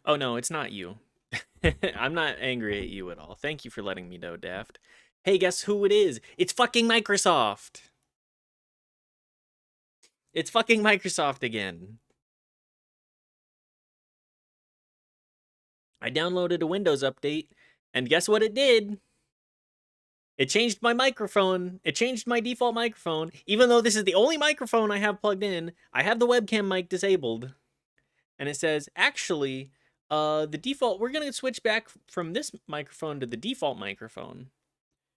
Oh no, it's not you. I'm not angry at you at all. Thank you for letting me know, Daft. Hey, guess who it is? It's fucking Microsoft. It's fucking Microsoft again. I downloaded a Windows update, and guess what it did? It changed my microphone. It changed my default microphone. Even though this is the only microphone I have plugged in, I have the webcam mic disabled. And it says, actually, the default, we're going to switch back from this microphone to the default microphone.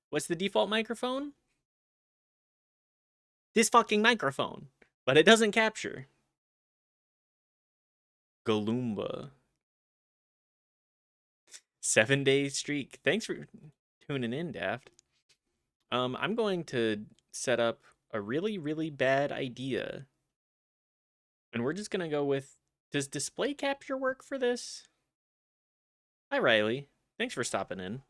What's the default microphone? This fucking microphone. But it doesn't capture. Galoomba. 7-day streak. Thanks for tuning in, Daft. I'm going to set up a really, really bad idea. And we're just going to go with, does display capture work for this? Hi, Riley. Thanks for stopping in.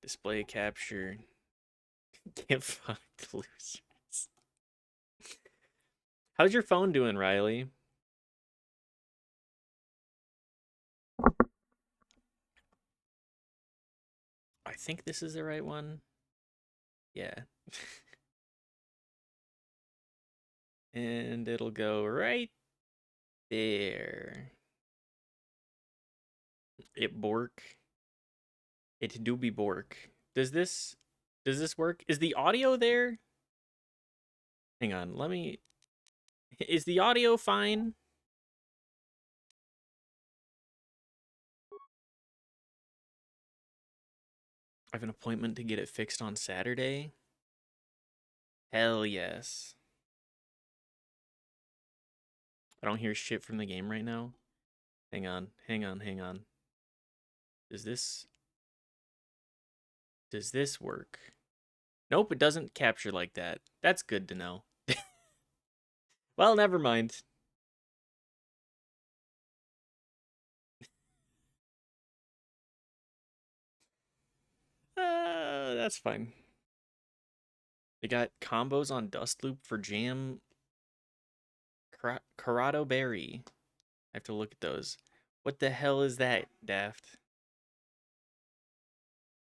Display capture. Get fucked, losers. How's your phone doing, Riley? I think this is the right one. Yeah. And it'll go right there. It bork. It do be bork. Does this work? Is the audio there? Hang on, let me. Is the audio fine? I have an appointment to get it fixed on Saturday. Hell yes. I don't hear shit from the game right now. Hang on, hang on, hang on. Does this work? Nope, it doesn't capture like that. That's good to know. Well, never mind. That's fine. They got combos on Dust Loop for Jam Corrado Berry. I have to look at those. What the hell is that, Daft?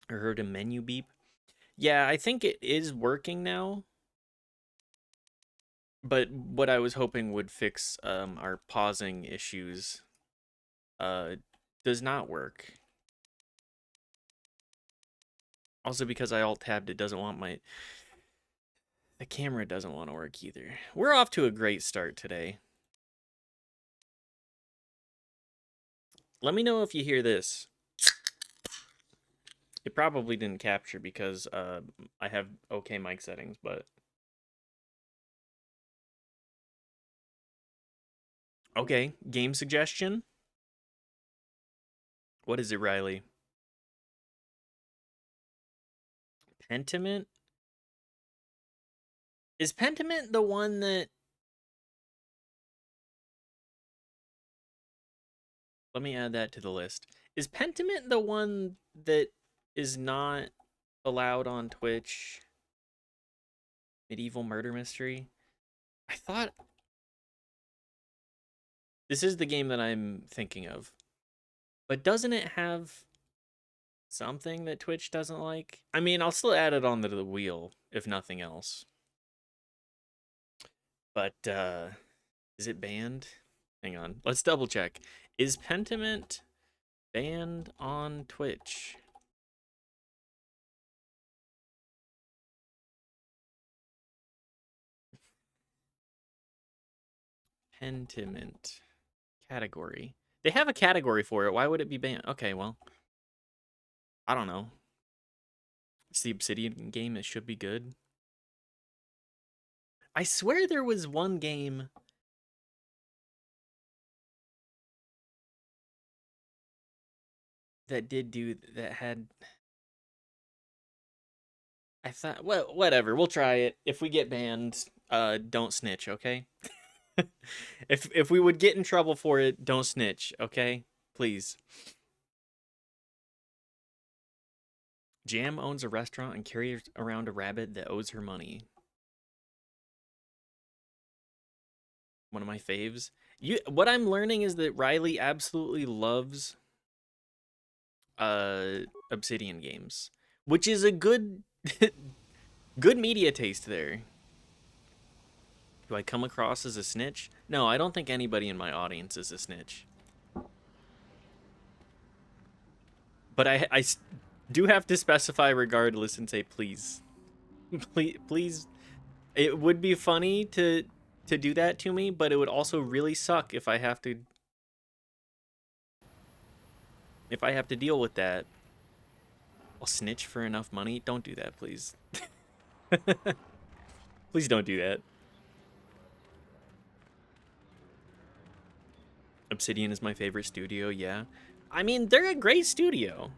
I heard a menu beep. Yeah, I think it is working now. But what I was hoping would fix our pausing issues uh does not work. Also because I alt tabbed, it doesn't want the camera doesn't want to work either. We're off to a great start today. Let me know if you hear this. It probably didn't capture because I have okay mic settings, but okay. Game suggestion. What is it, Riley? Pentiment? Is Pentiment the one that? Let me add that to the list. Is Pentiment the one that is not allowed on Twitch? Medieval murder mystery? I thought this is the game that I'm thinking of. But doesn't it have something that Twitch doesn't like? I mean, I'll still add it onto the wheel, if nothing else. But, is it banned? Hang on. Let's double check. Is Pentiment banned on Twitch? Pentiment. Category. They have a category for it. Why would it be banned? Okay, well. I don't know. It's the Obsidian game. It should be good. I swear there was one game that did do that had. I thought, well, whatever. We'll try it. If we get banned, don't snitch, okay? If we would get in trouble for it, don't snitch, okay? Please. Jam owns a restaurant and carries around a rabbit that owes her money. one of my faves. What I'm learning is that Riley absolutely loves Obsidian games, which is a good good media taste there. Do I come across as a snitch? No, I don't think anybody in my audience is a snitch. But I do have to specify regardless and say please. Please. It would be funny to do that to me, but it would also really suck if I have to deal with that. I'll snitch for enough money. Don't do that, please. Please don't do that. Obsidian is my favorite studio, yeah. I mean, they're a great studio.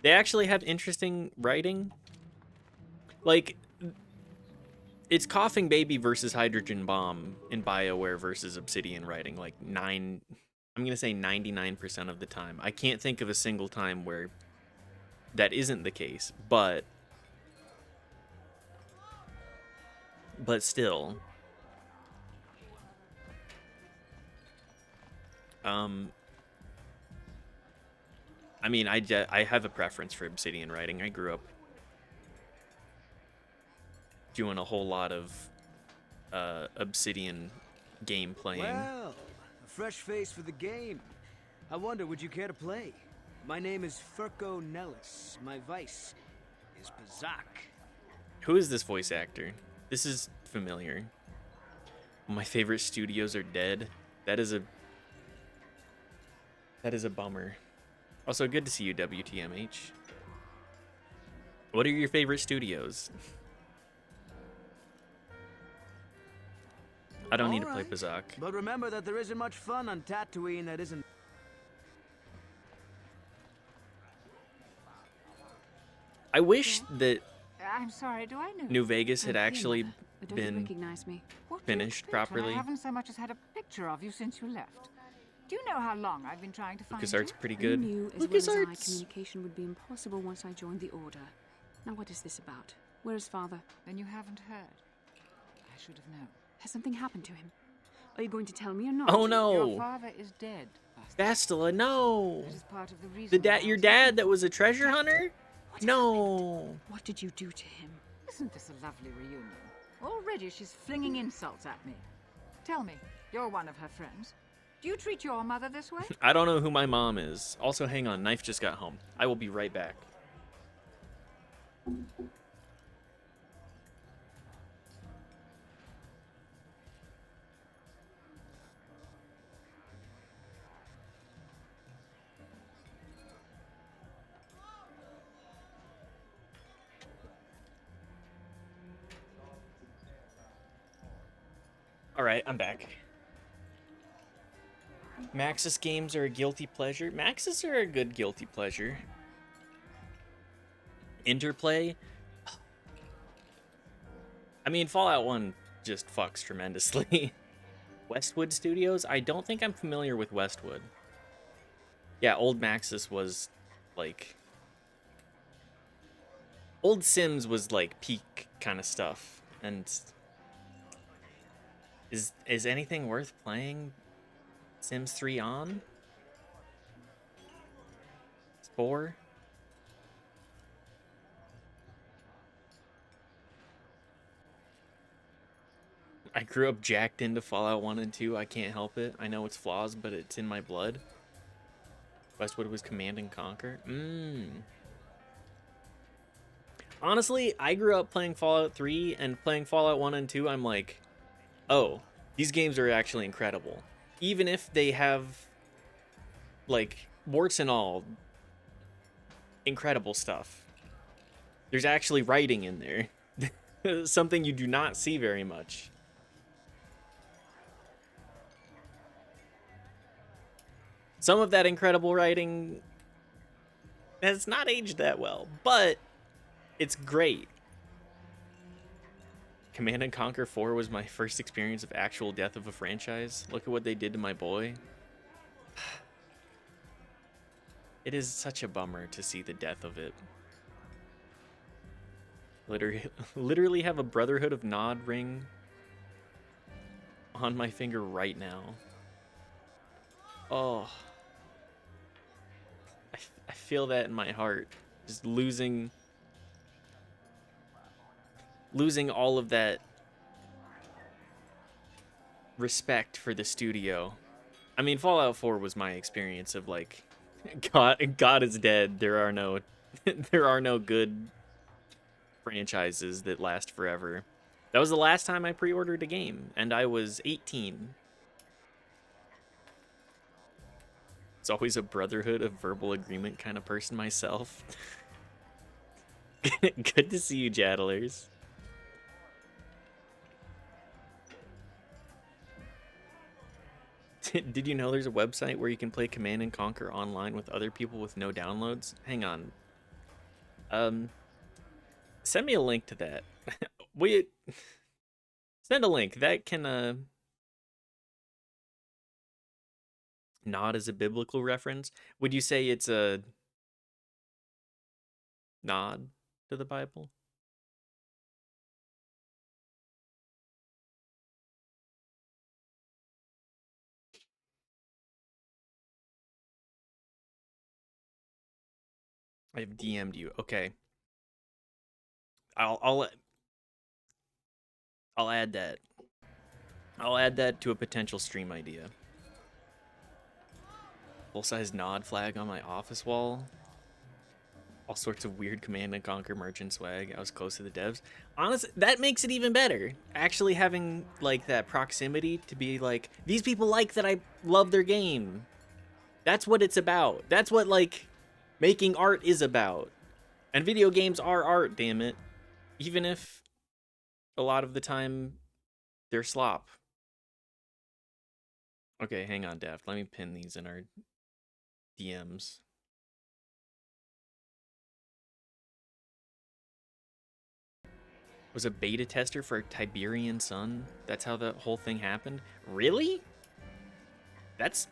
They actually have interesting writing. Like, it's Coughing Baby versus Hydrogen Bomb in BioWare versus Obsidian writing. Like, I'm going to say 99% of the time. I can't think of a single time where that isn't the case, but still. I mean, I have a preference for Obsidian writing. I grew up doing a whole lot of Obsidian game playing. Well, a fresh face for the game. I wonder, would you care to play? My name is Furco Nellis. My vice is Bazak. Who is this voice actor? This is familiar. My favorite studios are dead. That is a bummer. Also, good to see you, WTMH. What are your favorite studios? I don't need to play Bazak. But remember that there isn't much fun on Tatooine that isn't... I wish that I'm sorry, do I know? New Vegas had actually been recognize me? finished properly. I haven't so much as had a picture of you since you left. Do you know how long I've been trying to find LucasArts you? pretty good. I knew as well as I communication would be impossible once I joined the Order. Now what is this about? Where is Father? Then you haven't heard. I should have known. Has something happened to him? Are you going to tell me or not? Oh Your no! father is dead. Bastila, no! That is part of the reason. Your dad that was a treasure hunter? What No! happened? What did you do to him? Isn't this a lovely reunion? Already she's flinging insults at me. Tell me, you're one of her friends. Do you treat your mother this way? I don't know who my mom is. Also, hang on, Knife just got home. I will be right back. Alright, I'm back. Maxis games are a guilty pleasure. Maxis are a good guilty pleasure. Interplay? I mean, Fallout 1 just fucks tremendously. Westwood Studios? I don't think I'm familiar with Westwood. Yeah, old Maxis was, like... Old Sims was, like, peak kind of stuff. And... Is anything worth playing Sims 3 on? It's 4? I grew up jacked into Fallout 1 and 2. I can't help it. I know it's flaws, but it's in my blood. Westwood was Command and Conquer. Honestly, I grew up playing Fallout 3 and playing Fallout 1 and 2. I'm like, oh, these games are actually incredible. Even if they have, like, warts and all, incredible stuff. There's actually writing in there. Something you do not see very much. Some of that incredible writing has not aged that well, but it's great. Command and Conquer 4 was my first experience of actual death of a franchise. Look at what they did to my boy. It is such a bummer to see the death of it. Literally have a Brotherhood of Nod ring on my finger right now. Oh. I feel that in my heart. Just losing all of that respect for the studio. I mean, Fallout 4 was my experience of like, God is dead. There are no, there are no good franchises that last forever. That was the last time I pre-ordered a game, and I was 18. It's always a brotherhood of verbal agreement kind of person myself. Good to see you, Jaddlers. Did you know there's a website where you can play Command and Conquer online with other people with no downloads? Hang on. Send me a link to that. We send a link that can nod as a biblical reference. Would you say it's a nod to the Bible? I've DM'd you. Okay. I'll add that. I'll add that to a potential stream idea. Full-size nod flag on my office wall. All sorts of weird Command and Conquer merchant swag. I was close to the devs. Honestly, that makes it even better. Actually having like that proximity to be like, these people like that I love their game. That's what it's about. That's what like making art is about. And video games are art, damn it. Even if a lot of the time they're slop. Okay, hang on, Daft. Let me pin these in our DMs. Was a beta tester for Tiberian Sun? That's how the whole thing happened? Really? That's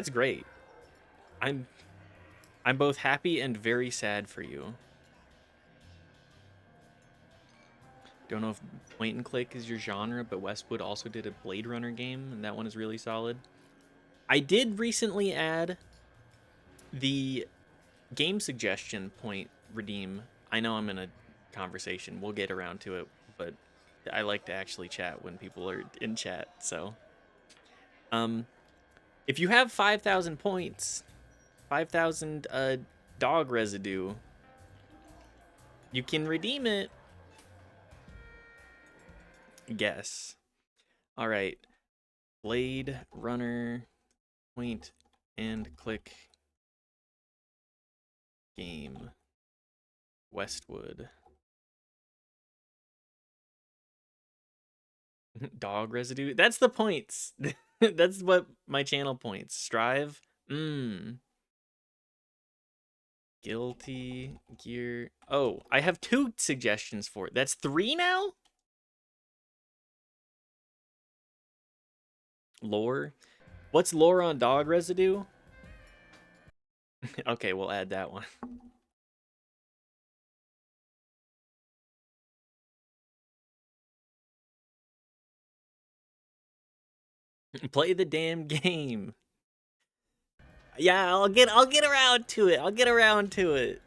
great. I'm both happy and very sad for you. Don't know if point and click is your genre, but Westwood also did a Blade Runner game, and that one is really solid. I did recently add the game suggestion point redeem. I know I'm in a conversation. We'll get around to it, but I like to actually chat when people are in chat. So, if you have 5,000 points, 5,000 dog residue, you can redeem it. Guess. All right. Blade Runner point and click game. Westwood. Dog residue. That's the points. That's what my channel points. Strive. Guilty Gear. Oh, I have 2 suggestions for it. That's 3 now? Lore. What's lore on dog residue? Okay, we'll add that one. Play the damn game. Yeah, I'll get around to it. I'll get around to it.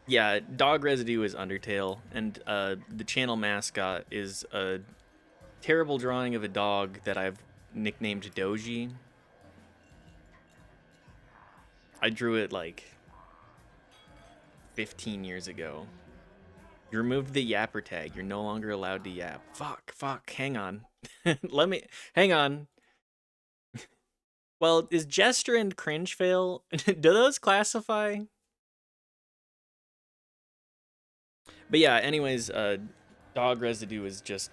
Yeah, dog residue is Undertale, and the channel mascot is a terrible drawing of a dog that I've nicknamed Doji. I drew it like 15 years ago. You removed the yapper tag. You're no longer allowed to yap. Fuck, hang on. Hang on. Well, is gesture and cringe fail? Do those classify? But yeah, anyways, dog residue is just...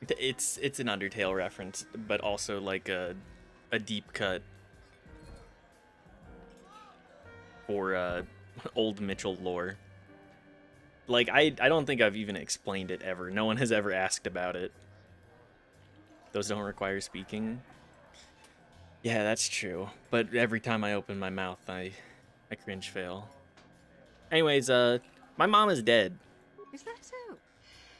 It's an Undertale reference, but also like a deep cut for old Mitchell lore. Like, I don't think I've even explained it ever. No one has ever asked about it. Those don't require speaking. Yeah, that's true. But every time I open my mouth, I cringe fail. Anyways, my mom is dead. Is that so?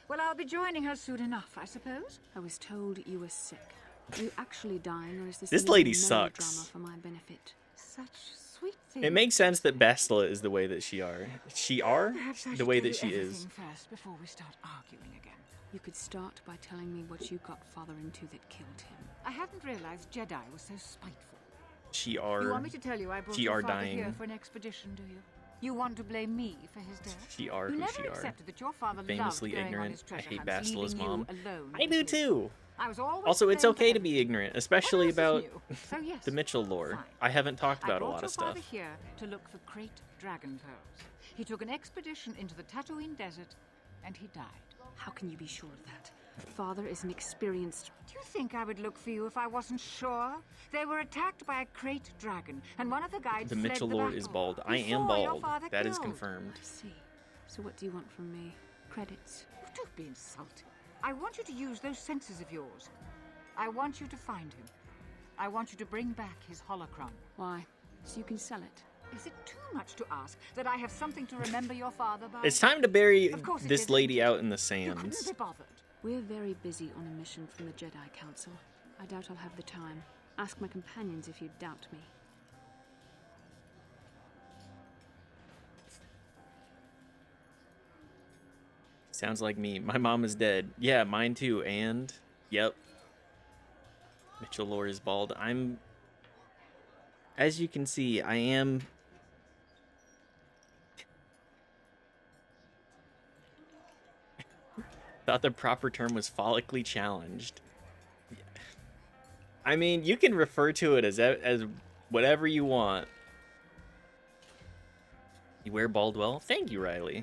Well, I'll be joining her soon enough, I suppose. I was told you were sick. Are you actually dying, or is this This a lady melodrama sucks. for my benefit? Such sweet things. It makes sense that Bastila is the way that she are. Perhaps I The should way tell that you she is. everything first before we start arguing again. You could start by telling me what you got father into that killed him. I hadn't realized Jedi was so spiteful. She You are. want me to tell you I brought She your are father here dying. for an expedition, do you? You want to blame me for his death? She are You who never she are. accepted that your father Famously loved going on ignorant. his I treasure hate hunts, Bastila's leaving mom. you alone I with do me. too. I was always Also, it's blamed for okay to be everything. ignorant, especially What else about is new? So yes, the Mitchell lore. fine. I haven't talked about a I brought lot your of stuff. father here to look for great dragon pearls. He took an expedition into the Tatooine desert, and he died. How can you be sure of that? Father is an experienced... Do you think I would look for you if I wasn't sure? They were attacked by a crate dragon, and one of the guides The fled Mitchell the lore battle. is bald. You I am saw your bald. father That is killed. confirmed. I see. So what do you want from me? Credits? Don't be insulted. I want you to use those senses of yours. I want you to find him. I want you to bring back his holocron. Why? So you can sell it? Is it too much to ask that I have something to remember your father by? It's time to bury Of course it this is, lady isn't it? out in the You couldn't sands. be bothered. We're very busy on a mission from the Jedi Council. I doubt I'll have the time. Ask my companions if you doubt me. Sounds like me. My mom is dead. Yeah, mine too. And yep. Mitchell lore is bald. As you can see, I am thought the proper term was follically challenged. I mean, you can refer to it as whatever you want. You wear bald well? Thank you, Riley.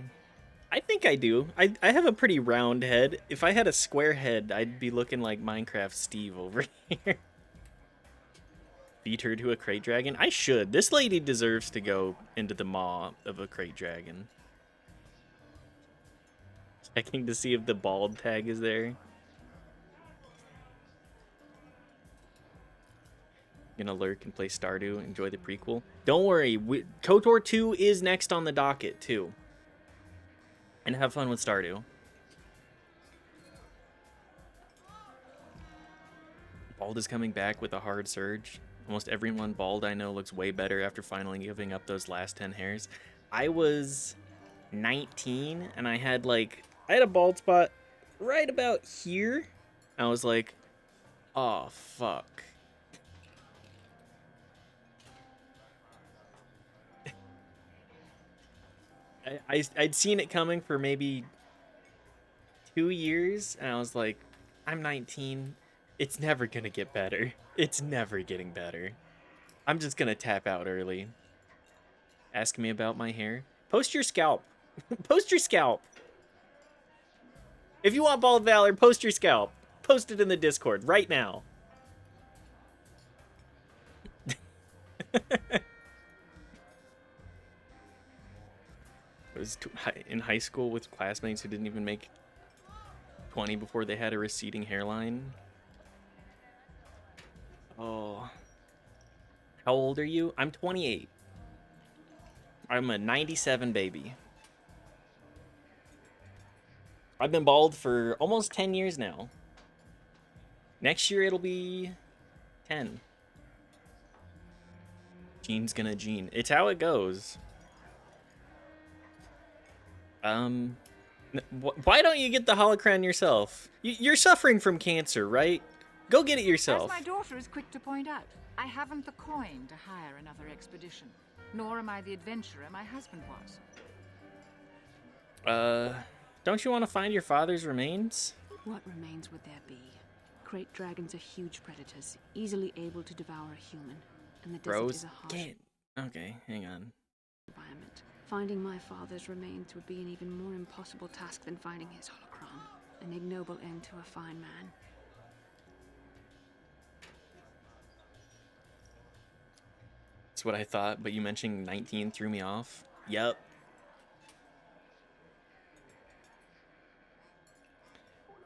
I think I do. I have a pretty round head. If I had a square head, I'd be looking like Minecraft Steve over here. Beat her to a crate dragon? I should. This lady deserves to go into the maw of a crate dragon. Checking to see if the bald tag is there. Gonna lurk and play Stardew. Enjoy the prequel. Don't worry. KOTOR 2 is next on the docket, too. And have fun with Stardew. Bald is coming back with a hard surge. Almost everyone bald I know looks way better after finally giving up those last 10 hairs. I was 19 and I had a bald spot right about here. I was like, oh, fuck. I'd seen it coming for maybe 2 years, and I was like, I'm 19. It's never gonna get better. It's never getting better. I'm just gonna tap out early. Ask me about my hair. Post your scalp. Post your scalp. If you want Bald Valor, post your scalp. Post it in the Discord right now. I was in high school with classmates who didn't even make 20 before they had a receding hairline. Oh. How old are you? I'm 28. I'm a 97 baby. I've been bald for almost 10 years now. Next year it'll be 10. Gene's gonna gene. It's how it goes. Why don't you get the holocron yourself? You're suffering from cancer, right? Go get it yourself. As my daughter is quick to point out, I haven't the coin to hire another expedition. Nor am I the adventurer my husband was. Don't you want to find your father's remains? What remains would there be? Great dragons are huge predators, easily able to devour a human. And the desert Bros, is a harsh get. Okay, hang on. environment. Finding my father's remains would be an even more impossible task than finding his holocron. An ignoble end to a fine man. That's what I thought, but you mentioning 19 threw me off. Yep.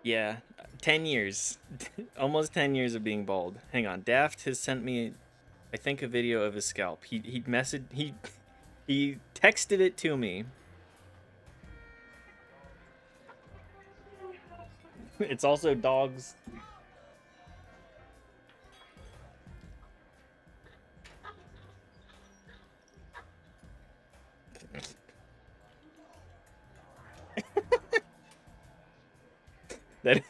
Yeah, 10 years. Almost 10 years of being bald. Hang on, Daft has sent me, I think, a video of his scalp. He texted it to me. It's also dogs. That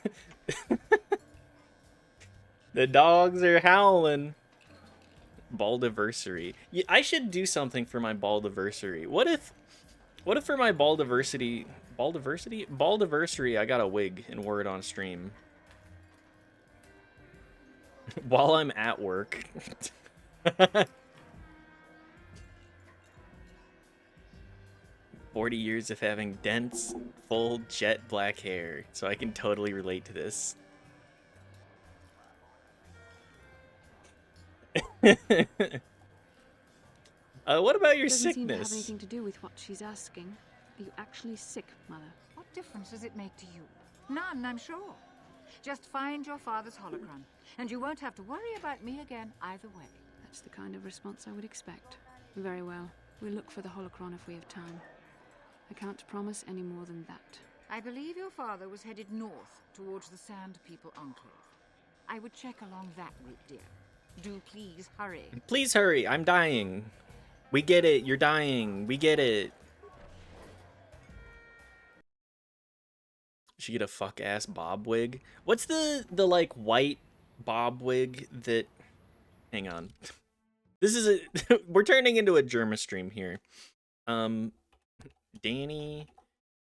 the dogs are howling. Baldiversary. Yeah, I should do something for my baldiversary. What if for my baldiversary I got a wig and wore it on stream while I'm at work. 40 years of having dense, full jet black hair, so I can totally relate to this. What about your Doesn't seem to have sickness? anything to do with what she's asking. Are you actually sick, Mother? What difference does it make to you? None, I'm sure. Just find your father's holocron, and you won't have to worry about me again either way. That's the kind of response I would expect. Very well. We'll look for the holocron if we have time. I can't promise any more than that. I believe your father was headed north towards the Sand People Enclave. I would check along that route, dear. Do please hurry. Please hurry, I'm dying. We get it, you're dying. We get it. She get a fuck ass bob wig. What's the like white bob wig that? Hang on. This is a we're turning into a Germa stream here. Danny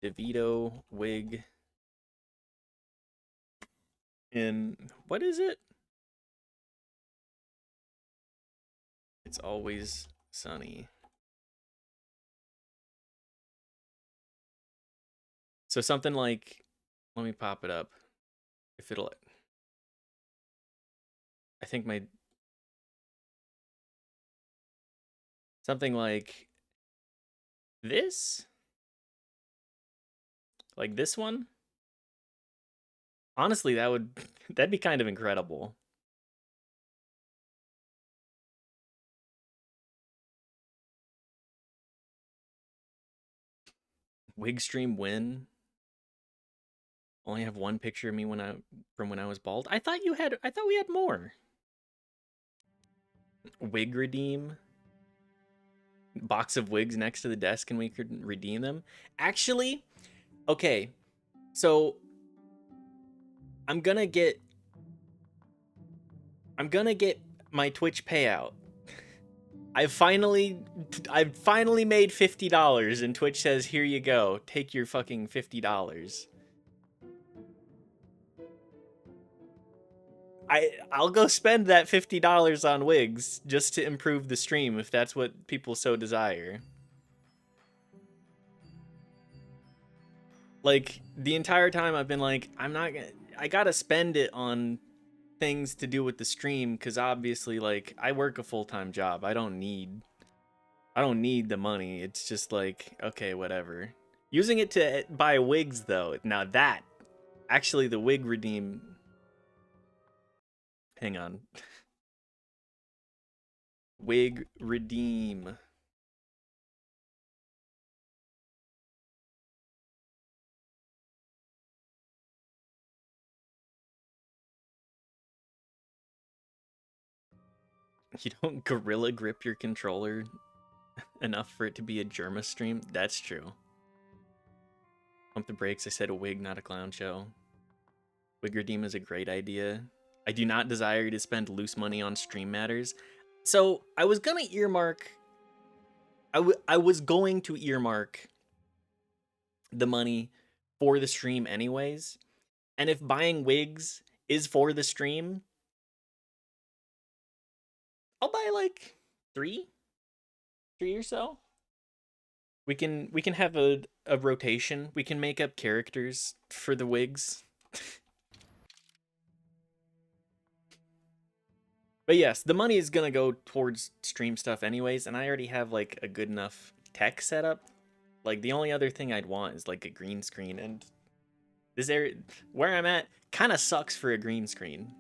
DeVito wig. In what is it? It's Always Sunny. So something like, let me pop it up. If it'll, I think something like this? Like this one? Honestly, that'd be kind of incredible. Wig stream win. Only have one picture of me from when I was bald. I thought we had more. Wig redeem. Box of wigs next to the desk and we could redeem them. Actually, okay. So I'm gonna get my Twitch payout. I've finally made $50 and Twitch says, "Here you go. Take your fucking $50." I'll go spend that $50 on wigs just to improve the stream if that's what people so desire. Like the entire time I've been like, I gotta spend it on things to do with the stream because obviously like I work a full-time job. I don't need the money. It's just like, okay, whatever. Using it to buy wigs though, now that actually the wig redeem. Hang on. Wig redeem. You don't gorilla grip your controller enough for it to be a Germa stream? That's true. Pump the brakes. I said a wig, not a clown show. Wig redeem is a great idea. I do not desire to spend loose money on stream matters. So I was gonna earmark. I was going to earmark the money for the stream anyways. And if buying wigs is for the stream, I'll buy like three or so. We can have a rotation. We can make up characters for the wigs. But yes, the money is gonna go towards stream stuff anyways, and I already have like a good enough tech setup. Like the only other thing I'd want is like a green screen, and this area where I'm at kind of sucks for a green screen.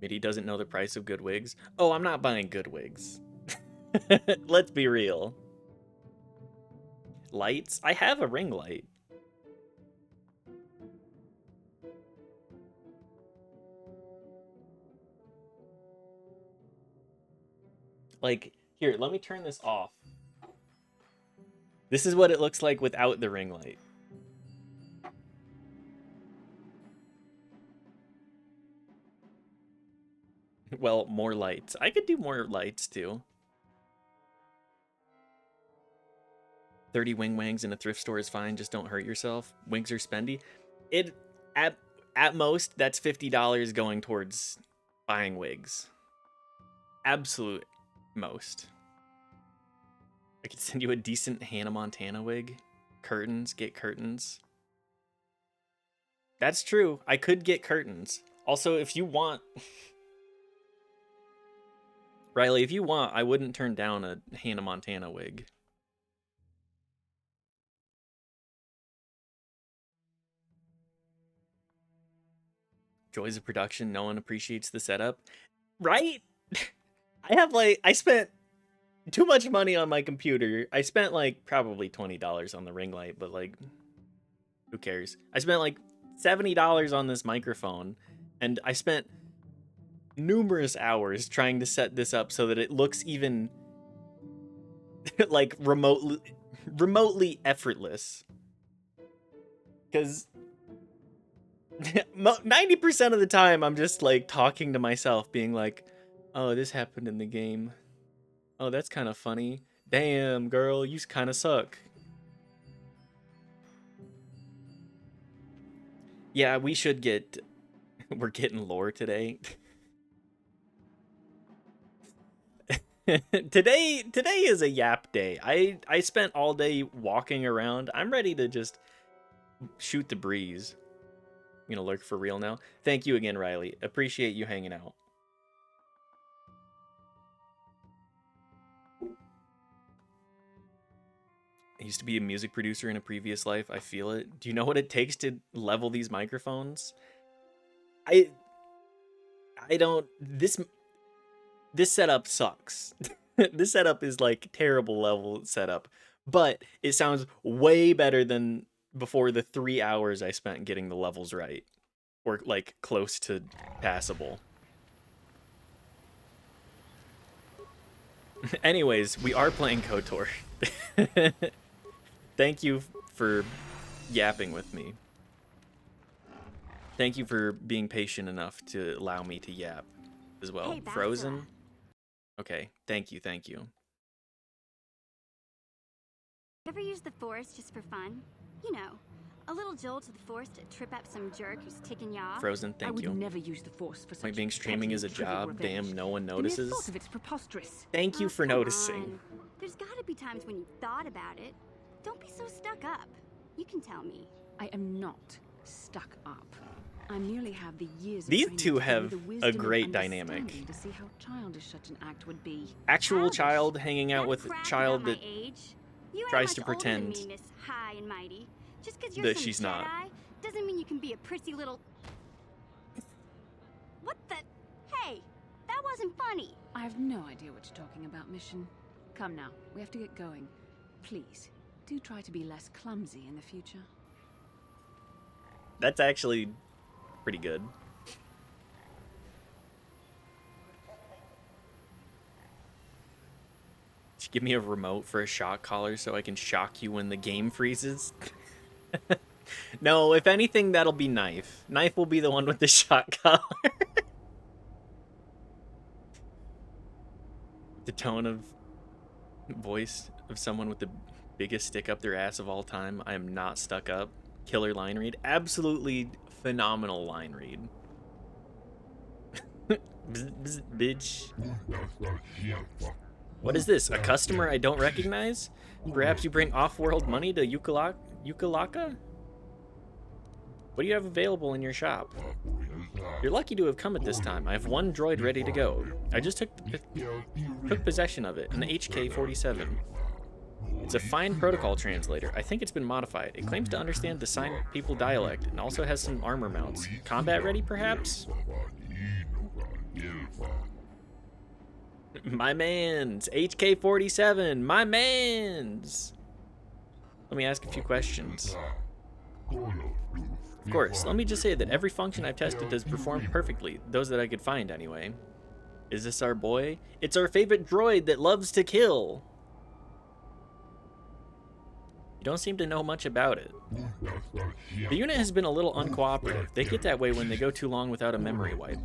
Mitty doesn't know the price of good wigs. Oh, I'm not buying good wigs. Let's be real. Lights? I have a ring light. Like, here, let me turn this off. This is what it looks like without the ring light. Well, more lights. I could do more lights, too. 30 wing wangs in a thrift store is fine. Just don't hurt yourself. Wigs are spendy. It at most, that's $50 going towards buying wigs. Absolute most. I could send you a decent Hannah Montana wig. Curtains. Get curtains. That's true. I could get curtains. Also, if you want... Riley, if you want, I wouldn't turn down a Hannah Montana wig. Joys of production, no one appreciates the setup. Right? I spent too much money on my computer. I spent like probably $20 on the ring light, but like, who cares? I spent like $70 on this microphone, and I spent numerous hours trying to set this up so that it looks even like remotely effortless. Because 90% of the time I'm just like talking to myself, being like, oh, this happened in the game. Oh, that's kind of funny. Damn, girl, you kind of suck. Yeah, we should get... We're getting lore today. Today is a yap day. I spent all day walking around. I'm ready to just shoot the breeze. I'm gonna lurk for real now. Thank you again, Riley. Appreciate you hanging out. I used to be a music producer in a previous life. I feel it. Do you know what it takes to level these microphones? I don't... This setup sucks. This setup is like terrible level setup. But it sounds way better than before the 3 hours I spent getting the levels right. Or like close to passable. Anyways, we are playing KOTOR. Thank you for yapping with me. Thank you for being patient enough to allow me to yap as well. Hey, Frozen? Okay, thank you, thank you. Ever use the Force just for fun? You know, a little jolt to the Force to trip up some jerk who's ticking you off. Frozen, thank you. I would never use the Force for such Like being streaming is a trivial job? revenge. Damn, no one The mere notices? thought of it's preposterous. Thank you Oh, for come noticing. on. There's gotta be times when you've thought about it. Don't be so stuck up. You can tell me. I am not stuck up. I merely have the years of These training two to gain have the a wisdom and great dynamic. understanding to see how childish such an act would be. Actual Childish? child hanging out That with a crap child about that my age. You ain't tries much to older than pretend me, Miss High and Mighty. Just 'cause you're that some she's Jedi not. doesn't mean you can be a prissy little... What the... Hey, that wasn't funny. I have no idea what you're talking about, Mission. Come now, we have to get going. Please, do try to be less clumsy in the future. That's actually pretty good. Just give me a remote for a shock collar so I can shock you when the game freezes. No, if anything, that'll be Knife. Knife will be the one with the shock collar. The tone of voice of someone with the biggest stick up their ass of all time. I am not stuck up. Killer line read. Absolutely phenomenal line read. Bzz, bzz, bitch. What is this? A customer I don't recognize? Perhaps you bring off-world money to Yukalaka? What do you have available in your shop? You're lucky to have come at this time. I have one droid ready to go. I just took possession of it, an HK-47. It's a fine protocol translator. I think it's been modified. It claims to understand the sign people dialect and also has some armor mounts. Combat ready, perhaps? My mans! HK-47! My mans! Let me ask a few questions. Of course, let me just say that every function I've tested has performed perfectly. Those that I could find, anyway. Is this our boy? It's our favorite droid that loves to kill. You don't seem to know much about it. The unit has been a little uncooperative. They get that way when they go too long without a memory wipe.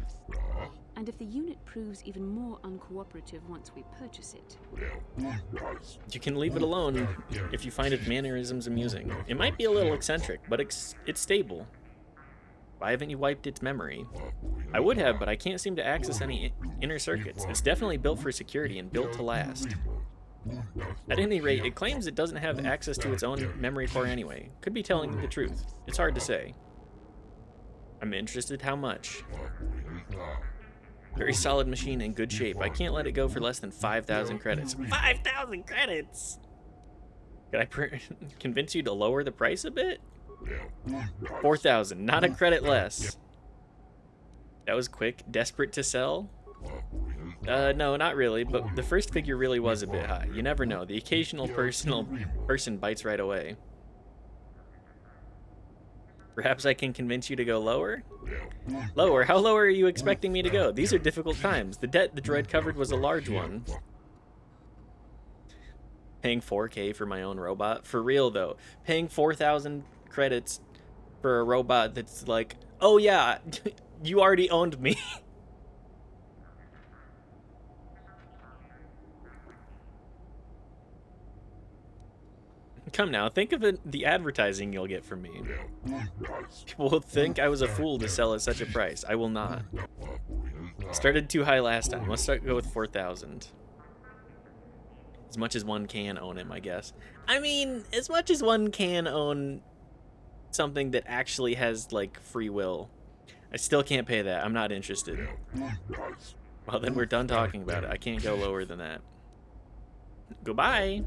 And if the unit proves even more uncooperative once we purchase it, You can leave it alone if you find its mannerisms amusing. It might be a little eccentric, but it's stable. Why haven't you wiped its memory? I would have, but I can't seem to access any inner circuits. It's definitely built for security and built to last. At any rate, it claims it doesn't have access to its own memory core anyway. Could be telling the truth. It's hard to say. I'm interested how much. Very solid machine in good shape. I can't let it go for less than 5,000 credits. 5,000 credits! Could I convince you to lower the price a bit? 4,000, not a credit less. That was quick. Desperate to sell? No, not really, but the first figure really was a bit high. You never know. The occasional person bites right away. Perhaps I can convince you to go lower? Lower? How low are you expecting me to go? These are difficult times. The debt the droid covered was a large one. Paying 4K for my own robot? For real, though. Paying 4,000 credits for a robot that's like, oh yeah, you already owned me. Come now, think of the advertising you'll get from me. People will think I was a fool to sell at such a price. I will not. Started too high last time. Let's go with 4,000. As much as one can own him, I guess. I mean, as much as one can own something that actually has, like, free will. I still can't pay that. I'm not interested. Well, then we're done talking about it. I can't go lower than that. Goodbye.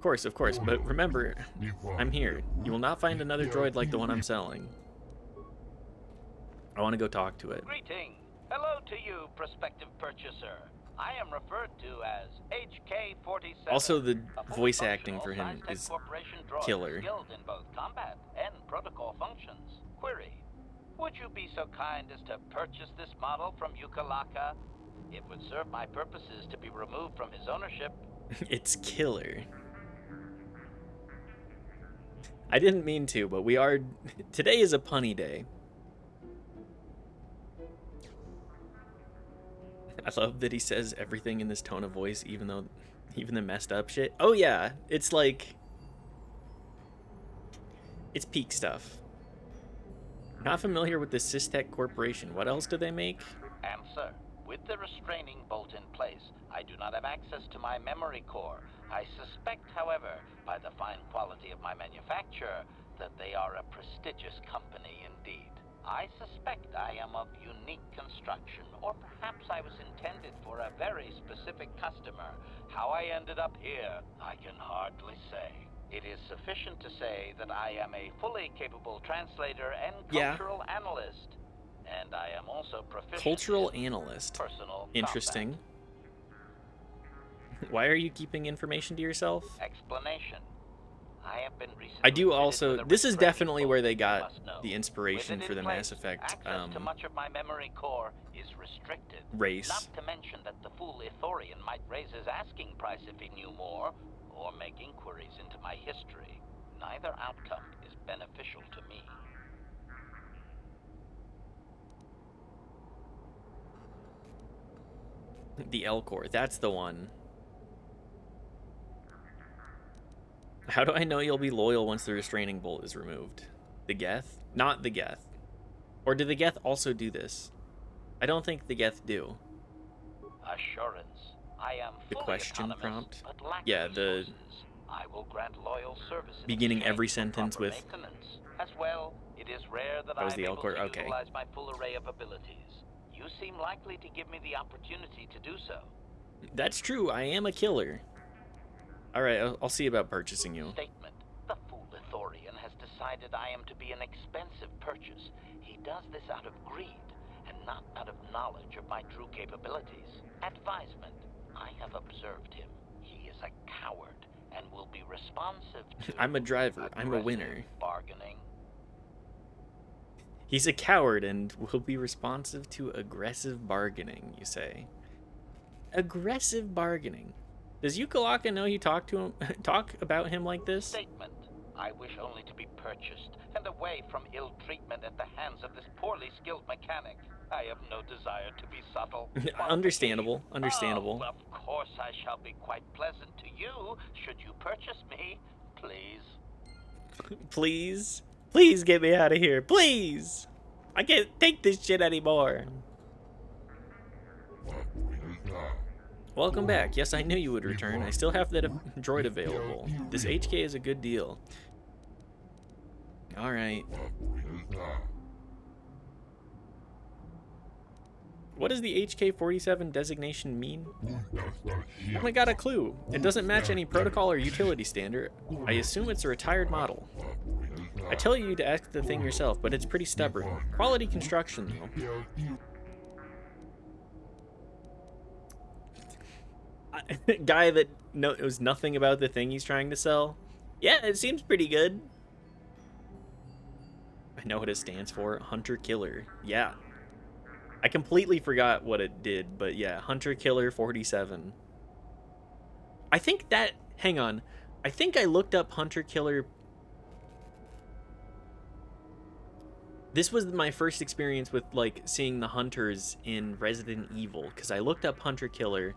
Of course, but remember, I'm here. You will not find another droid like the one I'm selling. I want to go talk to it. Greeting. Hello to you, prospective purchaser. I am referred to as HK-47. Also, the voice acting for him is killer. Skilled in both combat and protocol functions. Query. Would you be so kind as to purchase this model from Yukalaka? It would serve my purposes to be removed from his ownership. It's killer. I didn't mean to, but we are... Today is a punny day. I love that he says everything in this tone of voice, even the messed up shit. Oh yeah, it's like... It's peak stuff. Not familiar with the Systech Corporation. What else do they make? Answer. With the restraining bolt in place, I do not have access to my memory core. I suspect, however, by the fine quality of my manufacture, that they are a prestigious company indeed. I suspect I am of unique construction, or perhaps I was intended for a very specific customer. How I ended up here, I can hardly say. It is sufficient to say that I am a fully capable translator and cultural analyst. And I am also proficient Cultural in analyst. personal Interesting. combat. Why are you keeping information to yourself? Explanation. I have been recently I do fitted also... with a This is restraining definitely bolt, where they you got must know. the inspiration With it for the in Mass place, Effect access to much of my memory core is restricted. race. Not to mention that the fool Ithorian might raise his asking price if he knew more, or make inquiries into my history. Neither outcome is beneficial to me. The L-Core, that's the one. How do I know you'll be loyal once the restraining bolt is removed? The Geth? Not the Geth. Or do the Geth also do this? I don't think the Geth do. Assurance. I am The fully question autonomous, prompt? but lack Yeah, the resources. I will grant loyal service in beginning exchange every for sentence proper with... maintenance. As well, it is rare that That was I'm the able L-Core? to Okay. utilize my full array of abilities. You seem likely to give me the opportunity to do so. That's true, I am a killer. Alright, I'll see about purchasing you. Statement. The fool Ithorian has decided I am to be an expensive purchase. He does this out of greed, and not out of knowledge of my true capabilities. Advisement. I have observed him. He is a coward, and will be responsive to... I'm a driver, I'm a aggressive winner. Bargaining. He's a coward and will be responsive to aggressive bargaining, you say. Aggressive bargaining. Does Yukalaka know you talk to him talk about him like this? Statement. I wish only to be purchased and away from ill treatment at the hands of this poorly skilled mechanic. I have no desire to be subtle. Understandable. Understandable. Oh, of course I shall be quite pleasant to you should you purchase me. Please. Please. Please get me out of here. Please. I can't take this shit anymore. Welcome back. Yes, I knew you would return. I still have that droid available. This HK is a good deal. Alright. What does the HK-47 designation mean? I haven't got a clue. It doesn't match any protocol or utility standard. I assume it's a retired model. I tell you to ask the thing yourself, but it's pretty stubborn. Quality construction, though. Guy that knows nothing about the thing he's trying to sell. Yeah, it seems pretty good. I know what it stands for. Hunter Killer. Yeah. I completely forgot what it did, but yeah, Hunter Killer 47. I think that... Hang on. I think I looked up Hunter Killer... This was my first experience with, like, seeing the hunters in Resident Evil, because I looked up Hunter Killer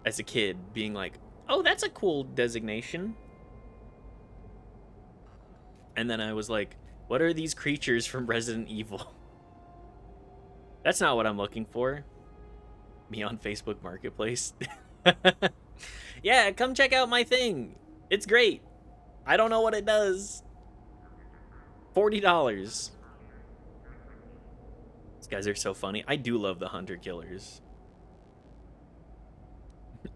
as a kid, being like, oh, that's a cool designation. And then I was like, what are these creatures from Resident Evil? That's not what I'm looking for. Me on Facebook Marketplace. Yeah, come check out my thing. It's great. I don't know what it does. $40. These guys are so funny. I do love the Hunter Killers.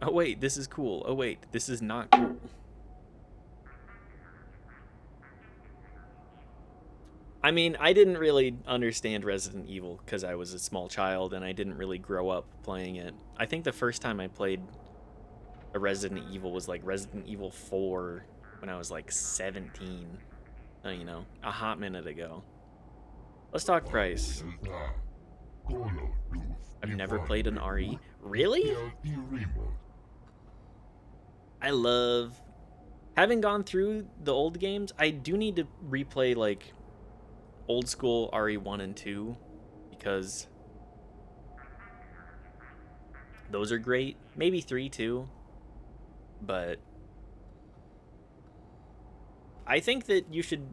Oh wait, this is cool. Oh wait, this is not cool. I mean, I didn't really understand Resident Evil because I was a small child and I didn't really grow up playing it. I think the first time I played a Resident Evil was like Resident Evil 4 when I was like 17. You know, a hot minute ago. Let's talk price. I've never played an RE. Really? I love... Having gone through the old games, I do need to replay, like, old school RE1 and 2, because those are great. Maybe 3 too, but I think that you should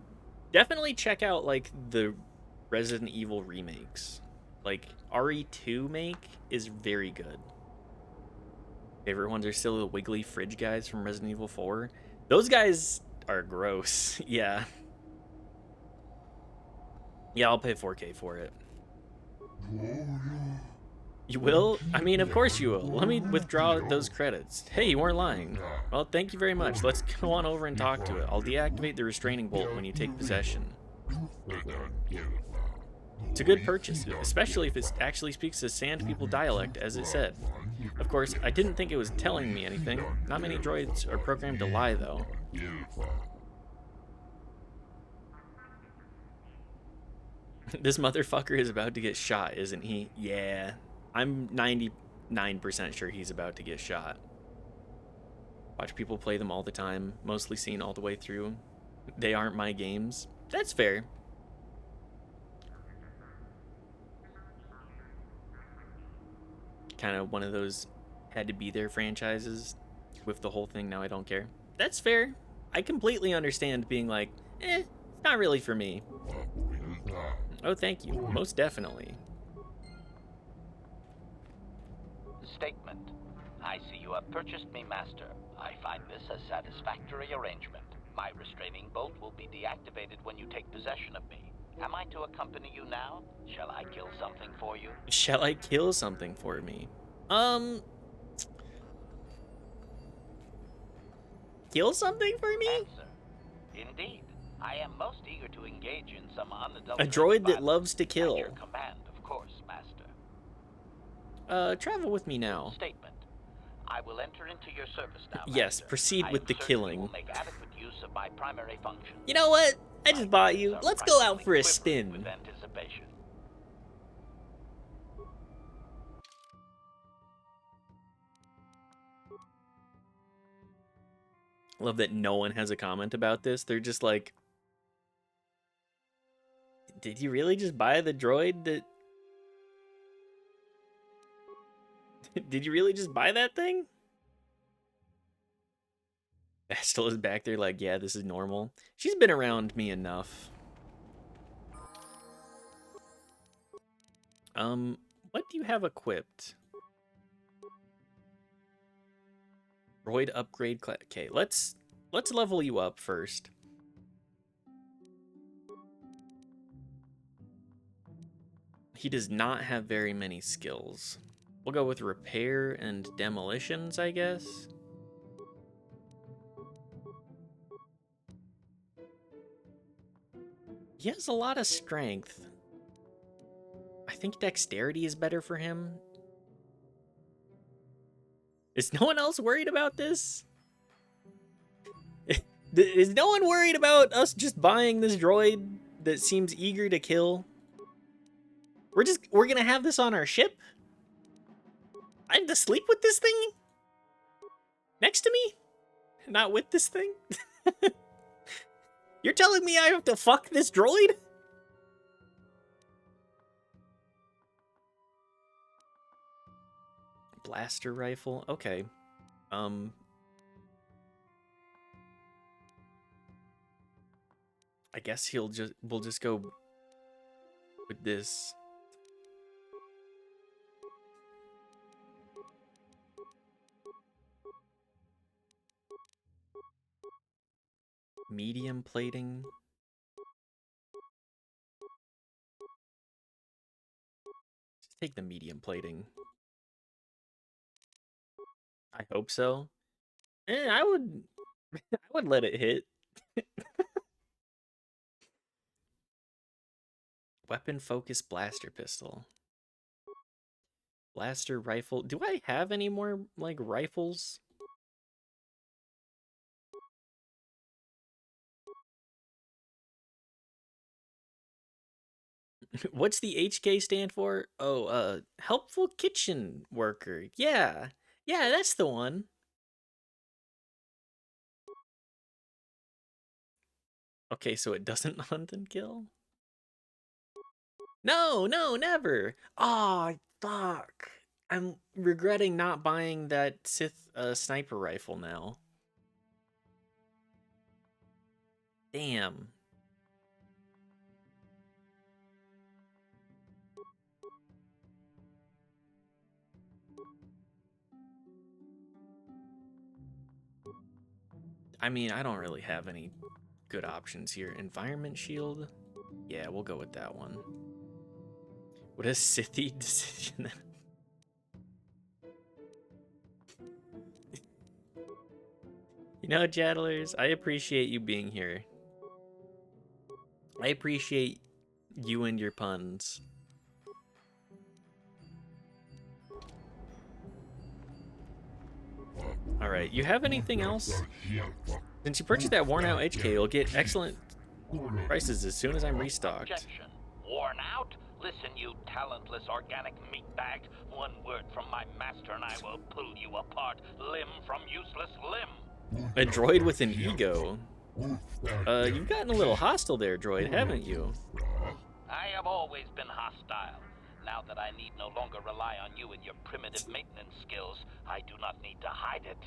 definitely check out, like, the Resident Evil remakes. Like, RE2 make is very good. Favorite ones are still the wiggly fridge guys from Resident Evil 4. Those guys are gross. Yeah. Yeah, I'll pay 4K for it. You will? I mean, of course you will. Let me withdraw those credits. Hey, you weren't lying. Well, thank you very much. Let's go on over and talk to it. I'll deactivate the restraining bolt when you take possession. It's a good purchase, especially if it actually speaks the Sand People dialect, as it said. Of course, I didn't think it was telling me anything. Not many droids are programmed to lie, though. This motherfucker is about to get shot, isn't he? Yeah. I'm 99% sure he's about to get shot. Watch people play them all the time, mostly seen all the way through. They aren't my games. That's fair. Kind of one of those had to be there franchises with the whole thing, now I don't care. That's fair. I completely understand being like, it's not really for me. Oh, thank you. Most definitely. Statement. I see you have purchased me, Master. I find this a satisfactory arrangement. My restraining bolt will be deactivated when you take possession of me. Am I to accompany you now? Shall I kill something for you? Shall I kill something for me? Kill something for me? Answer. Indeed. I am most eager to engage in some unadulterated A droid that violence. loves to kill. At your command, of course, Master. Travel with me now. Statement. I will enter into your service now, Yes, Master. proceed I with am the certain killing. You will make adequate use of my primary function. You know what? I just bought you. Let's go out for a spin. With anticipation. Love that no one has a comment about this. They're just like, did you really just buy the droid that... Did you really just buy that thing? Estel is back there like, yeah, this is normal. She's been around me enough. What do you have equipped? Droid upgrade class. Okay, let's level you up first. He does not have very many skills. We'll go with repair and demolitions, I guess. He has a lot of strength. I think dexterity is better for him. Is no one else worried about this? Is no one worried about us just buying this droid that seems eager to kill? We're gonna have this on our ship? I have to sleep with this thing? Next to me? Not with this thing? You're telling me I have to fuck this droid? Blaster rifle? Okay. I guess we'll just go with this. Medium plating. Just take the medium plating. I hope so. I would I would let it hit. Weapon focus blaster pistol. Blaster rifle. Do I have any more like rifles? What's the HK stand for? Oh, helpful kitchen worker. Yeah. Yeah, that's the one. Okay, so it doesn't hunt and kill? No, no, never. Aw, fuck. I'm regretting not buying that Sith sniper rifle now. Damn. I mean, I don't really have any good options here. Environment shield? Yeah, we'll go with that one. What a Sithy decision. You know, Jadlers, I appreciate you being here. I appreciate you and your puns. Alright, you have anything else? Since you purchased that worn out HK, you'll get excellent prices as soon as I'm restocked. Objection. Worn out? Listen, you talentless organic meatbag. One word from my master and I will pull you apart, limb from useless limb. A droid with an ego. You've gotten a little hostile there, droid, haven't you? I have always been hostile. Now that I need no longer rely on you and your primitive maintenance skills, I do not need to hide it.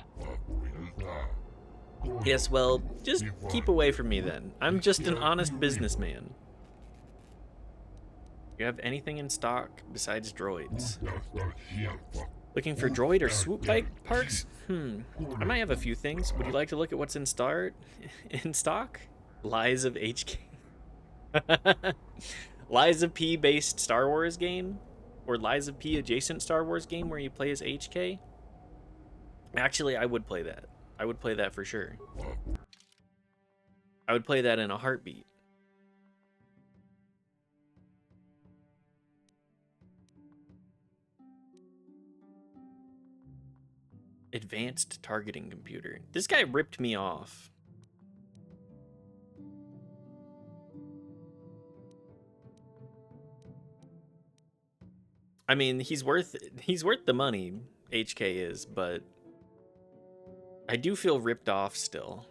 Yes, well, just keep away from me then. I'm just an honest businessman. You have anything in stock besides droids? Looking for droid or swoop bike parts? I might have a few things. Would you like to look at what's in stock? Lies of HK. Lies of P based Star Wars game? Or Lies of P adjacent Star Wars game where you play as HK? Actually, I would play that. I would play that for sure. I would play that in a heartbeat. Advanced targeting computer. This guy ripped me off. I mean, he's worth the money, HK is, but I do feel ripped off still.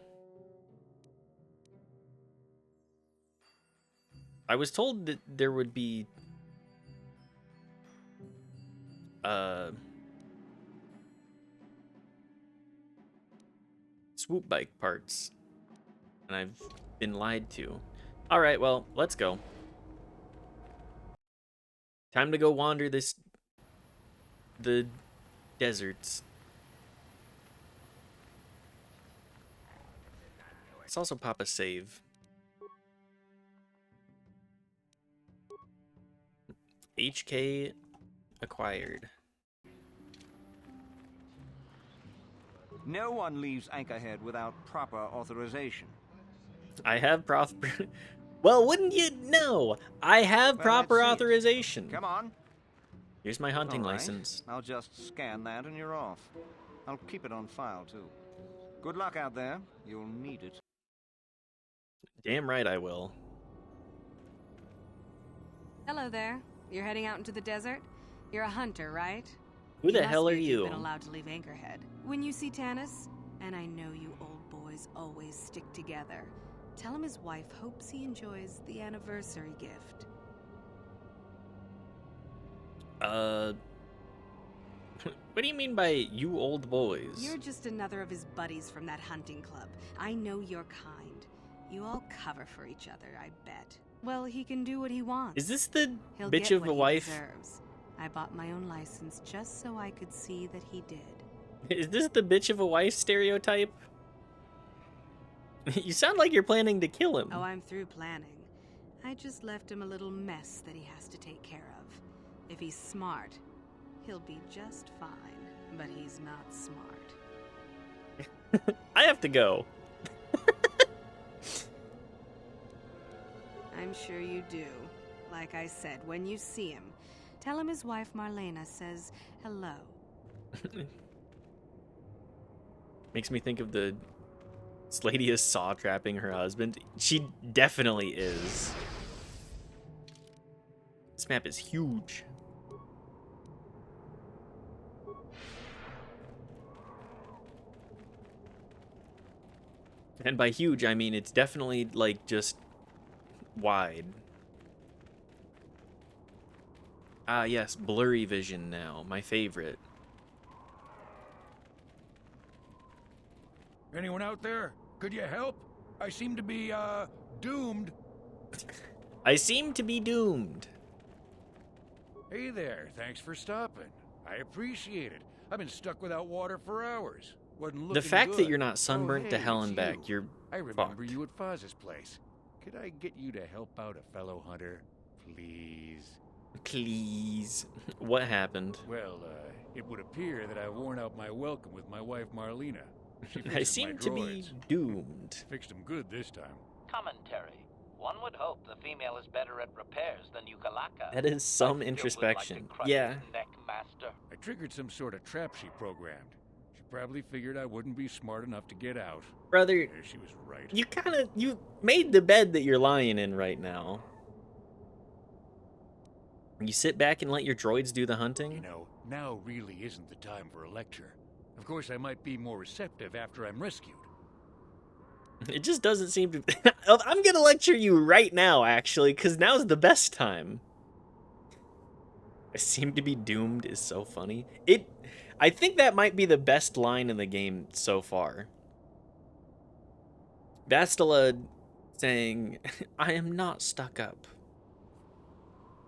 I was told that there would be swoop bike parts, and I've been lied to. All right, well, let's go. Time to go wander the deserts. Let's also pop a save. HK acquired. No one leaves Anchorhead without proper authorization. I have Well, wouldn't you know? I have Well, proper let's see it. authorization. Come on. Here's my hunting All right. license. I'll just scan that and you're off. I'll keep it on file, too. Good luck out there. You'll need it. Damn right I will. Hello there. You're heading out into the desert? You're a hunter, right? Who the must hell are be if you've you? been allowed to leave Anchorhead. When you see Tanis, and I know you old boys always stick together, tell him his wife hopes he enjoys the anniversary gift. What do you mean by you old boys? You're just another of his buddies from that hunting club. I know your kind. You all cover for each other, I bet. Well, he can do what he wants. Is this the He'll bitch get of what a he wife? deserves. I bought my own license just so I could see that he did. Is this the bitch of a wife stereotype? You sound like you're planning to kill him. Oh, I'm through planning. I just left him a little mess that he has to take care of. If he's smart, he'll be just fine. But he's not smart. I have to go. I'm sure you do. Like I said, when you see him, tell him his wife Marlena says hello. Makes me think of this lady is saw trapping her husband. She definitely is. This map is huge. And by huge, I mean it's definitely like just wide. Ah, yes, blurry vision now, my favorite. Anyone out there? Could you help? I seem to be, doomed. I seem to be doomed. Hey there, thanks for stopping. I appreciate it. I've been stuck without water for hours. Wasn't looking The fact that good. you're not sunburnt Oh, to hey, hell it's and back, you're I remember fucked. you at Foz's place. Could I get you to help out a fellow hunter, please? Please. What happened? Well, it would appear that I've worn out my welcome with my wife Marlena. She I fixes my seem to be droids. doomed. Fixed them good this time. Commentary. One would hope the female is better at repairs than Yukalaka. That is some I still would like to introspection. crush Yeah. his neck, Master. I triggered some sort of trap she programmed. She probably figured I wouldn't be smart enough to get out. Brother, Yeah, she was right. you made the bed that you're lying in right now. You sit back and let your droids do the hunting? You know, now really isn't the time for a lecture. Of course, I might be more receptive after I'm rescued. It just doesn't seem to... I'm gonna lecture you right now, actually, because now's the best time. I seem to be doomed is so funny. I think that might be the best line in the game so far. Bastila saying, I am not stuck up,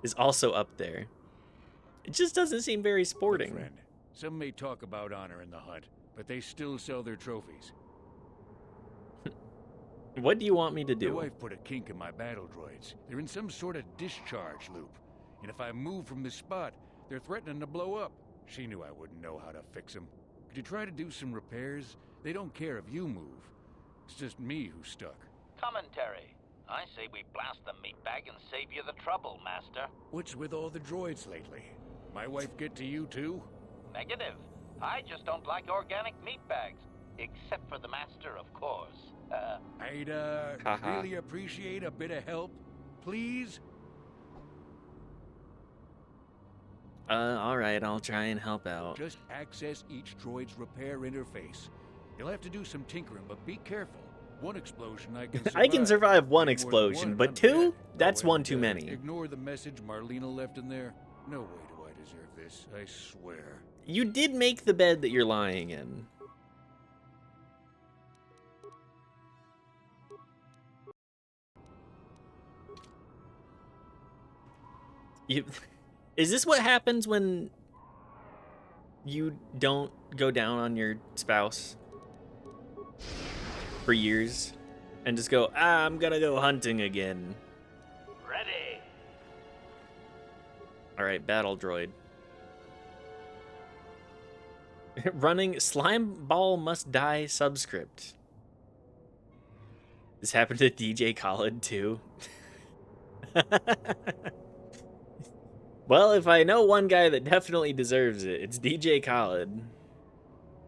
is also up there. It just doesn't seem very Look, sporting. friend, some may talk about honor in the hunt, but they still sell their trophies. What do you want me to My do? wife put a kink in my battle droids. They're in some sort of discharge loop. And if I move from this spot, they're threatening to blow up. She knew I wouldn't know how to fix them. Could you try to do some repairs? They don't care if you move. It's just me who's stuck. Commentary. I say we blast the meat bag and save you the trouble, Master. What's with all the droids lately? My wife get to you too? Negative. I just don't like organic meat bags. Except for the Master, of course. I'd, Haha. really appreciate a bit of help. Please? Alright, I'll try and help out. Just access each droid's repair interface. You'll have to do some tinkering, but be careful. One explosion I can survive. I can survive one Any more than explosion, one, but I'm two? dead. That's Oh, one and, too many. Ignore the message Marlena left in there. No way do I deserve this, I swear. You did make the bed that you're lying in. Is this what happens when you don't go down on your spouse for years and just go, I'm gonna go hunting again? Ready. Alright, battle droid. Running slime ball must die subscript. This happened to DJ Khaled too. Well, if I know one guy that definitely deserves it, it's DJ Khaled.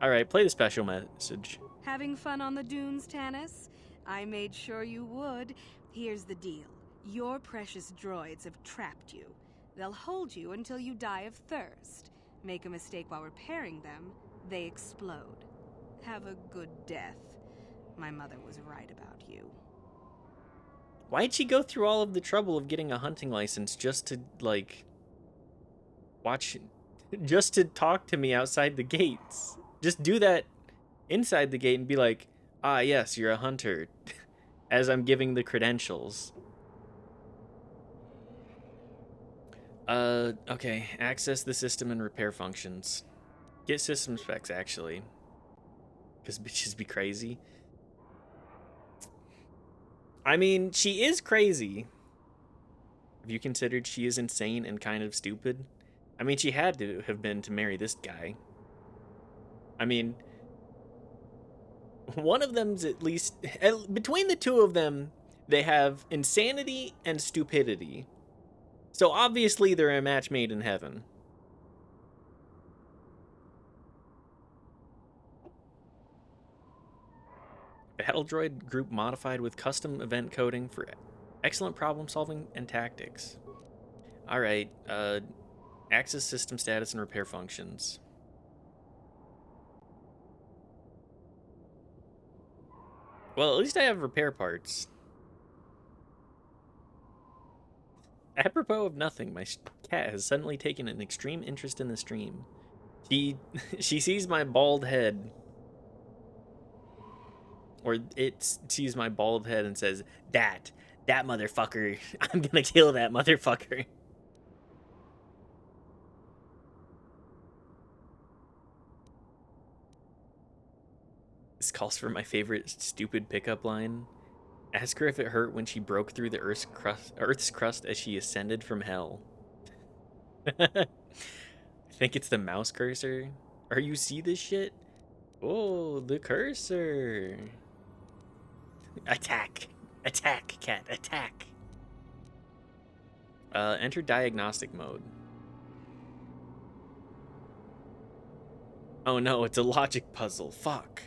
Alright, play the special message. Having fun on the dunes, Tanis? I made sure you would. Here's the deal. Your precious droids have trapped you. They'll hold you until you die of thirst. Make a mistake while repairing them, they explode. Have a good death. My mother was right about you. Why'd she go through all of the trouble of getting a hunting license just to, like, just to talk to me outside the gates? Just do that inside the gate and be like, ah, yes, you're a hunter, as I'm giving the credentials. Okay, access the system and repair functions. Get system specs, actually. Because bitches be crazy. I mean, she is crazy. Have you considered she is insane and kind of stupid? I mean, she had to have been to marry this guy. I mean, one of them's at least... Between the two of them, they have insanity and stupidity. So obviously they're a match made in heaven. Battle droid group modified with custom event coding for excellent problem solving and tactics. Alright, access system status and repair functions. Well, at least I have repair parts. Apropos of nothing, my cat has suddenly taken an extreme interest in the stream. She sees my bald head. Or it sees my bald head and says, that motherfucker, I'm gonna kill that motherfucker. This calls for my favorite stupid pickup line. Ask her if it hurt when she broke through the Earth's crust as she ascended from hell. I think it's the mouse cursor. Or you see this shit? Oh, the cursor. Attack. Attack, cat. Attack. Enter diagnostic mode. Oh no, it's a logic puzzle. Fuck.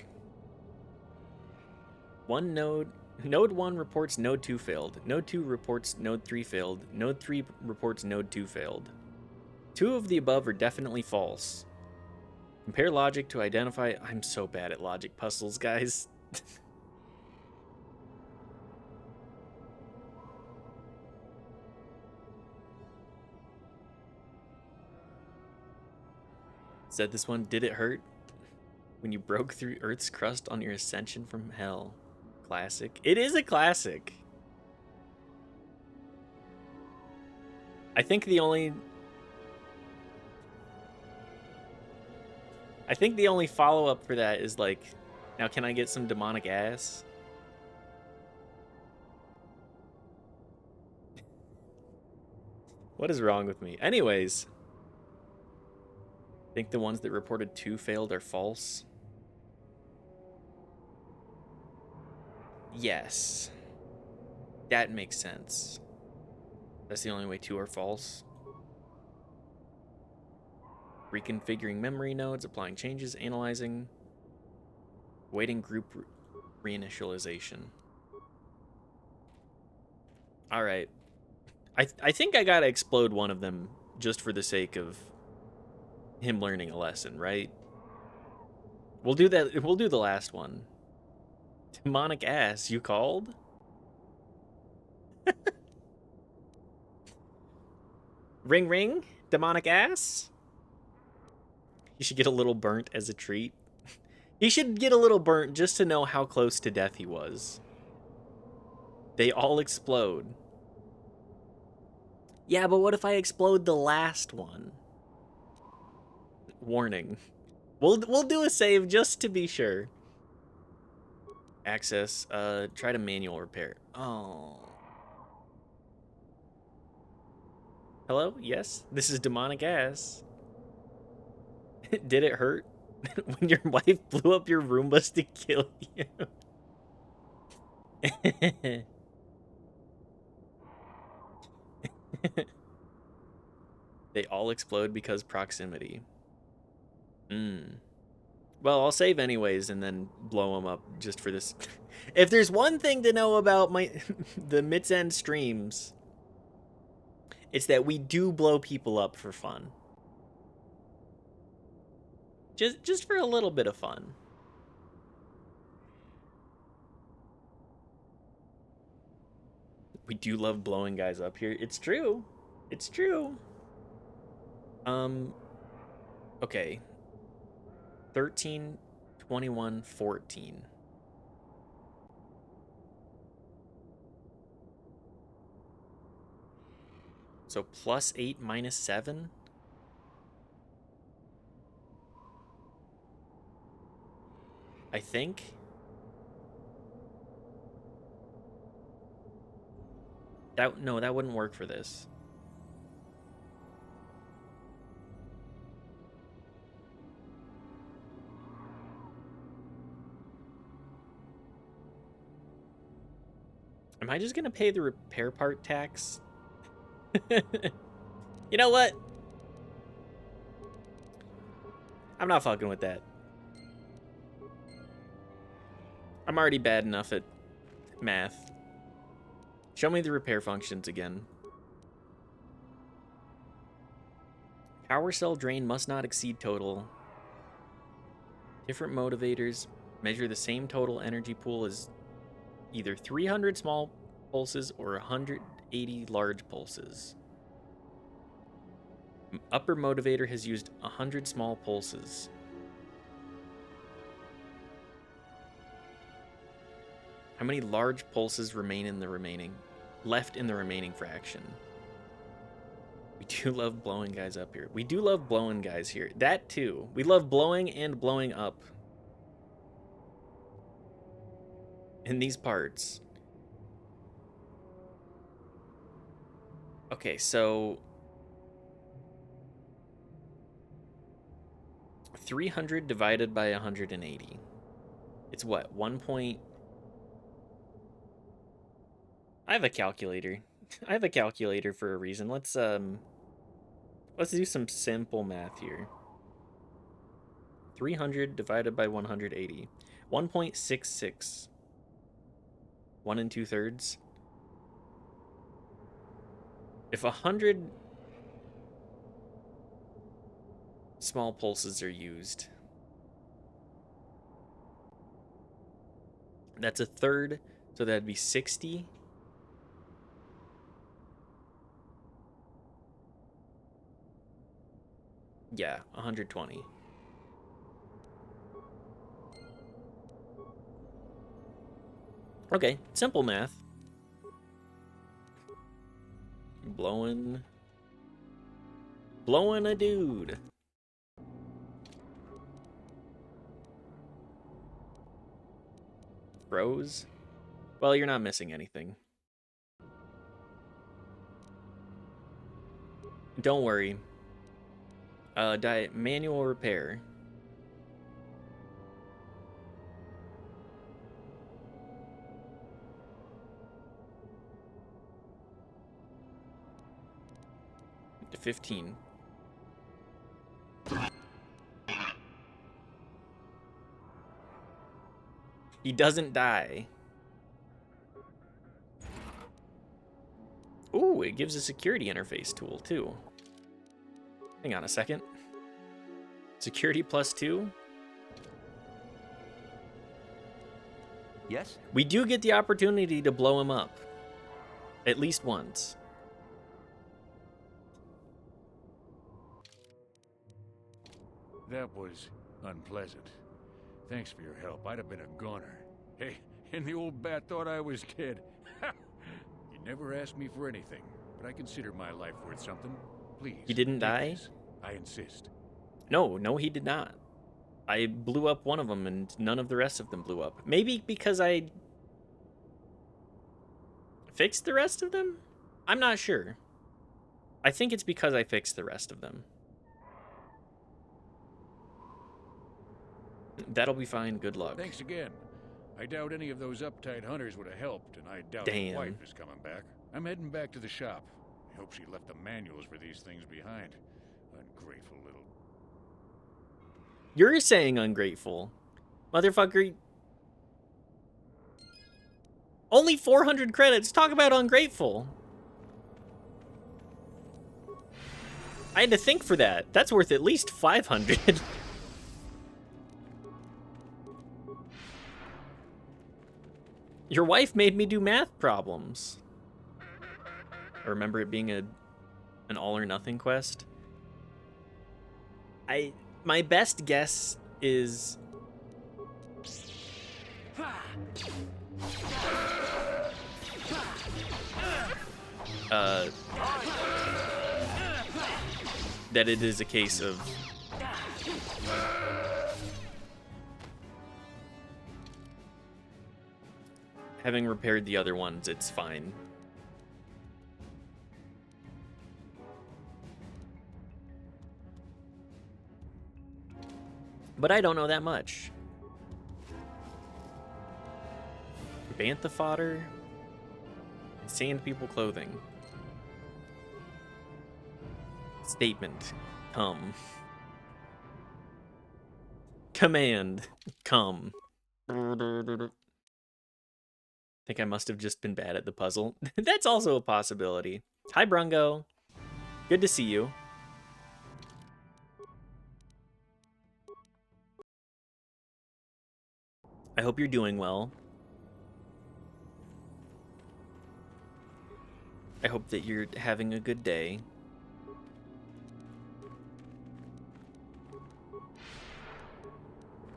One node. Node 1 reports node 2 failed. Node 2 reports node 3 failed. Node 3 reports node 2 failed. 2 of the above are definitely false. Compare logic to identify... I'm so bad at logic puzzles, guys. Said this one, did it hurt? When you broke through Earth's crust on your ascension from hell. Classic. It is a classic. I think the only follow-up for that is like, now can I get some demonic ass? What is wrong with me? Anyways, I think the ones that reported 2 failed are false. Yes. That makes sense. That's the only way 2 are false. Reconfiguring memory nodes, applying changes, analyzing, waiting group reinitialization. Alright. I think I gotta explode one of them just for the sake of him learning a lesson, right? We'll do that. We'll do the last one. Demonic ass, you called? Ring ring, demonic ass? He should get a little burnt as a treat. He should get a little burnt just to know how close to death he was. They all explode. Yeah, but what if I explode the last one? Warning. We'll do a save just to be sure. Access, try to manual repair. Oh. Hello? Yes? This is demonic ass. Did it hurt when your wife blew up your Roombas to kill you? They all explode because proximity. Well, I'll save anyways and then blow them up just for this. If there's one thing to know about my the Mid-End streams, it's that we do blow people up for fun. Just for a little bit of fun. We do love blowing guys up here. It's true. It's true. Okay. 13, 21, 14. So +8 -7? I think. No, that wouldn't work for this. Am I just gonna pay the repair part tax? You know what? I'm not fucking with that. I'm already bad enough at math. Show me the repair functions again. Power cell drain must not exceed total. Different motivators measure the same total energy pool as either 300 small pulses or 180 large pulses. Upper motivator has used 100 small pulses. How many large pulses remain in the remaining fraction? We do love blowing guys up here. We do love blowing guys here. That too. We love blowing and blowing up in these parts. Okay, so 300 divided by 180. It's what? 1 point. I have a calculator. I have a calculator for a reason. Let's do some simple math here. 300 divided by 180. 1.66. 1 2/3. If 100 small pulses are used, that's a third, so that'd be 60. Yeah, 120. Okay, simple math. Blowing a dude. Bros? Well, you're not missing anything. Don't worry. Manual repair. To 15. He doesn't die. Ooh, it gives a security interface tool too. Hang on a second. Security +2? Yes? We do get the opportunity to blow him up. At least once. That was unpleasant. Thanks for your help. I'd have been a goner. Hey, and the old bat thought I was dead. You never asked me for anything, but I consider my life worth something. Please. He didn't take die? this. I insist. No, he did not. I blew up one of them, and none of the rest of them blew up. Maybe because I fixed the rest of them? I'm not sure. I think it's because I fixed the rest of them. That'll be fine. Good luck. Thanks again. I doubt any of those uptight hunters would have helped, and I doubt Damn. the wife is coming back. I'm heading back to the shop. I hope she left the manuals for these things behind. Ungrateful little... You're saying ungrateful. Motherfucker. Only 400 credits. Talk about ungrateful. I had to think for that. That's worth at least 500. Your wife made me do math problems. I remember it being an all or nothing quest. My best guess is that it is a case of having repaired the other ones, it's fine. But I don't know that much. Bantha fodder. Sand people clothing. Statement. Come. Command. Come. I think I must have just been bad at the puzzle. That's also a possibility. Hi, Brungo. Good to see you. I hope you're doing well. I hope that you're having a good day.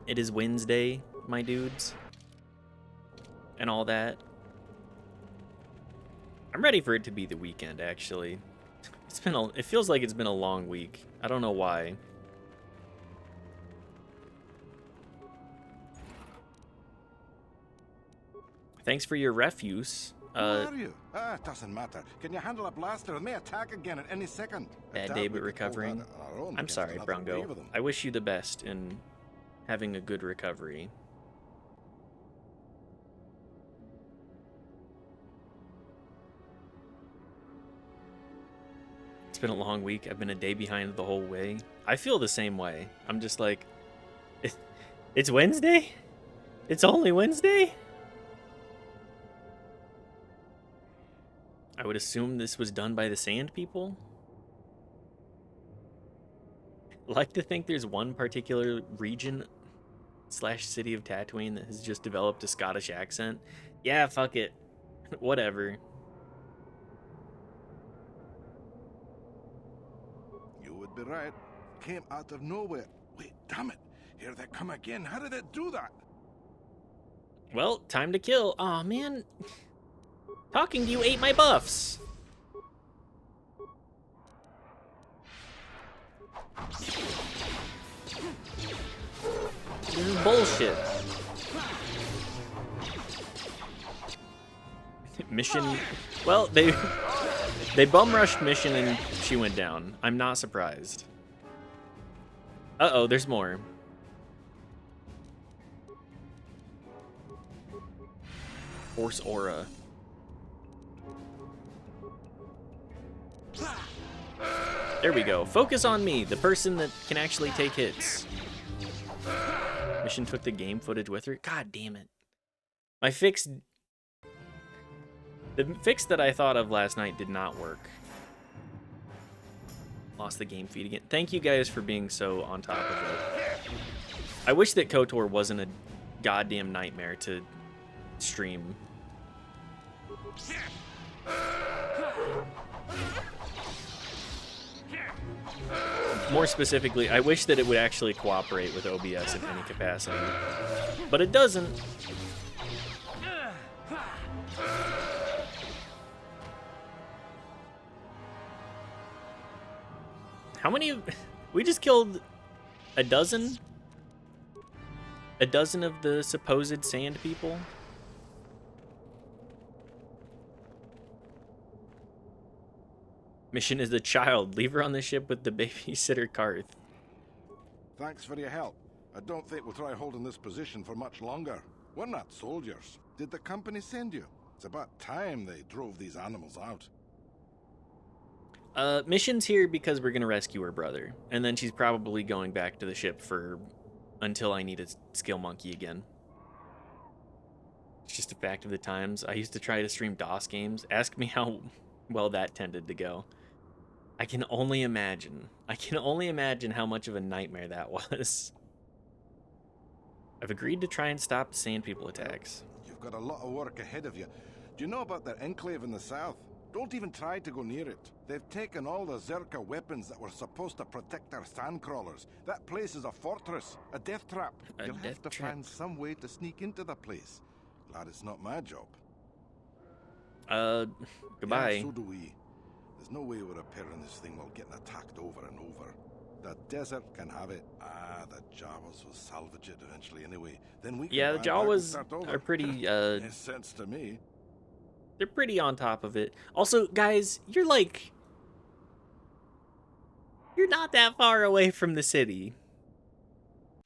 It is Wednesday, my dudes. And all that. I'm ready for it to be the weekend, actually. It feels like it's been a long week. I don't know why. Thanks for your refuse. Who are you? It doesn't matter. Can you handle a blaster? It may attack again at any second. Bad day but recovering. I'm sorry, Brungo. I wish you the best in having a good recovery. It's been a long week. I've been a day behind the whole way. I feel the same way. I'm just like, it's Wednesday? It's only Wednesday? I would assume this was done by the Sand People. I like to think there's one particular region / city of Tatooine that has just developed a Scottish accent. Yeah, fuck it. Whatever. You would be right. Came out of nowhere. Wait, damn it. Here they come again. How did it do that? Well, time to kill. Aw, man. Talking to you ate my buffs. This is bullshit. Mission. Well, they bum rushed Mission and she went down. I'm not surprised. Uh-oh, there's more. Force aura. There we go. Focus on me, the person that can actually take hits. Mission took the game footage with her. God damn it. The fix that I thought of last night did not work. Lost the game feed again. Thank you guys for being so on top of it. I wish that KOTOR wasn't a goddamn nightmare to stream. More specifically, I wish that it would actually cooperate with OBS in any capacity. But it doesn't. How many? We just killed a dozen? A dozen of the supposed sand people? Mission is the child. Leave her on the ship with the babysitter Karth. Thanks for your help. I don't think we'll try holding this position for much longer. We're not soldiers. Did the company send you? It's about time they drove these animals out. Mission's here because we're gonna rescue her brother. And then she's probably going back to the ship for... until I need a skill monkey again. It's just a fact of the times. I used to try to stream DOS games. Ask me how well that tended to go. I can only imagine. I can only imagine how much of a nightmare that was. I've agreed to try and stop sand people attacks. You've got a lot of work ahead of you. Do you know about their enclave in the south? Don't even try to go near it. They've taken all the Zerka weapons that were supposed to protect our sandcrawlers. That place is a fortress, a death trap. You'll have to find some way to sneak into the place. Glad it's not my job. Goodbye. Yeah, so do we. There's no way we're repairing this thing while getting attacked over and over. The desert can have it. Ah, the Jawas will salvage it eventually anyway. Then we can yeah, the buy it back and Jawas start over. are pretty, Makes sense to me. They're pretty on top of it. Also, guys, you're like... You're not that far away from the city.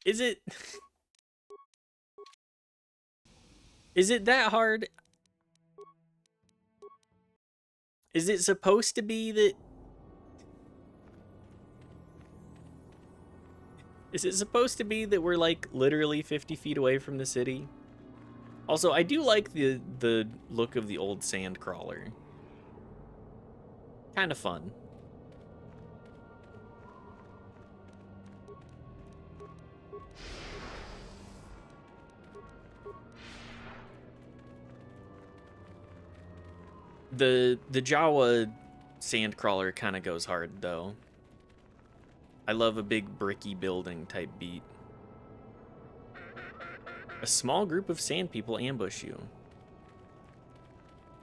Is it... Is it that hard? Is it supposed to be that... Is it supposed to be that we're, like, literally 50 feet away from the city? Also, I do like the look of the old sand crawler. Kind of fun. The Jawa sand crawler kind of goes hard, though. I love a big bricky building type beat. A small group of sand people ambush you.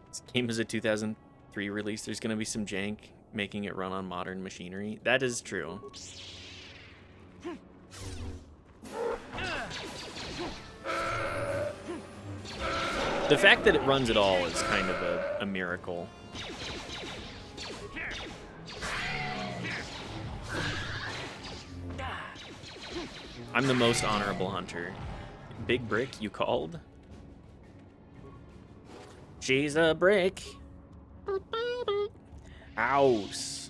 This game is a 2003 release. There's going to be some jank making it run on modern machinery. That is true. The fact that it runs at all is kind of a miracle. I'm the most honorable hunter. Big brick, you called? She's a brick. Ouse.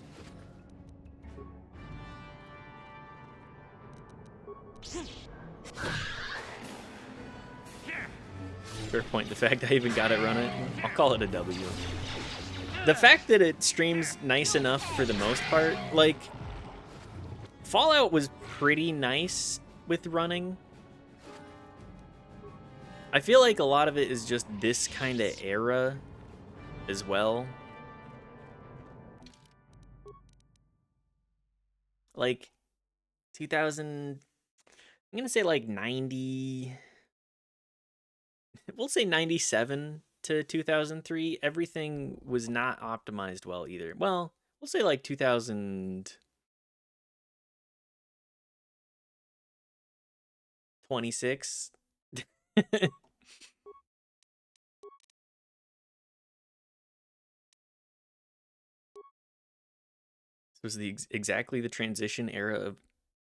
Fair point. The fact I even got it run it, I'll call it a W. The fact that it streams nice enough for the most part, like, Fallout was pretty nice with running. I feel like a lot of it is just this kind of era as well. Like 2000, I'm gonna say like 90, we'll say 97 to 2003. Everything was not optimized well either. Well, we'll say like 2026. This was exactly the transition era of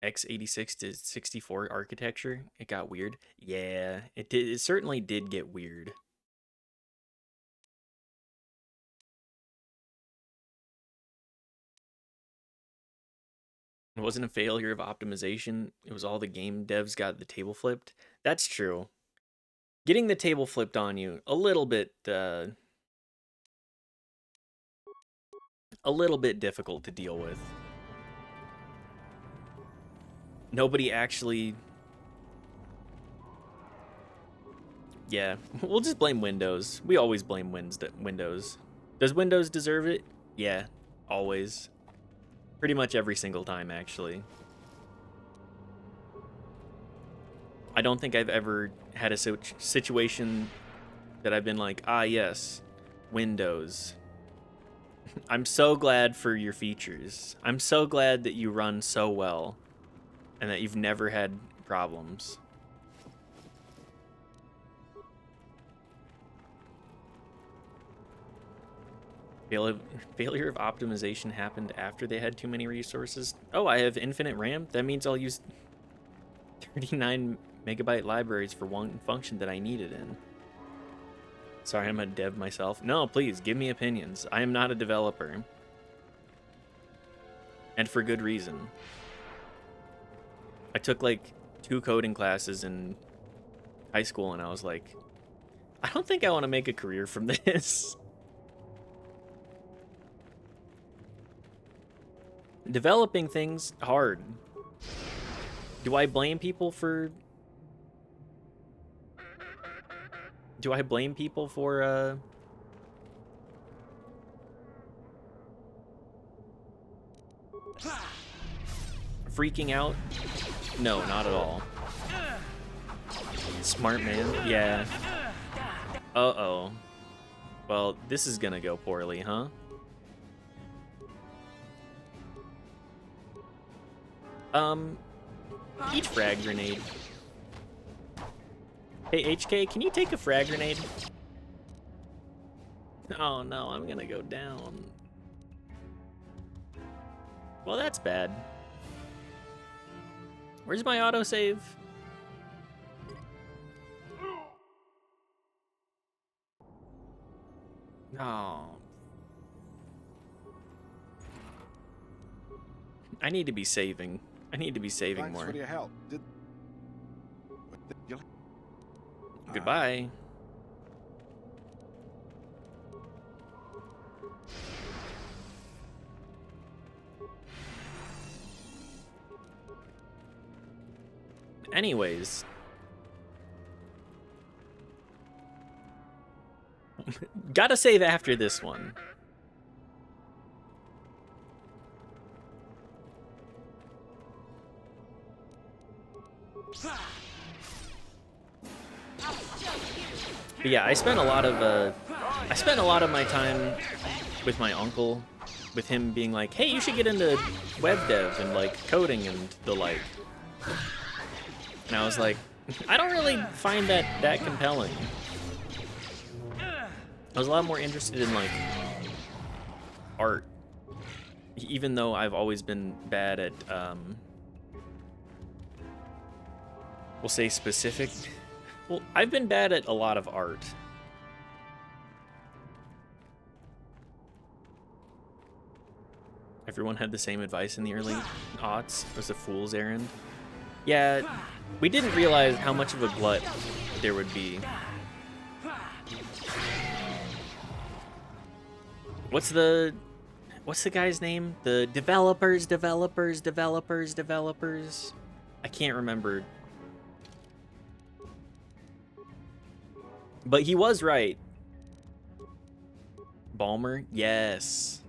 x86 to 64 architecture. It got weird. Yeah, it did. It certainly did get weird. It wasn't a failure of optimization. It was all the game devs got the table flipped. That's true. Getting the table flipped on you a little bit difficult to deal with. nobody actually... Yeah, we'll just blame Windows. We always blame Windows. Does Windows deserve it? Yeah, always. Pretty much every single time, actually. I don't think I've ever had a situation that I've been like, ah, yes, Windows. I'm so glad for your features. I'm so glad that you run so well and that you've never had problems. Failure of optimization happened after they had too many resources. Oh, I have infinite RAM? That means I'll use 39 megabyte libraries for one function that I need it in. Sorry, I'm a dev myself. No, please, give me opinions. I am not a developer. And for good reason. I took like 2 coding classes in high school and I was like, I don't think I want to make a career from this. Developing things hard. Do I blame people for freaking out? No, not at all. Smart man. Yeah. Uh-oh. Well, this is gonna go poorly, huh? Each frag grenade. Hey, HK, can you take a frag grenade? Oh no, I'm gonna go down. Well, that's bad. Where's my autosave? Oh. I need to be saving. I need to be saving Thanks more. for your help. Goodbye. Anyways. Gotta save after this one. But yeah, I spent a lot of my time with my uncle, with him being like, hey, you should get into web dev and like coding and the like. And I was like, I don't really find that compelling. I was a lot more interested in like art, even though I've always been bad at we'll say specific. Well, I've been bad at a lot of art. Everyone had the same advice in the early aughts. It was a fool's errand. Yeah, we didn't realize how much of a glut there would be. What's the guy's name? The developers. I can't remember. But he was right. Balmer? Yes.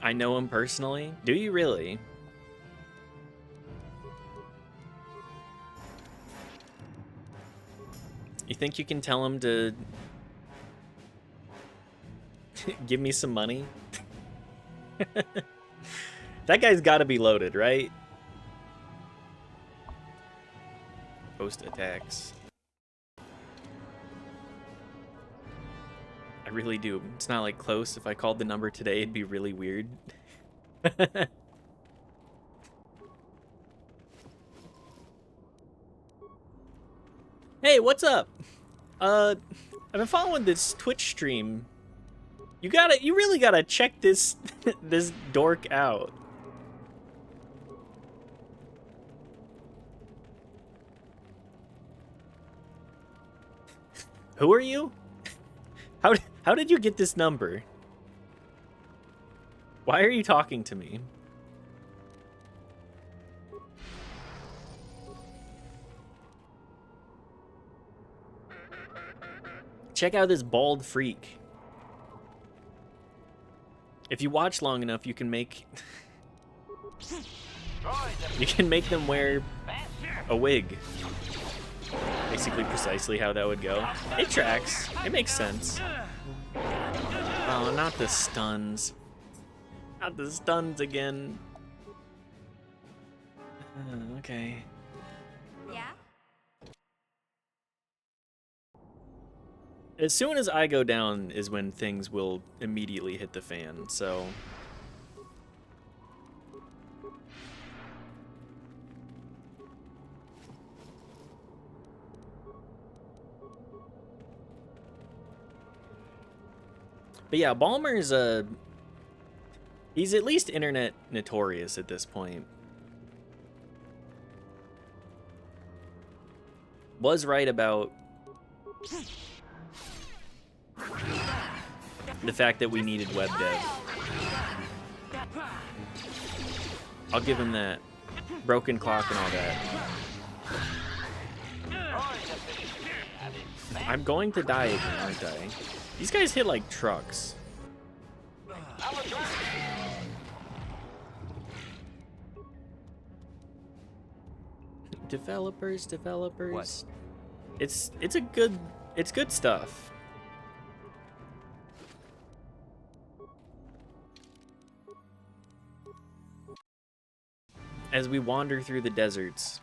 I know him personally. Do you really? You think you can tell him to give me some money? That guy's gotta be loaded, right? Post attacks. I really do. It's not like close. If I called the number today, it'd be really weird. Hey, what's up? I've been following this Twitch stream. You really gotta check this this dork out. Who are you? How did you get this number? Why are you talking to me? Check out this bald freak. If you watch long enough, you can make them wear a wig. Basically precisely how that would go. It tracks. It makes sense. Oh, not the stuns. Not the stuns again. Okay. Yeah? As soon as I go down is when things will immediately hit the fan, so... But yeah, Balmer's, he's at least internet notorious at this point. Was right about the fact that we needed web dev. I'll give him that. Broken clock and all that. I'm going to die again, aren't I? These guys hit like trucks. Developers. What? It's good stuff. As we wander through the deserts.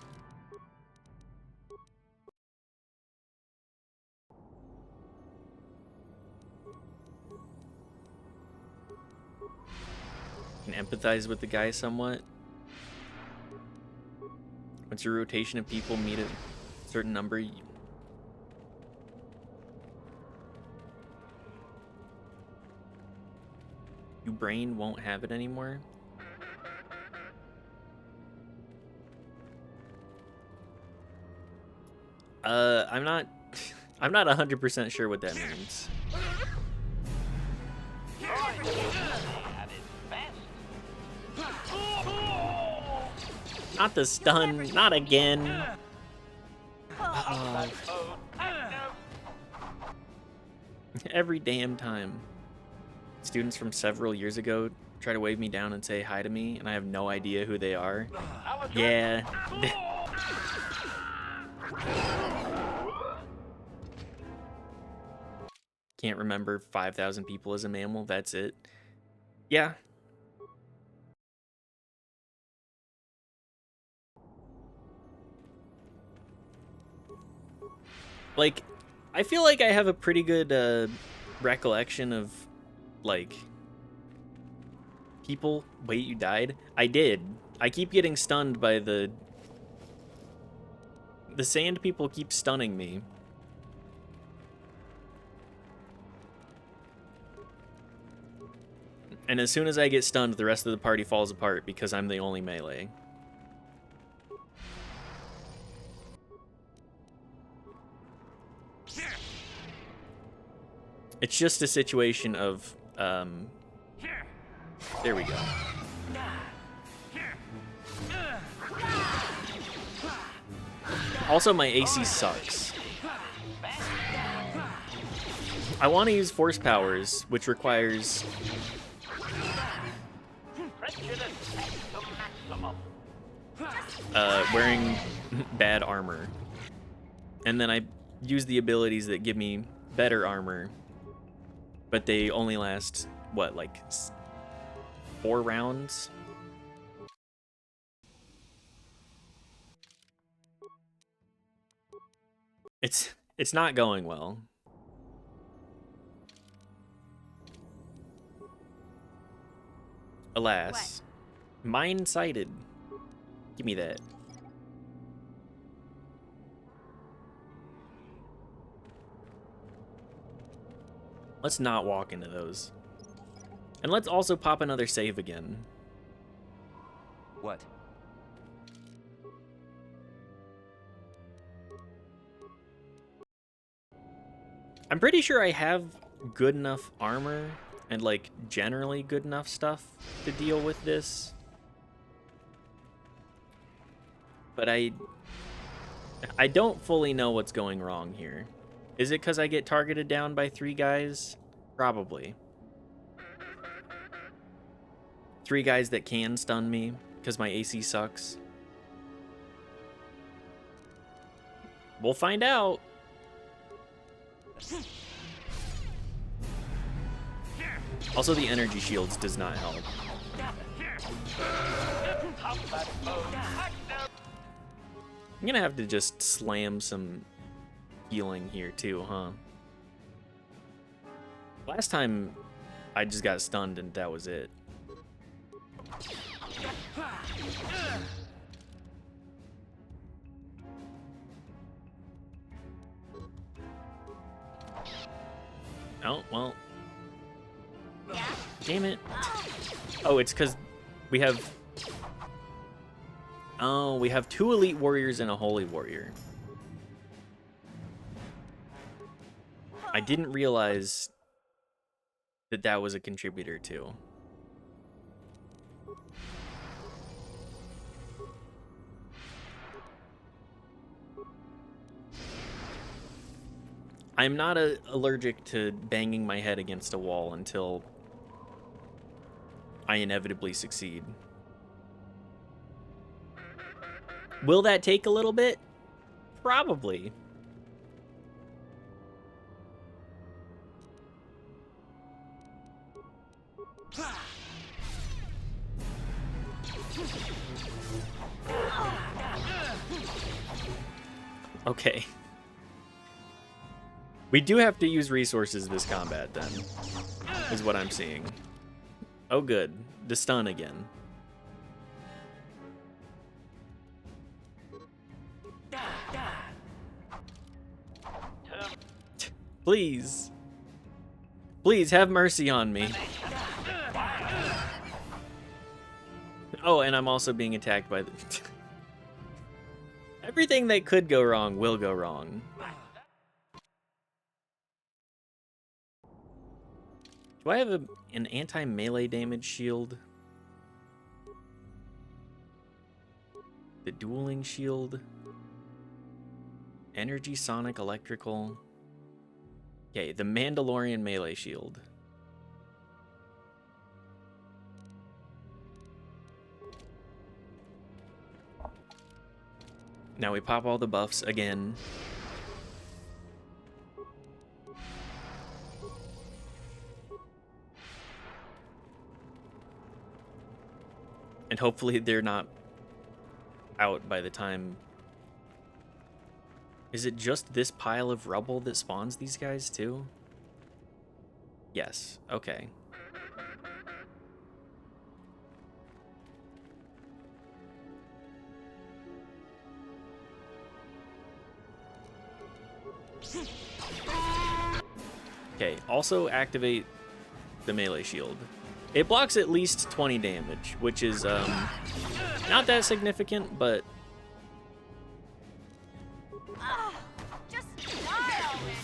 Can empathize with the guy somewhat. Once your rotation of people meet a certain number, your brain won't have it anymore. I'm not I'm not 100% sure what that means. Not the stun, not again. Every damn time. Students from several years ago try to wave me down and say hi to me, and I have no idea who they are. Yeah. Can't remember 5,000 people as a mammal, that's it. Yeah. Like, I feel like I have a pretty good recollection of, like, people. Wait, you died? I did. I keep getting stunned by the sand people keep stunning me. And as soon as I get stunned, the rest of the party falls apart because I'm the only melee. It's just a situation of, there we go. Also, my AC sucks. I want to use force powers, which requires wearing bad armor. And then I use the abilities that give me better armor, but they only last, what, like 4 rounds? It's not going well. Alas. Mine-sighted. Give me that. Let's not walk into those. And let's also pop another save again. What? I'm pretty sure I have good enough armor and like generally good enough stuff to deal with this. But I don't fully know what's going wrong here. Is it because I get targeted down by 3 guys? Probably. 3 guys that can stun me because my AC sucks. We'll find out. Also, the energy shields does not help. I'm gonna have to just slam some healing here too, huh? Last time I just got stunned and that was it. Oh, well. Damn it. Oh, it's because we have... Oh, we have 2 elite warriors and a holy warrior. I didn't realize that that was a contributor too. I'm not allergic to banging my head against a wall until I inevitably succeed. Will that take a little bit? Probably. Okay. We do have to use resources this combat, then, is what I'm seeing. Oh, good. The stun again. Please. Please, have mercy on me. Oh, and I'm also being attacked by the... Everything that could go wrong will go wrong. Do I have an anti-melee damage shield? The dueling shield? Energy, sonic, electrical. Okay, the Mandalorian melee shield. Now we pop all the buffs again. And hopefully they're not out by the time... Is it just this pile of rubble that spawns these guys too? Yes, okay. Okay, also activate the melee shield. It blocks at least 20 damage, which is not that significant, but Just die already.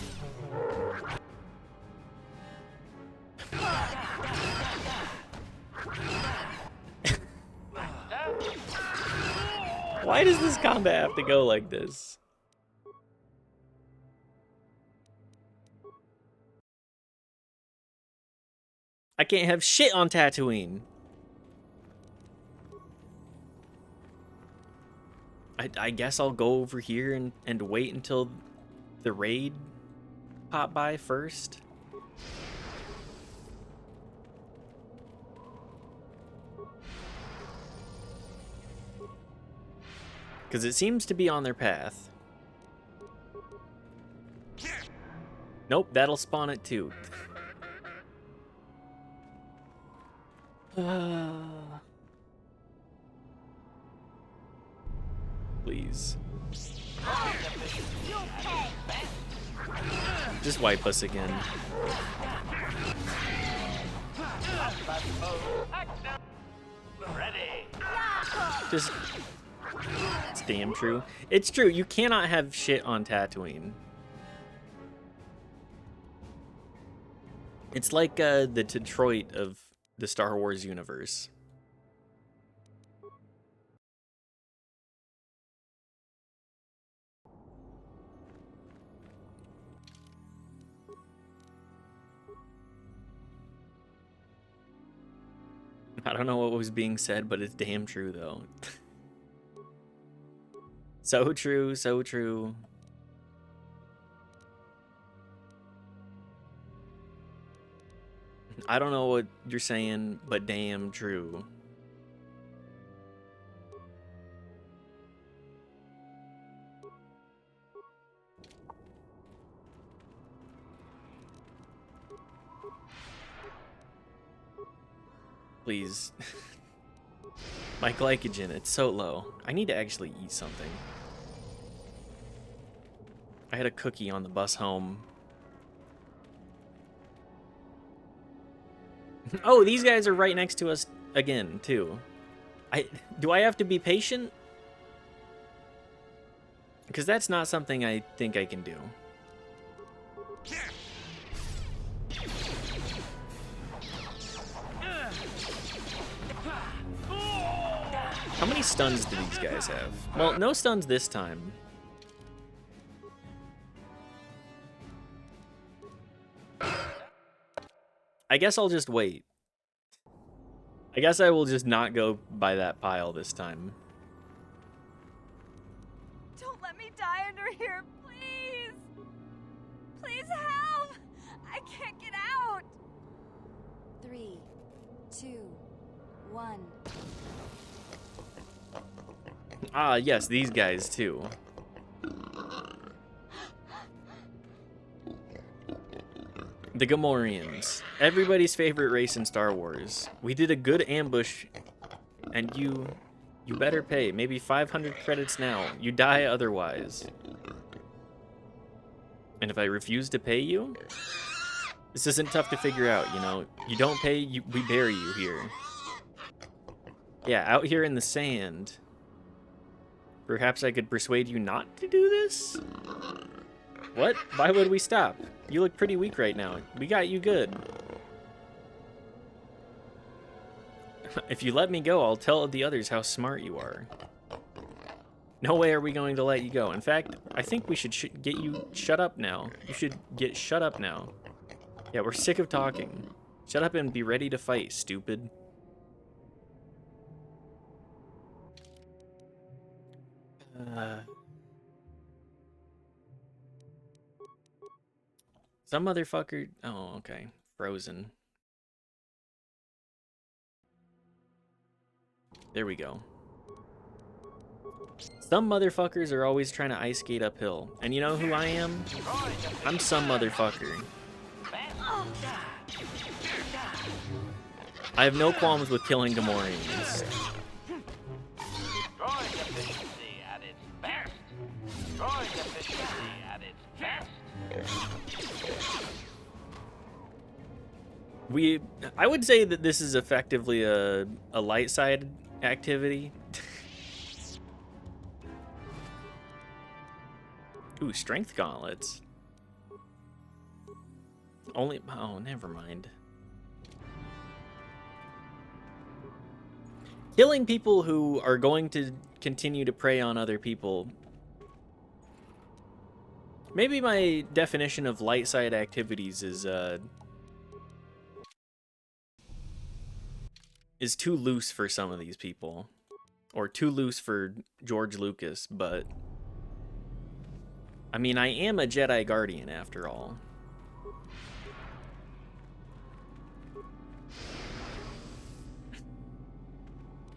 why does this combat have to go like this? I can't have shit on Tatooine. I guess I'll go over here and wait until the raid pop by first. Because it seems to be on their path. Nope, that'll spawn it too. Please. Just wipe us again. Just... It's damn true. It's true, you cannot have shit on Tatooine. It's like the Detroit of the Star Wars universe. I don't know what was being said, but it's damn true, though. So true, so true. I don't know what you're saying, but damn true. Please. My glycogen, it's so low. I need to actually eat something. I had a cookie on the bus home. Oh, these guys are right next to us again, too. Do I have to be patient? Because that's not something I think I can do. How many stuns do these guys have? Well, no stuns this time. I guess I'll just wait. I guess I will just not go by that pile this time. Don't let me die under here, please! Please help! I can't get out! 3, 2, 1. Ah, yes, these guys too. The Gamorreans. Everybody's favorite race in Star Wars. We did a good ambush, and you better pay. Maybe 500 credits now. You die otherwise. And if I refuse to pay you? This isn't tough to figure out, you know. You don't pay, we bury you here. Yeah, out here in the sand. Perhaps I could persuade you not to do this? What? Why would we stop? You look pretty weak right now. We got you good. If you let me go, I'll tell the others how smart you are. No way are we going to let you go. In fact, I think we should get you shut up now. You should get shut up now. Yeah, we're sick of talking. Shut up and be ready to fight, stupid. Some motherfucker... Oh, okay. Frozen. There we go. Some motherfuckers are always trying to ice skate uphill. And you know who I am? I'm some motherfucker. I have no qualms with killing Gamorreans. Droid efficiency at its best. Droid efficiency at its best. I would say that this is effectively a light side activity. Ooh, strength gauntlets. Only, oh, never mind. Killing people who are going to continue to prey on other people. Maybe my definition of light side activities is too loose for some of these people. Or too loose for George Lucas, but... I mean, I am a Jedi Guardian after all.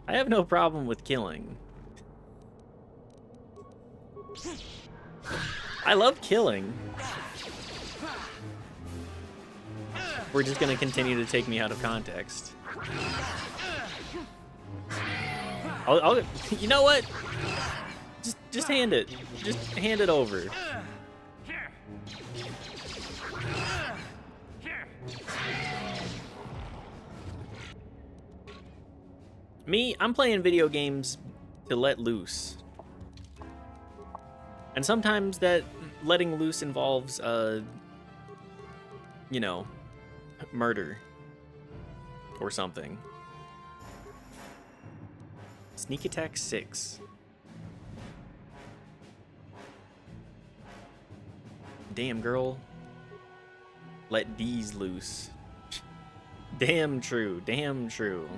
I have no problem with killing. I love killing. We're just gonna continue to take me out of context. You know what? Just hand it. Just hand it over. Me, I'm playing video games to let loose. And sometimes that letting loose involves, you know, murder. Or something. Sneak attack 6. Damn, girl. Let these loose. Damn true. Damn true.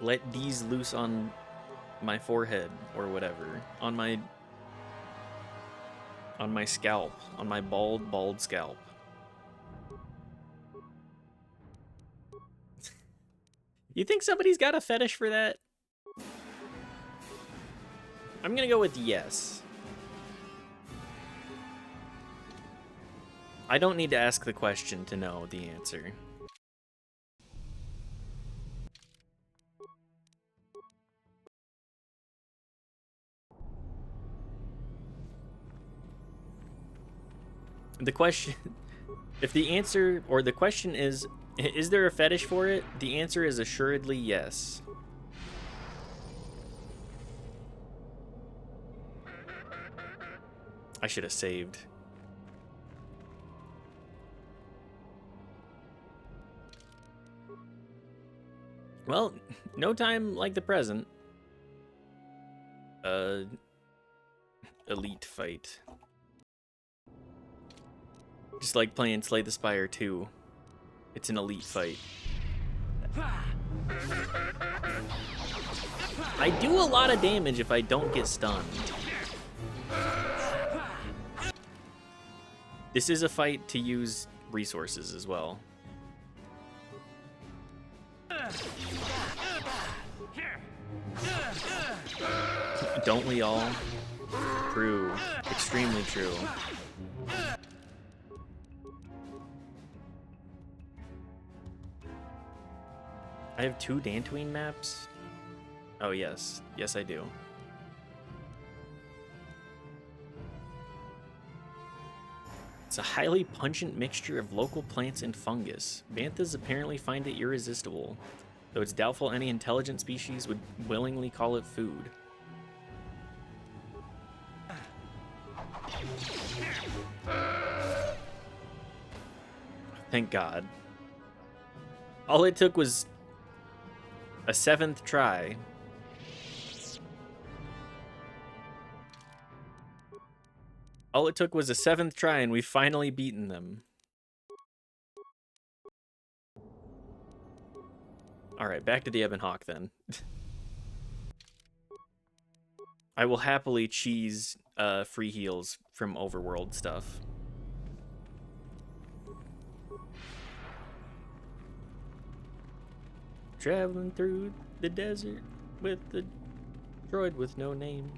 Let these loose on my forehead or whatever. On my scalp. On my bald scalp. You think somebody's got a fetish for that? I'm gonna go with yes. I don't need to ask the question to know the answer. The question, if the answer, or the question is there a fetish for it? The answer is assuredly yes. I should have saved. Well, no time like the present. Elite fight. Just like playing Slay the Spire 2. It's an elite fight. I do a lot of damage if I don't get stunned. This is a fight to use resources as well. Don't we all? True. Extremely true. I have 2 Dantooine maps? Oh, yes. Yes, I do. It's a highly pungent mixture of local plants and fungus. Banthas apparently find it irresistible, though it's doubtful any intelligent species would willingly call it food. Thank God. All it took was a 7th try. All it took was a 7th try and we've finally beaten them. Alright, back to the Ebon Hawk then. I will happily cheese free heals from overworld stuff. Traveling through the desert with the droid with no name.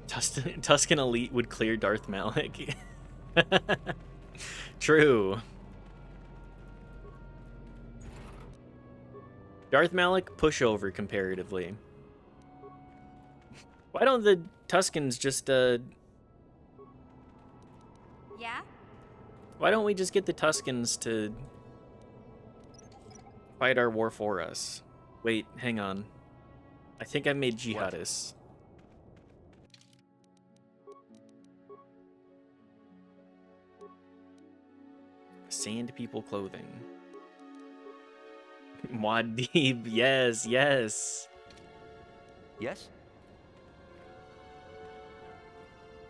Tusken Elite would clear Darth Malik. True. Darth Malik, pushover comparatively. Why don't the Tuskens just, Yeah? Why don't we just get the Tuskens to fight our war for us? Wait, hang on. I think I made jihadists. Sand people clothing. Muad'Dib, yes, yes. Yes?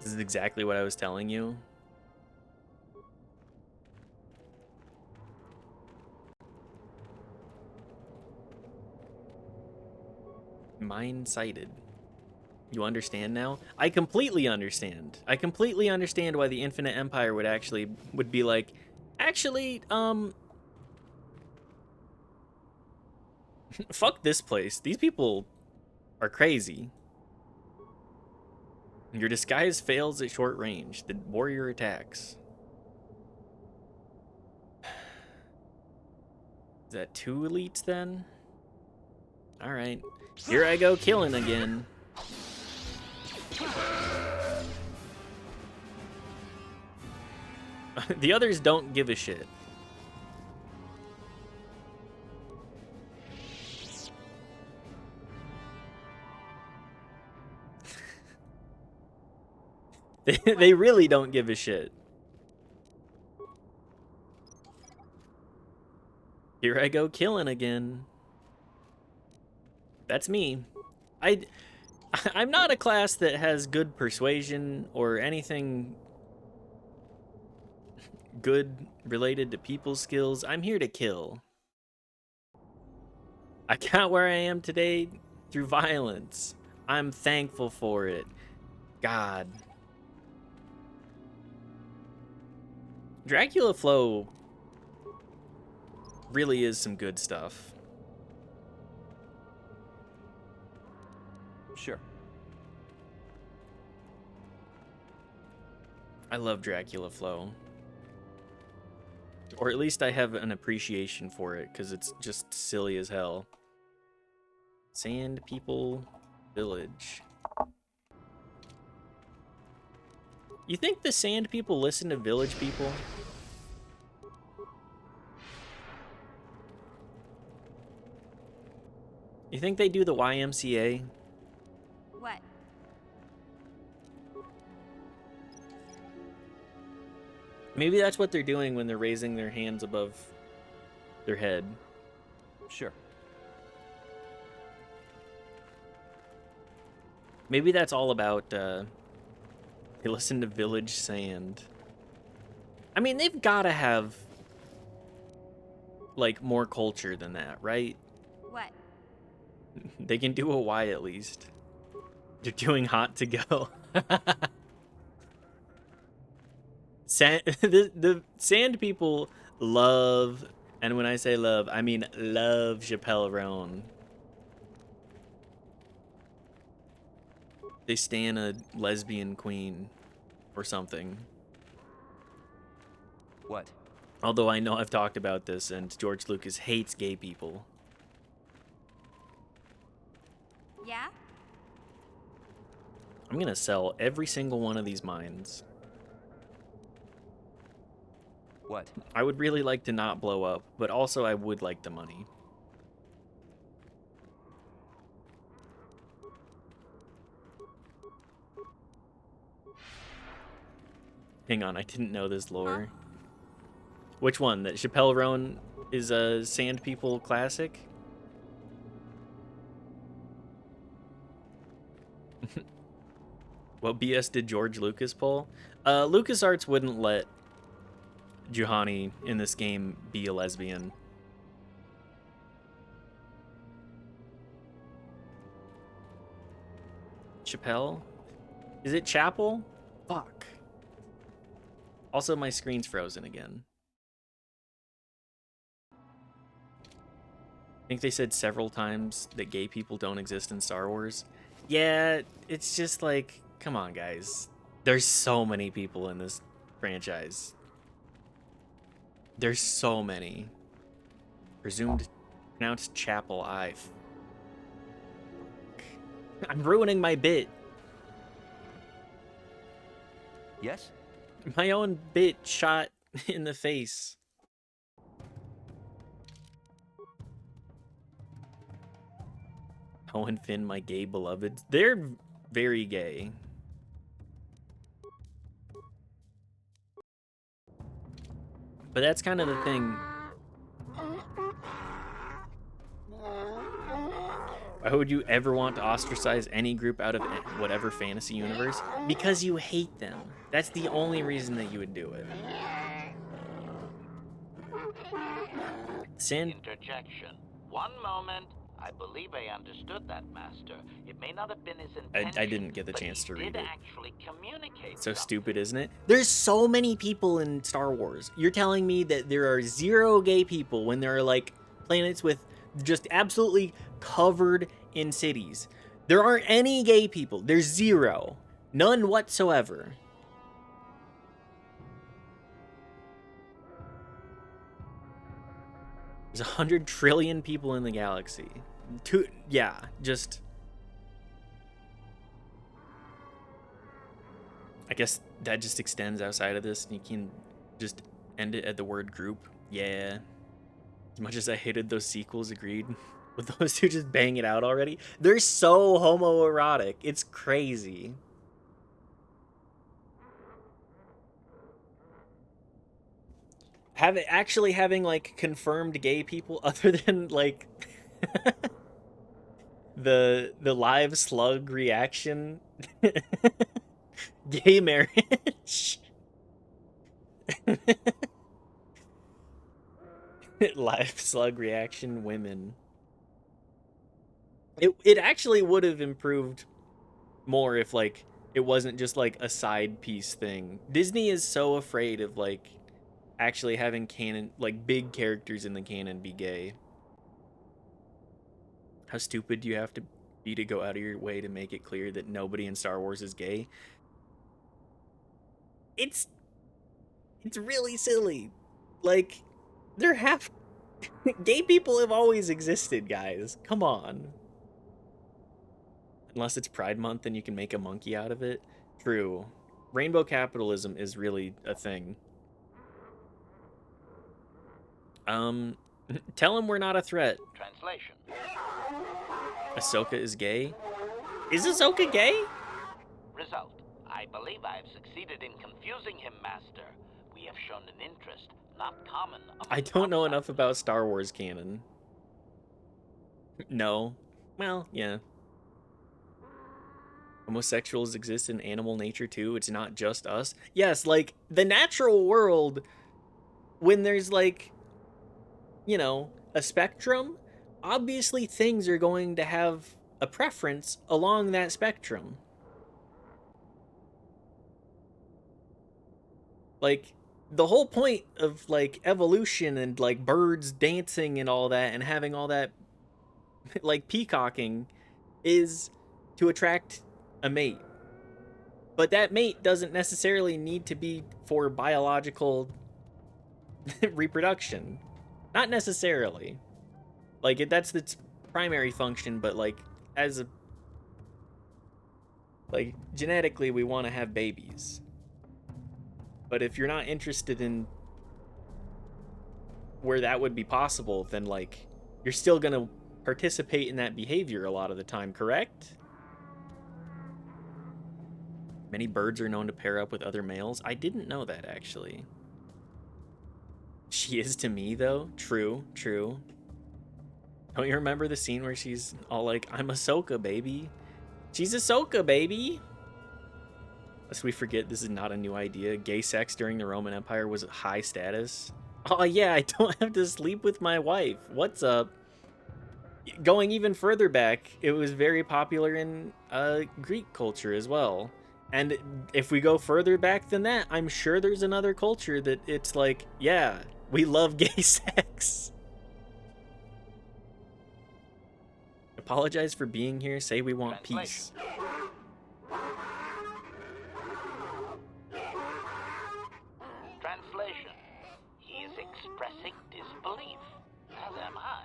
This is exactly what I was telling you. Mine-sighted. You understand now? I completely understand. I completely understand why the Infinite Empire would be like, actually, fuck this place. These people are crazy. Your disguise fails at short range. The warrior attacks. Is that 2 elites then? Alright. Here I go killing again. The others don't give a shit. They really don't give a shit. Here I go killing again. That's me. I'm not a class that has good persuasion or anything good related to people skills. I'm here to kill. I got where I am today through violence. I'm thankful for it. God. Dracula Flow really is some good stuff. Sure. I love Dracula Flow. Or at least I have an appreciation for it, because it's just silly as hell. Sand People Village. You think the Sand People listen to Village People? You think they do the YMCA? What? Maybe that's what they're doing when they're raising their hands above their head. Sure. Maybe that's all about, they listen to Village Sand. I mean, they've gotta have, like, more culture than that, right? What? They can do a Y at least. They're doing Hot to Go. The Sand People love, and when I say love, I mean love Chappelle Roan. They stan a lesbian queen or something. What? Although I know I've talked about this, and George Lucas hates gay people. Yeah? I'm gonna sell every single one of these mines. What? I would really like to not blow up, but also I would like the money. Hang on, I didn't know this lore. Which one? That Chappelle Roan is a Sand People classic? What BS did George Lucas pull? LucasArts wouldn't let Juhani in this game be a lesbian. Chappelle? Is it Chapel? Fuck. Also, my screen's frozen again. I think they said several times that gay people don't exist in Star Wars. Yeah, it's just like, come on, guys. There's so many people in this franchise. There's so many. Presumed pronounced Chapel I. I'm ruining my bit. Yes? My own bit shot in the face. Owen Finn, my gay beloveds. They're very gay. But that's kind of the thing. Why would you ever want to ostracize any group out of whatever fantasy universe? Because you hate them. That's the only reason that you would do it. Interjection. One moment. I believe I understood that, Master. It may not have been his intention. I didn't get the chance to read it. Actually communicate So something. stupid, isn't it? There's so many people in Star Wars. You're telling me that there are 0 gay people when there are, like, planets with just absolutely covered in cities. There aren't any gay people. There's 0. None whatsoever. There's 100 trillion people in the galaxy. Yeah, just... I guess that just extends outside of this, and you can just end it at the word group. Yeah. As much as I hated those sequels, agreed. With those two just bang it out already. They're so homoerotic. It's crazy. actually having like confirmed gay people other than like the live slug reaction gay marriage. Live slug reaction women. It actually would have improved more if like it wasn't just like a side piece thing. Disney is so afraid of like actually having canon, like big characters in the canon be gay. How stupid do you have to be to go out of your way to make it clear that nobody in Star Wars is gay? It's really silly. Like there have gay people have always existed, guys. Come on. Unless it's Pride Month and you can make a monkey out of it. True. Rainbow capitalism is really a thing. Tell him we're not a threat. Translation. Ahsoka is gay? Is Ahsoka gay? Result. I believe I have succeeded in confusing him, Master. We have shown an interest not common. I don't know enough about Star Wars canon. No. Well, yeah. Homosexuals exist in animal nature too. It's not just us. Yes, like the natural world, when there's like, you know, a spectrum, obviously things are going to have a preference along that spectrum. Like the whole point of like evolution and like birds dancing and all that and having all that like peacocking is to attract a mate. But that mate doesn't necessarily need to be for biological reproduction. Not necessarily. Like that's its primary function, but like as a like genetically we want to have babies. But if you're not interested in where that would be possible, then like you're still going to participate in that behavior a lot of the time, correct? Many birds are known to pair up with other males. I didn't know that, actually. She is to me, though. True, true. Don't you remember the scene where she's all like, I'm Ahsoka, baby. She's Ahsoka, baby. Lest we forget, this is not a new idea. Gay sex during the Roman Empire was high status. Oh, yeah, I don't have to sleep with my wife. What's up? Going even further back, it was very popular in Greek culture as well. And if we go further back than that, I'm sure there's another culture that it's like, yeah, we love gay sex. Apologize for being here. Say we want peace. Translation. He is expressing disbelief, as am I,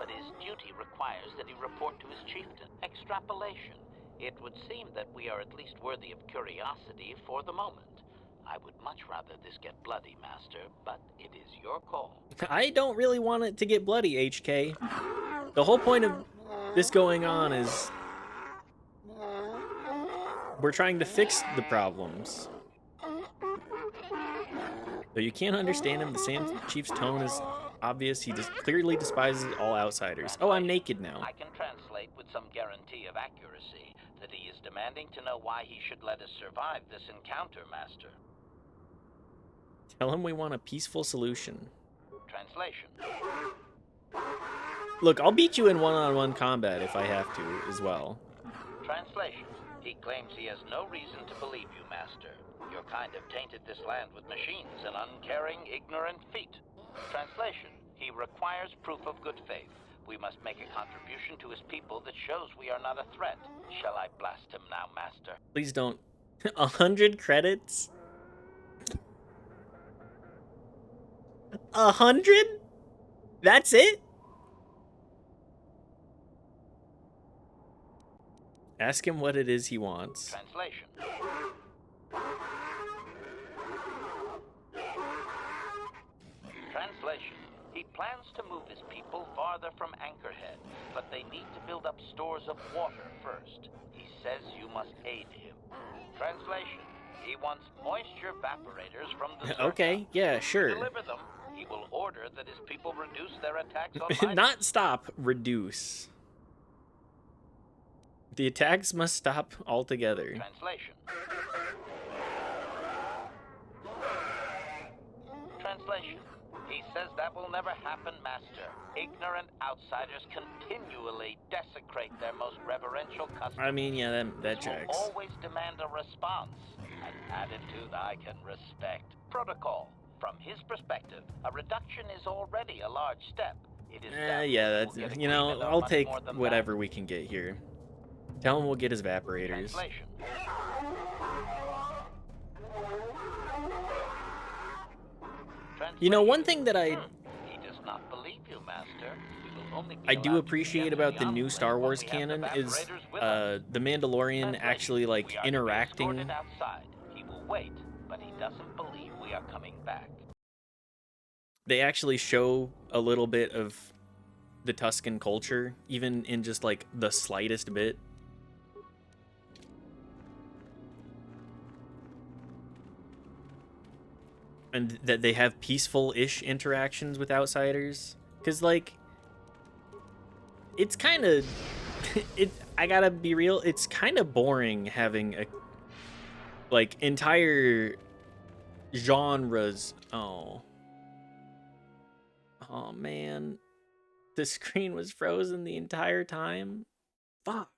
but his duty requires that he report to his chieftain. Extrapolation. It would seem that we are at least worthy of curiosity for the moment. I would much rather this get bloody, Master, but it is your call. I don't really want it to get bloody, HK. The whole point of this going on is we're trying to fix the problems. Though you can't understand him, the Sand Chief's tone is obvious. He just clearly despises all outsiders. Oh, I'm naked now. I can translate with some guarantee of accuracy that he is demanding to know why he should let us survive this encounter, Master. Tell him we want a peaceful solution. Translation. Look, I'll beat you in one-on-one combat if I have to, as well. Translation. He claims he has no reason to believe you, Master. Your kind have tainted this land with machines and uncaring, ignorant feet. Translation. He requires proof of good faith. We must make a contribution to his people that shows we are not a threat. Shall I blast him now, Master? Please don't. 100 credits? 100? That's it? Ask him what it is he wants. Translation. Translation. He plans to move his people farther from Anchorhead, but they need to build up stores of water first. He says you must aid him. Translation. He wants moisture evaporators from the surface. Okay, yeah, sure. To deliver them, he He will order that his people reduce their attacks on miners. Not stop, reduce. The attacks must stop altogether. Translation. Translation. He says that will never happen, Master. Ignorant outsiders continually desecrate their most reverential customs. I mean, yeah, that This checks. will always demand a response, an attitude I can respect. Protocol. From his perspective, a reduction is already a large step. It is Yeah, that's, you know, I'll take whatever we can get here. Tell him we'll get his evaporators. Translation. You know, one thing that He does not believe you, Master. We will only be I do allowed to appreciate enter about the Enclave new Star Wars when we have canon is evaporators with us. the Mandalorian actually like We are to be interacting. escorted outside. He will wait, but he doesn't believe we are coming back. They actually show a little bit of the Tusken culture, even in just like the slightest bit. And that they have peaceful-ish interactions with outsiders. Because, like, it's kind of... I gotta be real, it's kind of boring having a... like, entire genres... Oh, man. The screen was frozen the entire time? Fuck.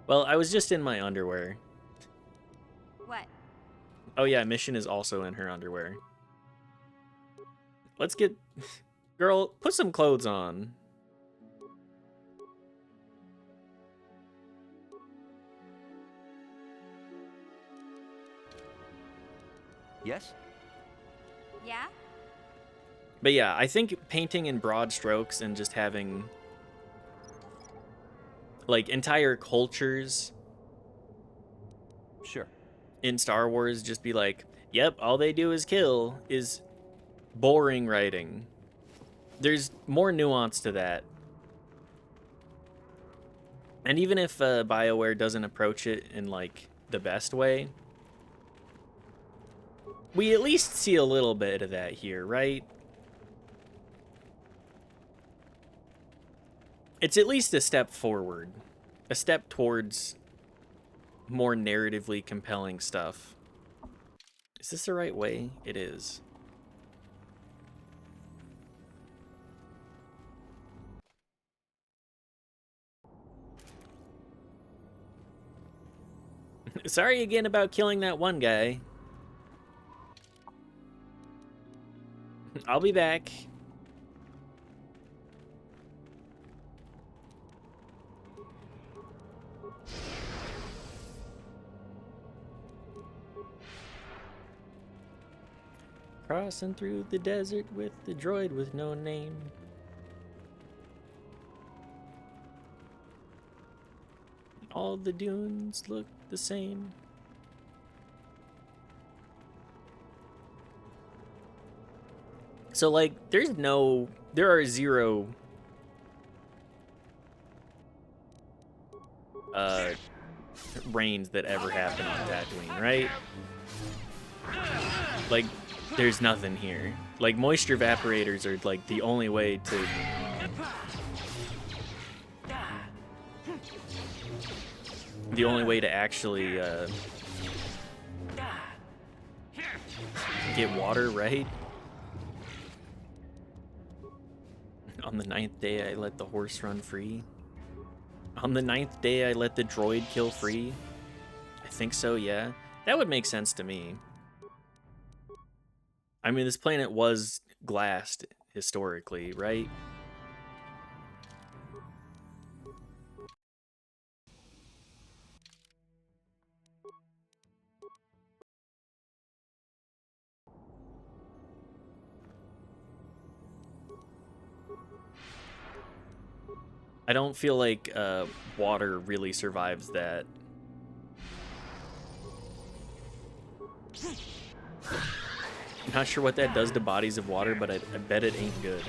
Well, I was just in my underwear. What? Oh yeah, Mission is also in her underwear. Let's get... Girl, put some clothes on. Yes? Yeah? But yeah, I think painting in broad strokes and just having... like, entire cultures... Sure. In Star Wars just be like, yep, all they do is kill, is boring writing. There's more nuance to that. And even if BioWare doesn't approach it in, like, the best way, we at least see a little bit of that here, right? It's at least a step forward. A step towards more narratively compelling stuff. Is this the right way? It is. Sorry again about killing that one guy. I'll be back. Crossing through the desert with the droid with no name. All the dunes look the same. So, like, there are zero rains that ever happen on Tatooine, right? Like, there's nothing here. Like, moisture evaporators are, like, the only way to... the only way to actually, get water, right? On the 9th day, I let the horse run free. On the 9th day, I let the droid kill free. I think so, yeah. That would make sense to me. I mean, this planet was glassed historically, right? I don't feel like water really survives that. Not sure what that does to bodies of water, but I bet it ain't good.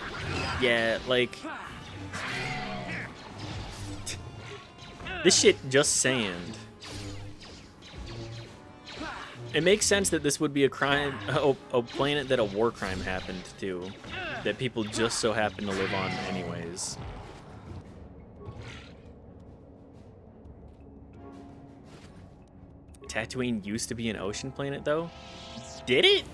Yeah, like... this shit just sand. It makes sense that this would be a crime, a planet that a war crime happened to, that people just so happen to live on anyways. Tatooine used to be an ocean planet, though? Did it?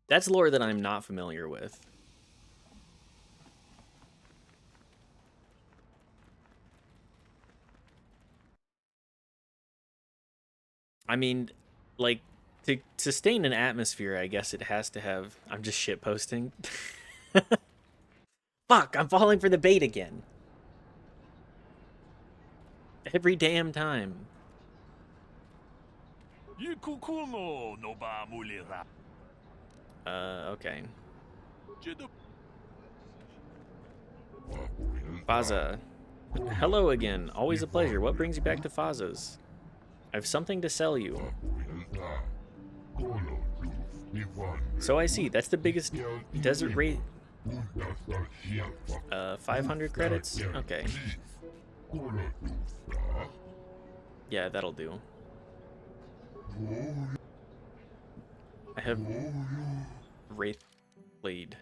That's lore that I'm not familiar with. I mean, like, to sustain an atmosphere, I guess it has to have... I'm just shitposting. Fuck, I'm falling for the bait again. Every damn time. Okay. Faza. Hello again. Always a pleasure. What brings you back to Faza's? I have something to sell you. So I see. That's the biggest desert rate. 500 credits? Okay. Yeah, that'll do. I have Wraith Blade.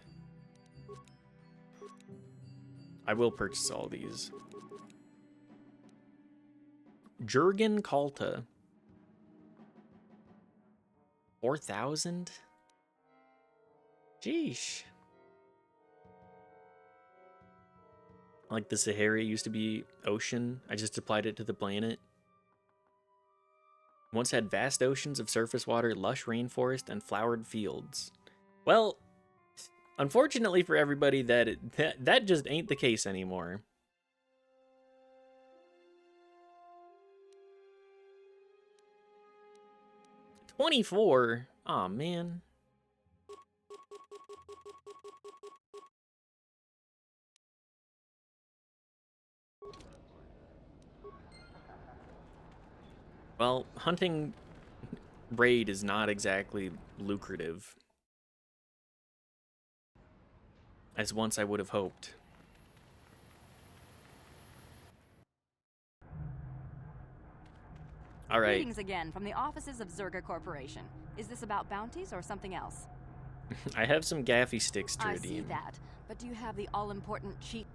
I will purchase all these. Jurgen Kalta. 4,000? Sheesh. Like the Sahara used to be ocean. I just applied it to the planet. Once had vast oceans of surface water, lush rainforest, and flowered fields. Well, unfortunately for everybody, that just ain't the case anymore. $24? Aw, man. Well, hunting raid is not exactly lucrative, as once I would have hoped. All right. Greetings again from the offices of Zerga Corporation. Is this about bounties or something else? I have some gaffy sticks to I redeem. see that, but do you have the all-important cheat?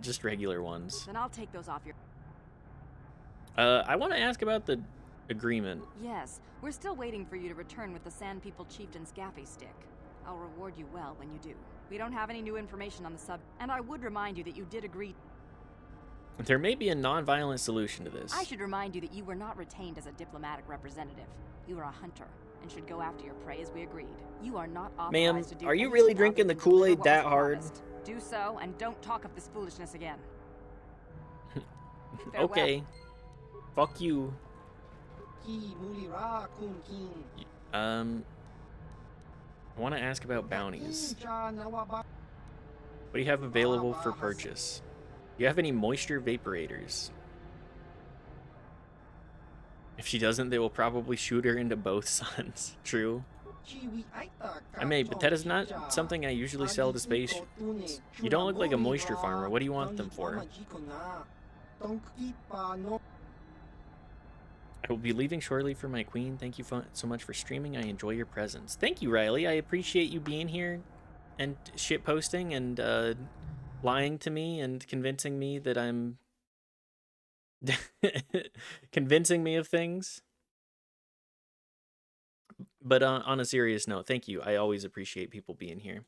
Just regular ones. Then I'll take those off your... I want to ask about the agreement. Yes, we're still waiting for you to return with the Sand People Chieftain's gaffy stick. I'll reward you well when you do. We don't have any new information on the sub, and I would remind you that you did agree... There may be a non-violent solution to this. I should remind you that you were not retained as a diplomatic representative. You are a hunter, and should go after your prey as we agreed. You are not authorized Ma'am, to do are you anything really other drinking the than deliver Kool-Aid what that was hard? promised. Do so, and don't talk of this foolishness again. Okay. Fuck you. I want to ask about bounties. What do you have available for purchase? Do you have any moisture vaporators? If she doesn't, they will probably shoot her into both suns. True. I may, but that is not something I usually sell to space. You don't look like a moisture farmer. What do you want them for? I will be leaving shortly for my queen. Thank you so much for streaming. I enjoy your presence. Thank you, Riley. I appreciate you being here and shitposting and lying to me and convincing me that I'm... convincing me of things. But on a serious note, thank you. I always appreciate people being here.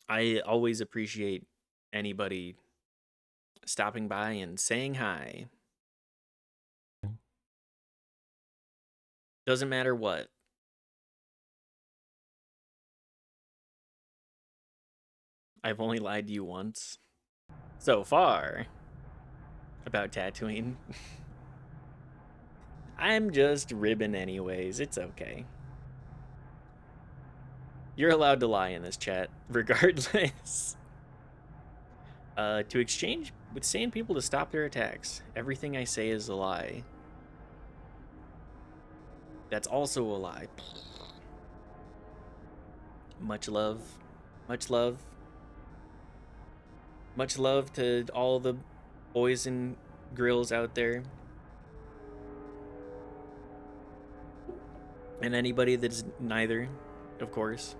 I always appreciate anybody stopping by and saying hi. Doesn't matter what. I've only lied to you once. So far. About Tatooine. I'm just ribbing anyways. It's okay. You're allowed to lie in this chat, regardless. To exchange with sane people to stop their attacks. Everything I say is a lie. That's also a lie. Much love. Much love. Much love to all the boys and girls out there. And anybody that's neither, of course.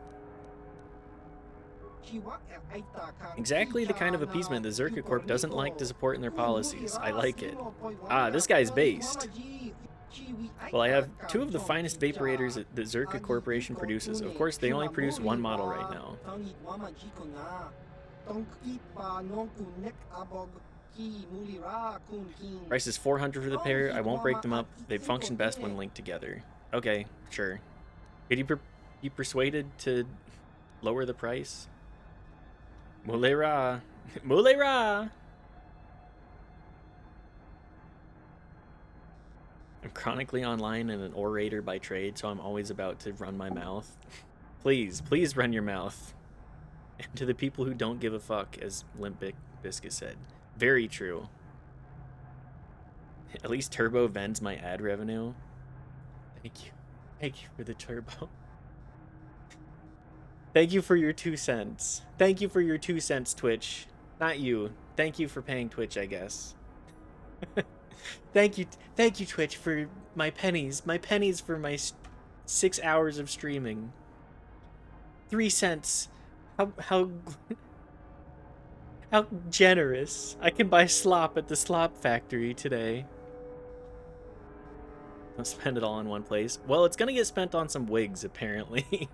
Exactly the kind of appeasement the Zerka Corp doesn't like to support in their policies. I like it. Ah, this guy's based. Well, I have 2 of the finest vaporators that the Zerka Corporation produces. Of course, they only produce 1 model right now. Price is $400 for the pair. I won't break them up. They function best when linked together. Okay, sure. Could you be persuaded to lower the price? Mulera. Mulera! I'm chronically online and an orator by trade, so I'm always about to run my mouth. Please, please run your mouth. And to the people who don't give a fuck, as Limp Bizkit said. Very true. At least Turbo vends my ad revenue. Thank you. Thank you for the Turbo. Thank you for your 2 cents. Thank you for your 2 cents, Twitch. Not you. Thank you for paying Twitch, I guess. Thank you, Twitch, for my pennies. My pennies for my 6 hours of streaming. 3 cents. How generous. I can buy slop at the slop factory today. Don't spend it all in one place. Well, it's gonna get spent on some wigs, apparently.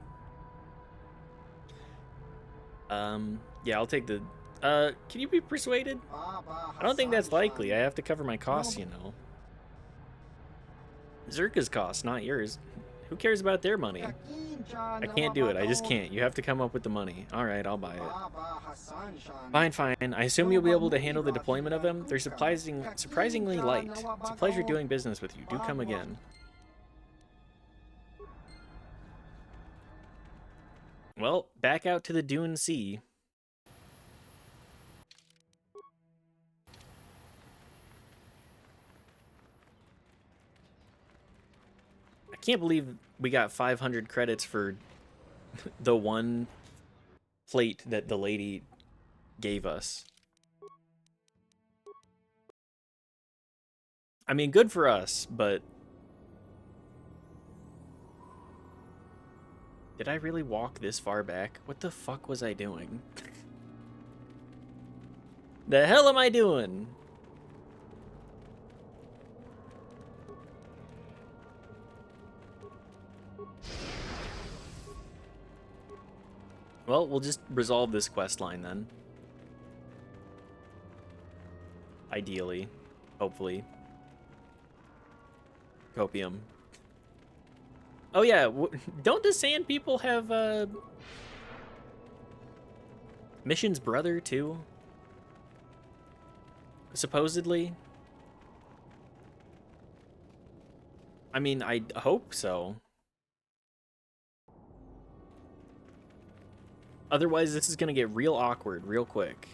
Yeah, I'll take the... can you be persuaded? I don't think that's likely. I have to cover my costs, you know. Zerka's costs, not yours. Who cares about their money? I can't do it. I just can't. You have to come up with the money. Alright, I'll buy it. Fine, fine. I assume you'll be able to handle the deployment of them. They're surprisingly light. It's a pleasure doing business with you. Do come again. Well, back out to the Dune Sea. I can't believe we got 500 credits for the one plate that the lady gave us. I mean, good for us, but... Did I really walk this far back? What the fuck was I doing? The hell am I doing? Well, we'll just resolve this quest line then. Ideally. Hopefully. Copium. Oh yeah, don't the Sand People have, Mission's brother, too? Supposedly? I mean, I hope so. Otherwise, this is gonna get real awkward real quick.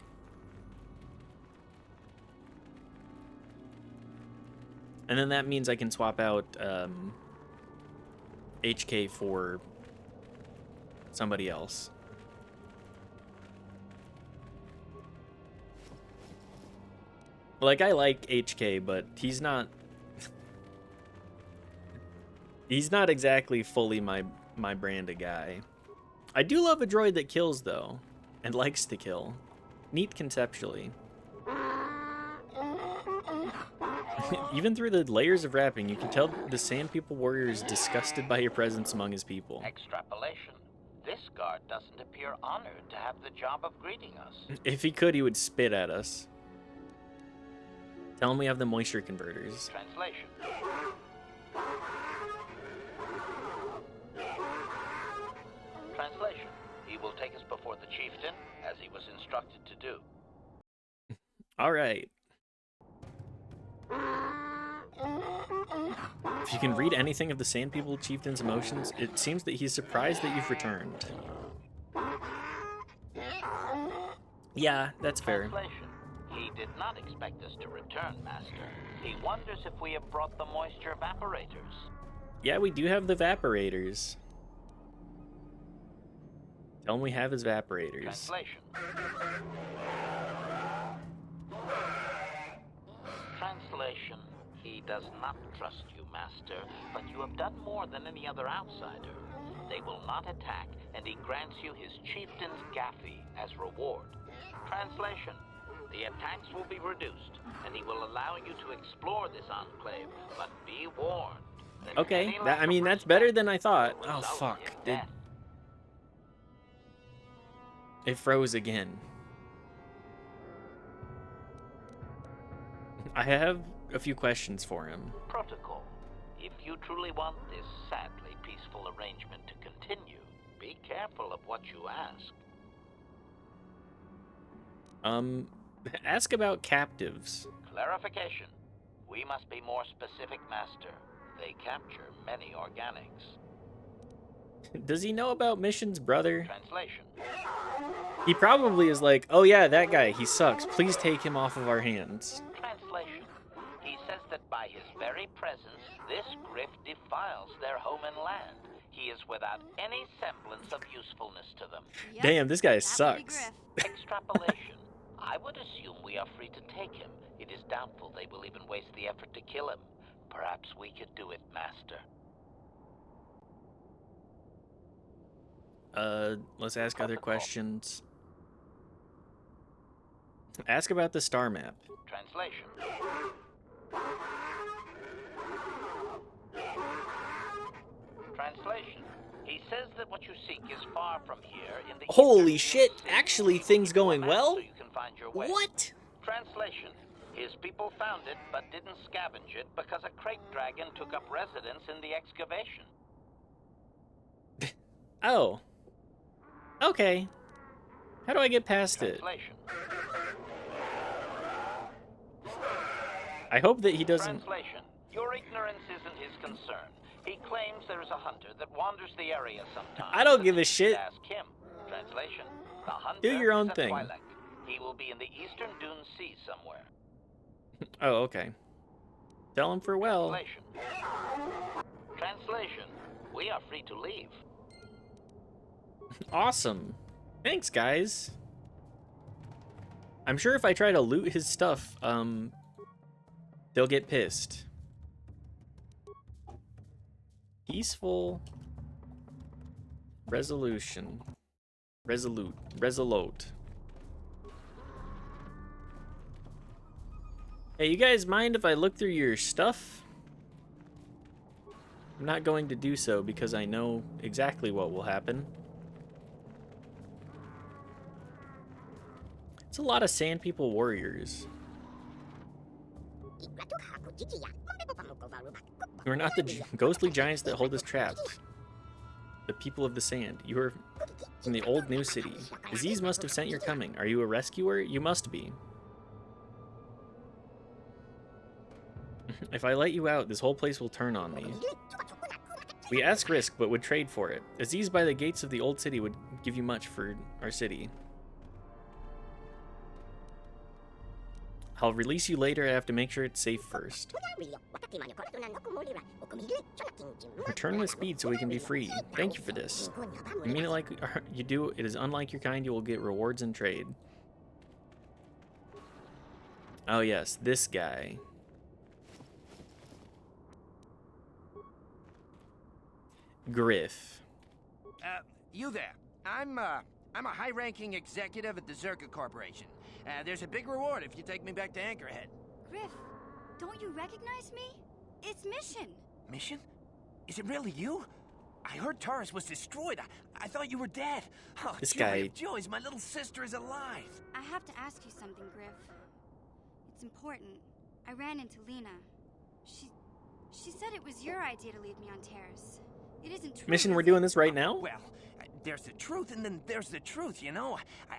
And then that means I can swap out, HK for somebody else. Like, I like HK, but he's not... he's not exactly fully my brand of guy. I do love a droid that kills, though, and likes to kill. Neat conceptually. Even through the layers of wrapping, you can tell the Sand People warrior is disgusted by your presence among his people. Extrapolation. This guard doesn't appear honored to have the job of greeting us. If he could, he would spit at us. Tell him we have the moisture converters. Translation. Translation. He will take us before the chieftain, as he was instructed to do. All right. If you can read anything of the Sand People Chieftain's emotions, it seems that he's surprised that you've returned. Yeah, that's fair. Translation. He did not expect us to return, Master. He wonders if we have brought the moisture evaporators. Yeah, we do have the evaporators. Tell him we have his evaporators. Translation. Translation: he does not trust you, Master, but you have done more than any other outsider. They will not attack, and he grants you his chieftain's gaffy as reward. Translation: the attacks will be reduced, and he will allow you to explore this enclave, but be warned. Okay, I mean, that's better than I thought. Oh, fuck. It froze again. I have a few questions for him. Protocol: if you truly want this sadly peaceful arrangement to continue, be careful of what you ask. Ask about captives. Clarification: we must be more specific, Master. They capture many organics. Does he know about Mission's brother? Translation: He probably is like, oh yeah, that guy, he sucks. Please take him off of our hands. Translation: he says that by his very presence, this griff defiles their home and land. He is without any semblance of usefulness to them. Yep, damn, this guy sucks. Extrapolation: I would assume we are free to take him. It is doubtful they will even waste the effort to kill him. Perhaps we could do it, Master. Let's ask other questions. Ask about the star map. Translation: Translation: he says that what you seek is far from here in the Holy shit, actually things going well? so you can find your way. What? Translation: his people found it but didn't scavenge it because a crate dragon took up residence in the excavation. Oh. Okay. How do I get past it? I hope that he doesn't... Translation: your ignorance isn't his concern. He claims there is a hunter that wanders the area sometimes. I don't give a shit. Ask him. Translation: the hunter do your own is a thing. Twi'lek. He will be in the eastern Dune Sea somewhere. Oh, okay. Tell him farewell. Translation: we are free to leave. Awesome. Thanks, guys. I'm sure if I try to loot his stuff, they'll get pissed. Peaceful resolution. Resolute. Hey, you guys mind if I look through your stuff? I'm not going to do so because I know exactly what will happen. It's a lot of Sand People warriors. You are not the ghostly giants that hold us trapped. The people of the sand. You are from the old new city. Aziz must have sent your coming. Are you a rescuer? You must be. If I let you out, this whole place will turn on me. We ask risk, but would trade for it. Aziz by the gates of the old city would give you much for our city. I'll release you later. I have to make sure it's safe first. Return with speed so we can be free. Thank you for this. You mean it like you do. It is unlike your kind. You will get rewards in trade. Oh yes, this guy. Griff. You there. I'm a high-ranking executive at the Zerka Corporation. There's a big reward if you take me back to Anchorhead. Griff, don't you recognize me? It's Mission. Mission? Is it really you? I heard Taurus was destroyed. I thought you were dead. Oh, this joy guy. of joys, my little sister is alive. I have to ask you something, Griff. It's important. I ran into Lena. She said it was your idea to leave me on Terrace. It isn't true. Mission, we're doing this right now? Well, there's the truth, and then there's the truth, you know?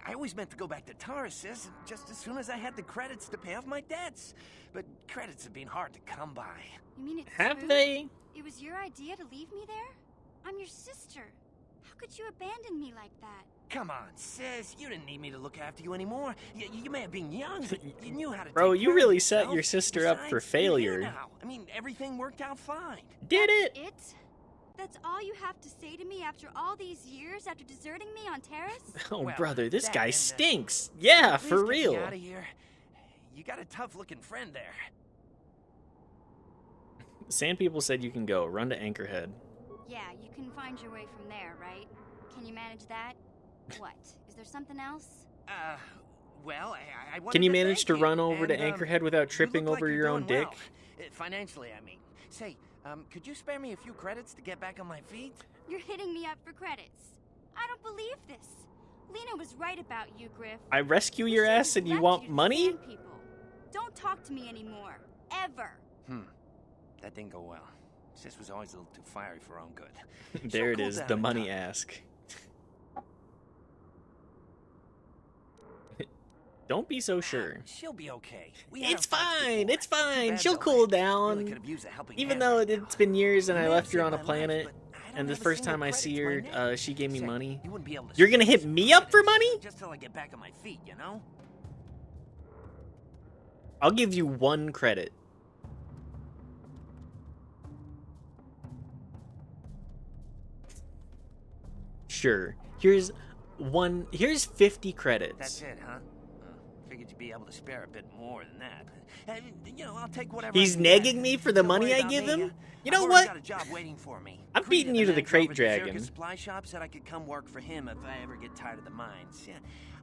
I always meant to go back to Taurus just as soon as I had the credits to pay off my debts. But credits have been hard to come by. You mean it's Have true? they? It was your idea to leave me there? I'm your sister. How could you abandon me like that? Come on, sis. You didn't need me to look after you anymore. You may have been young, but you knew how to Bro, take you care really of set yourself. your sister up for Besides, you're here failure. now. I mean, everything worked out fine. Did it? It? That's all you have to say to me after all these years, after deserting me on Terrace? Oh, Well, brother, this that guy and, stinks. Yeah, Please for get me real. out of here. You got a tough-looking friend there. Sand people said you can go. Run to Anchorhead. Yeah, you can find your way from there, right? Can you manage that? What? Is there something else? Well, I wanted Can you to manage thank to you, run over to and, Anchorhead without tripping you look over like your you're own doing dick? well. Financially, I mean. Say, could you spare me a few credits to get back on my feet? You're hitting me up for credits. I don't believe this. Lena was right about you, Griff. I rescue your ass and you Left want to the money? Sand people. Don't talk to me anymore. Ever. That didn't go well. Sis was always a little too fiery for her own good. There She'll it cool is, down the in money time. ask. Don't be so sure. She'll be okay. We had It's our fights fine, before. it's fine. Too bad, She'll though. cool Really down. could have used a helping Even hand though right now. it's been years and You I may have left her saved on a my life, planet, but I don't and the have a first single time I credit see to my her, name. she gave me Say, money. You wouldn't be able to You're gonna spare hit some me up for credits, money? just till I get back on my feet, you know? I'll give you 1 credit. Sure. Here's 50 credits. That's it, huh? Figured you'd be able to spare a bit more than that. You know, I'll take whatever. He's I can get. negging me for the Don't money worry I about give me. him? You know I've what? already got a job waiting for me. I'm beating you to the crate dragon. The supply shop said I could come work for him if I ever get tired of the mines. Yeah,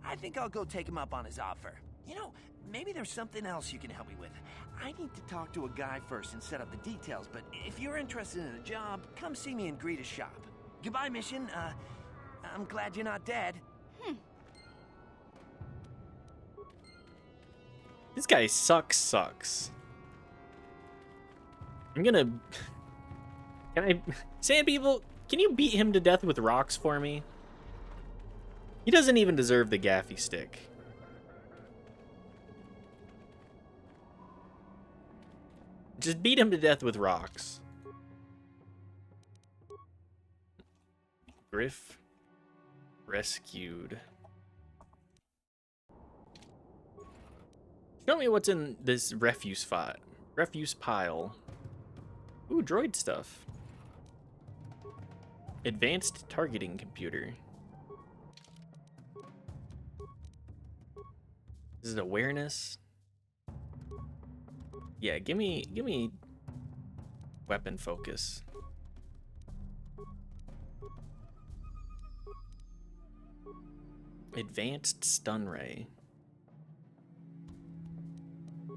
I think I'll go take him up on his offer. You know, maybe there's something else you can help me with. I need to talk to a guy first and set up the details, but if you're interested in a job, come see me and greet a shop. Goodbye, Mission. I'm glad you're not dead. This guy sucks. I'm gonna... Can I... Sand people, can you beat him to death with rocks for me? He doesn't even deserve the gaffy stick. Just beat him to death with rocks. Griff rescued. Show me what's in this refuse pile. Ooh, droid stuff. Advanced targeting computer. This is awareness. Yeah, give me weapon focus. Advanced stun ray.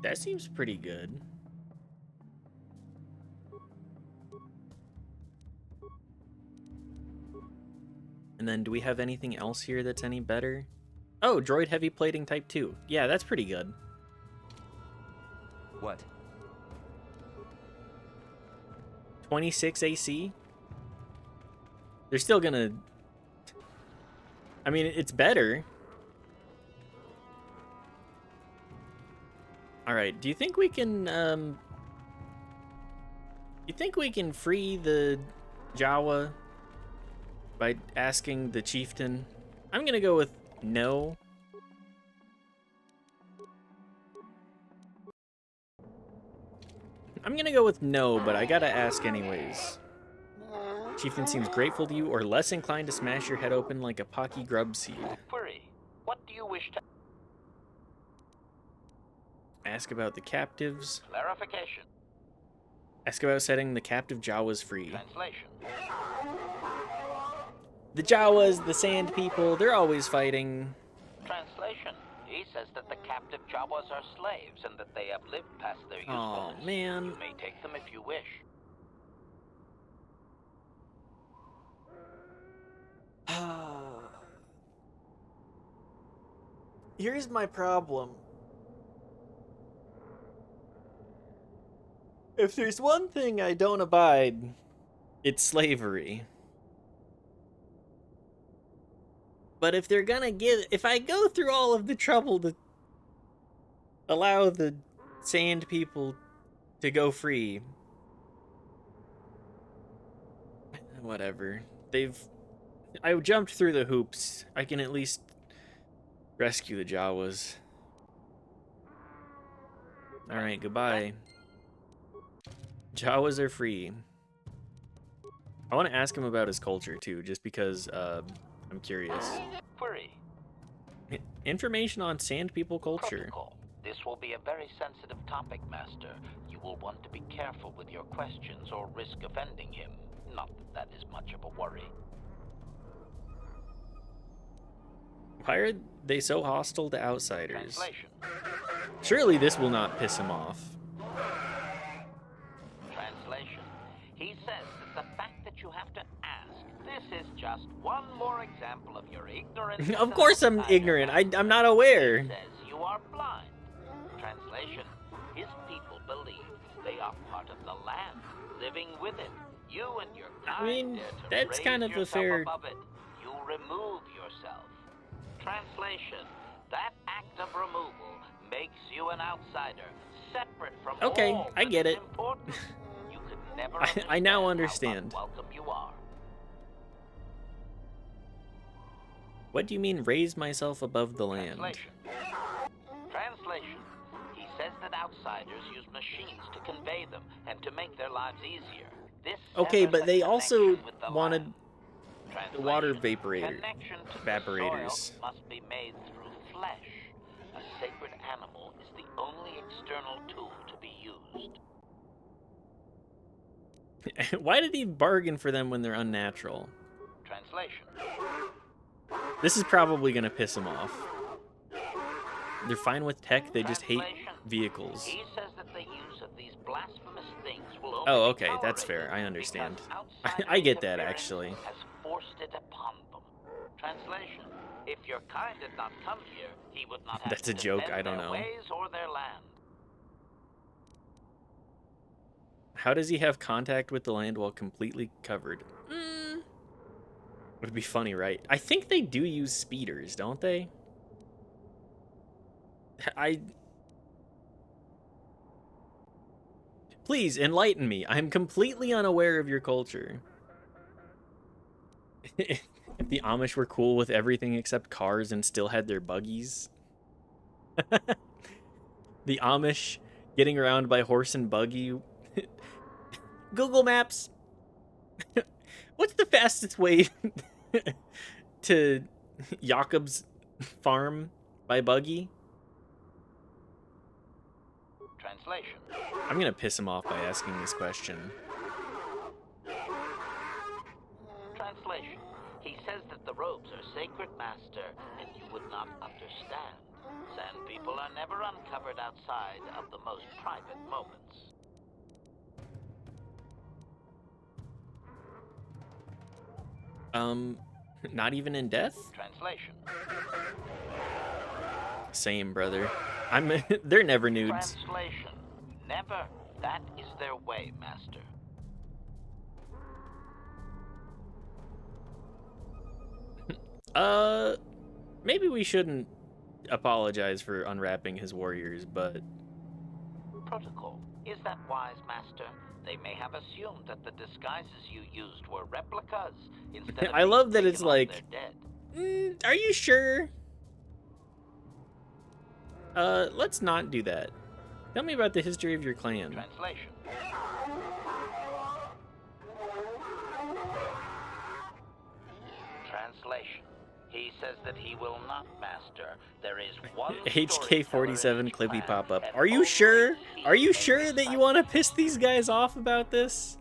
That seems pretty good. And then do we have anything else here that's any better? Oh, droid heavy plating type 2. Yeah, that's pretty good. What? 26 AC? They're still gonna... I mean, it's better. Alright, do you think we can, you think we can free the Jawa by asking the chieftain? I'm gonna go with no. I'm gonna go with no, but I gotta ask anyways. Chieftain seems grateful to you or less inclined to smash your head open like a pocky grub seed. Query. What do you wish to... Ask about the captives. Clarification. Ask about setting the captive Jawas free. Translation. The Jawas, the sand people, they're always fighting. Translation. He says that the captive Jawas are slaves and that they have lived past their usefulness. Oh, man. You may take them if you wish. Here's my problem. If there's one thing I don't abide, it's slavery. But if they're gonna if I go through all of the trouble to allow the sand people to go free, whatever. I jumped through the hoops. I can at least rescue the Jawas. Alright, goodbye. Jawas are free. I want to ask him about his culture too, just because I'm curious. Query. Information on sand people culture. Protocol. This will be a very sensitive topic, Master. You will want to be careful with your questions or risk offending him. Not that that is much of a worry. Why are they so hostile to outsiders? Translation. Surely this will not piss him off. Translation. He says that the fact that you have to ask, this is just one more example of your ignorance. Of course I'm ignorant. I'm not aware. He says you are blind. Translation. His people believe they are part of the land, living with it. You and your kind I mean, dare to that's raise kind of a yourself fair... above it. You remove yourself. Translation. That act of removal makes you an outsider, separate from Okay, all I get that is it. important. You could never I now understand understand. how welcome you are. What do you mean, raise myself above the land? Translation. He says that outsiders use machines to convey them and to make their lives easier. This Okay, severs but the they also connection with the wanted land. the water Connection to the evaporators. soil must be made through flesh. A sacred animal is the only external tool to be used. Why did he bargain for them when they're unnatural? Translation. This is probably gonna piss him off. They're fine with tech, they just hate vehicles. He says that the use of these blasphemous things will only Oh, be okay, that's tolerated fair. I understand. because I get that, interference actually. Has forced it upon them. Translation. If your kind had not come here, he would not have That's to a joke, defend I don't their know. ways or their land. How does he have contact with the land while completely covered? Would be funny, right? I think they do use speeders, don't they? Please, enlighten me. I'm completely unaware of your culture. If the Amish were cool with everything except cars and still had their buggies. The Amish getting around by horse and buggy. Google Maps. What's the fastest way to Jakob's farm by buggy? Translation. I'm gonna piss him off by asking this question. Translation. He says that the robes are sacred, Master, and you would not understand. Sand people are never uncovered outside of the most private moments. Not even in death? Translation. Same, brother. They're never nudes. Translation. Never. That is their way, Master. Maybe we shouldn't apologize for unwrapping his warriors, but... Protocol. Is that wise, Master? They may have assumed that the disguises you used were replicas instead of I love that being it's taken off like, their dead. Are you sure? Let's not do that. Tell me about the history of your clan. Translation. Translation. He says that he will not, Master. There is one HK47 Clippy pop-up. Are you sure? Are you sure that you want to piss these guys off about this?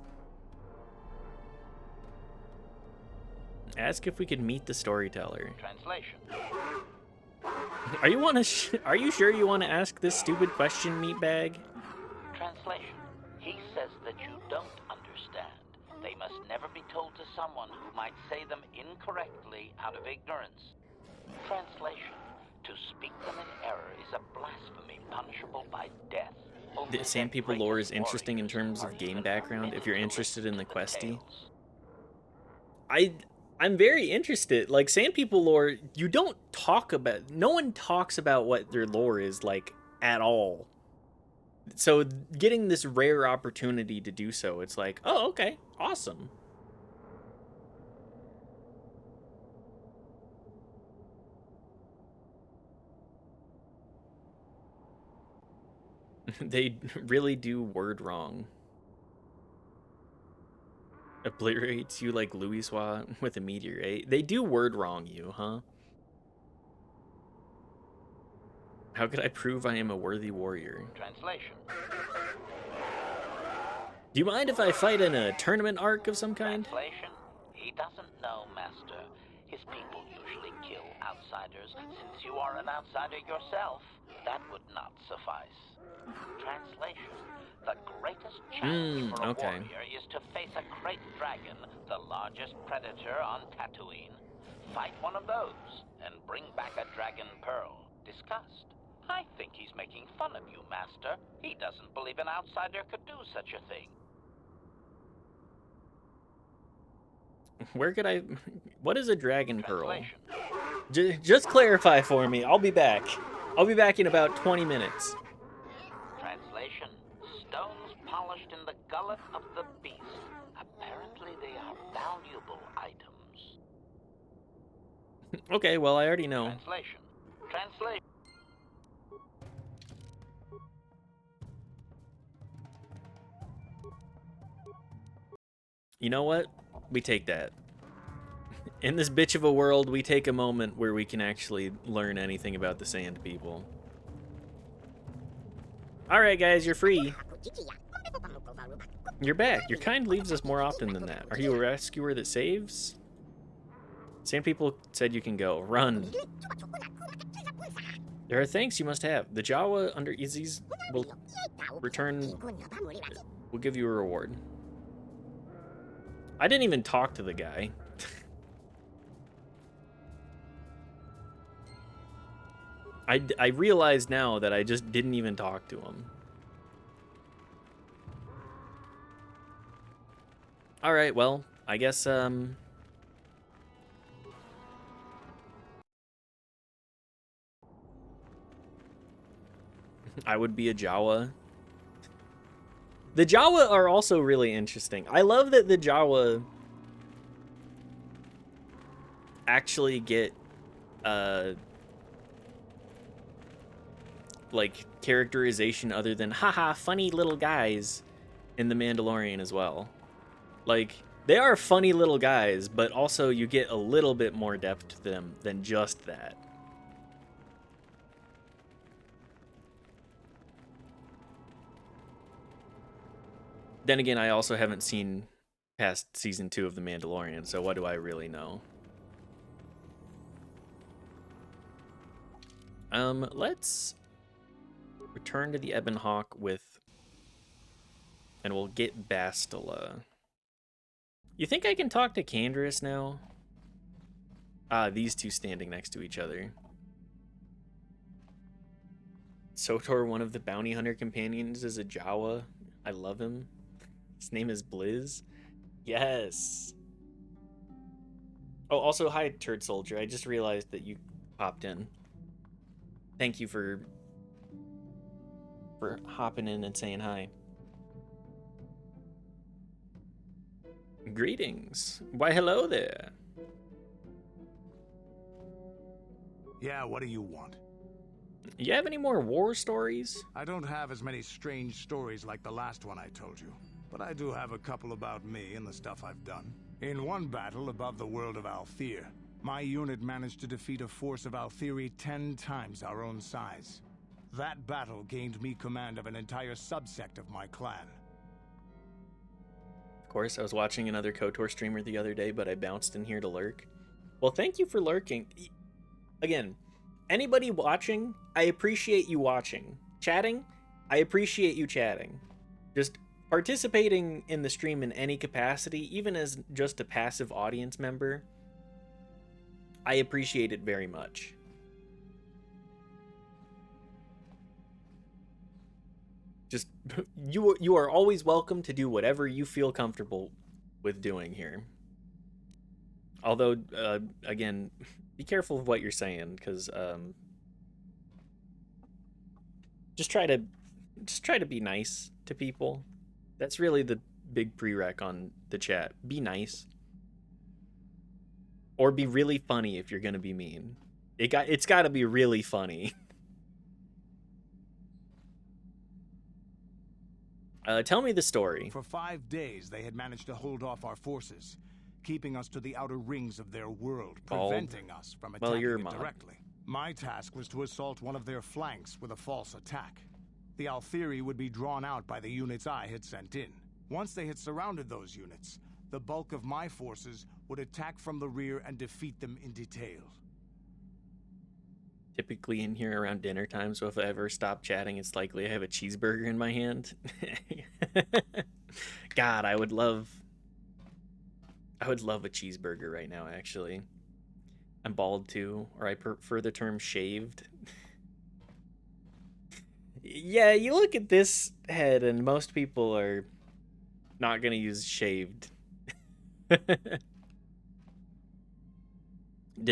Ask if we could meet the storyteller. Translation. Are you sure you want to ask this stupid question, meatbag? Translation. He says that you don't understand. They must never be told to someone who might say them incorrectly out of ignorance. Translation. To speak them in error is a blasphemy punishable by death. The Sand People lore is interesting in terms of game background if you're interested in the questy. I'm very interested. Like, Sand People lore, you don't talk about... No one talks about what their lore is, like, at all. So, getting this rare opportunity to do so, it's like, oh, okay, awesome. They really do word wrong. Obliterates you like Louis Swa with a meteor, eh? They do word wrong you, huh? How could I prove I am a worthy warrior? Translation. Do you mind if I fight in a tournament arc of some kind? Translation. He doesn't know, Master. His people usually kill outsiders. Since you are an outsider yourself, that would not suffice. Translation. The greatest challenge for a warrior is to face a great dragon, the largest predator on Tatooine. Fight one of those, and bring back a dragon pearl. Discussed. I think he's making fun of you, Master. He doesn't believe an outsider could do such a thing. Where could I... What is a dragon pearl? Just clarify for me. I'll be back. I'll be back in about 20 minutes. Translation. Stones polished in the gullet of the beast. Apparently they are valuable items. Okay, well, I already know. Translation. Translation. You know what? We take that. In this bitch of a world, we take a moment where we can actually learn anything about the Sand People. Alright guys, you're free. You're back. Your kind leaves us more often than that. Are you a rescuer that saves? Sand People said you can go. Run. There are thanks you must have. The Jawa under Izzy's will return... will give you a reward. I didn't even talk to the guy. I realize now that I just didn't even talk to him. Alright, well, I guess, I would be a Jawa. The Jawa are also really interesting. I love that the Jawa actually get, like, characterization other than, haha, funny little guys in The Mandalorian as well. Like, they are funny little guys, but also you get a little bit more depth to them than just that. Then again, I also haven't seen past season 2 of The Mandalorian, so what do I really know? Let's return to the Ebon Hawk with... and we'll get Bastila. You think I can talk to Canderous now? Ah, these two standing next to each other. Sotor, one of the bounty hunter companions, is a Jawa. I love him. His name is Blizz. Yes. Oh, also, hi, Turd Soldier. I just realized that you popped in. Thank you for hopping in and saying hi. Greetings. Why, hello there. Yeah, what do you want? You have any more war stories? I don't have as many strange stories like the last one I told you, but I do have a couple about me and the stuff I've done. In one battle above the world of Althir, my unit managed to defeat a force of Althiri 10 times our own size. That battle gained me command of an entire subsect of my clan. Of course, I was watching another KOTOR streamer the other day, but I bounced in here to lurk. Well, thank you for lurking. Again, anybody watching, I appreciate you watching. Chatting, I appreciate you chatting. Just participating in the stream in any capacity, even as just a passive audience member, I appreciate it very much. Just, you are always welcome to do whatever you feel comfortable with doing here. Although, again, be careful of what you're saying, because just try to be nice to people. That's really the big prereq on the chat. Be nice. Or be really funny if you're gonna be mean. It's gotta be really funny. Tell me the story. For 5 days, they had managed to hold off our forces, keeping us to the outer rings of their world, preventing us from attacking it directly. My task was to assault one of their flanks with a false attack. The Althiri would be drawn out by the units I had sent in. Once they had surrounded those units, the bulk of my forces would attack from the rear and defeat them in detail. Typically in here around dinner time, so if I ever stop chatting, it's likely I have a cheeseburger in my hand. God, I would love a cheeseburger right now, actually. I'm bald too, or I prefer the term shaved. Yeah, you look at this head and most people are not gonna use shaved. Did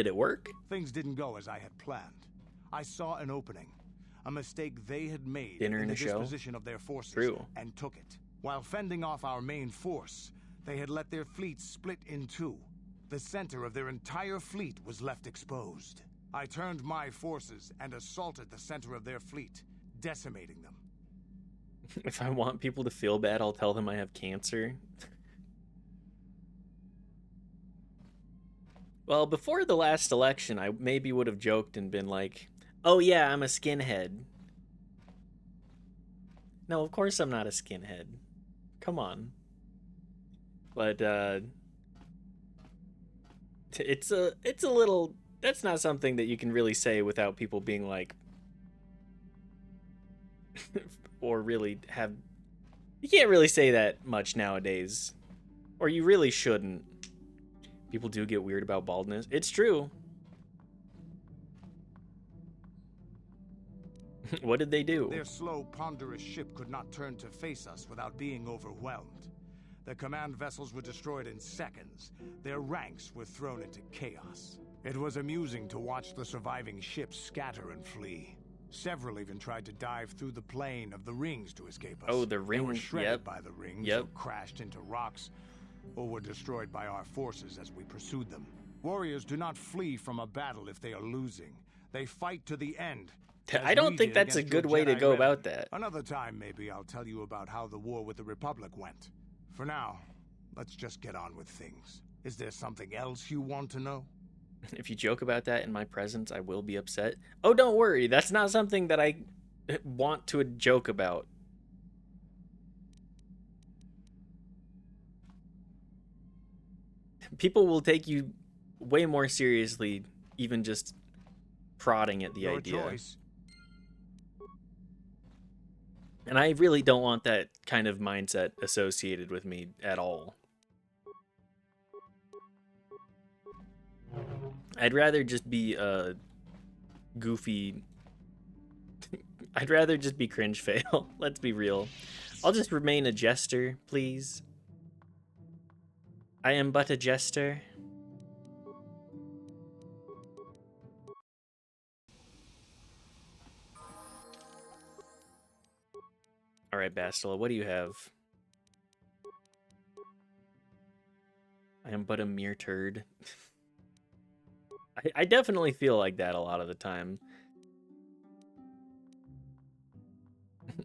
it work? Things didn't go as I had planned. I saw an opening, a mistake they had made Dinner in and the a show? disposition of their forces, True. and took it. While fending off our main force, they had let their fleet split in two. The center of their entire fleet was left exposed. I turned my forces and assaulted the center of their fleet, decimating them. If I want people to feel bad, I'll tell them I have cancer. Well, before the last election, I maybe would have joked and been like, oh yeah, I'm a skinhead. No, of course I'm not a skinhead. Come on. But, it's a little, that's not something that you can really say without people being like, or really have, you can't really say that much nowadays. Or you really shouldn't. People do get weird about baldness. It's true. What did they do? Their slow, ponderous ship could not turn to face us without being overwhelmed. The command vessels were destroyed in seconds. Their ranks were thrown into chaos. It was amusing to watch the surviving ships scatter and flee. Several even tried to dive through the plane of the rings to escape us. Oh, the ring. They were shredded Yep. by the rings, Yep. or crashed into rocks, or were destroyed by our forces as we pursued them. Warriors do not flee from a battle if they are losing. They fight to the end. I don't think that's a good way to go about that. Another time, maybe I'll tell you about how the war with the Republic went. For now, let's just get on with things. Is there something else you want to know? If you joke about that in my presence, I will be upset. Oh, don't worry. That's not something that I want to joke about. People will take you way more seriously, even just prodding at the Your idea. choice. And I really don't want that kind of mindset associated with me at all. I'd rather just be a goofy... I'd rather just be cringe fail. Let's be real. I'll just remain a jester, please. I am but a jester. Alright, Bastila, what do you have? I am but a mere turd. I definitely feel like that a lot of the time.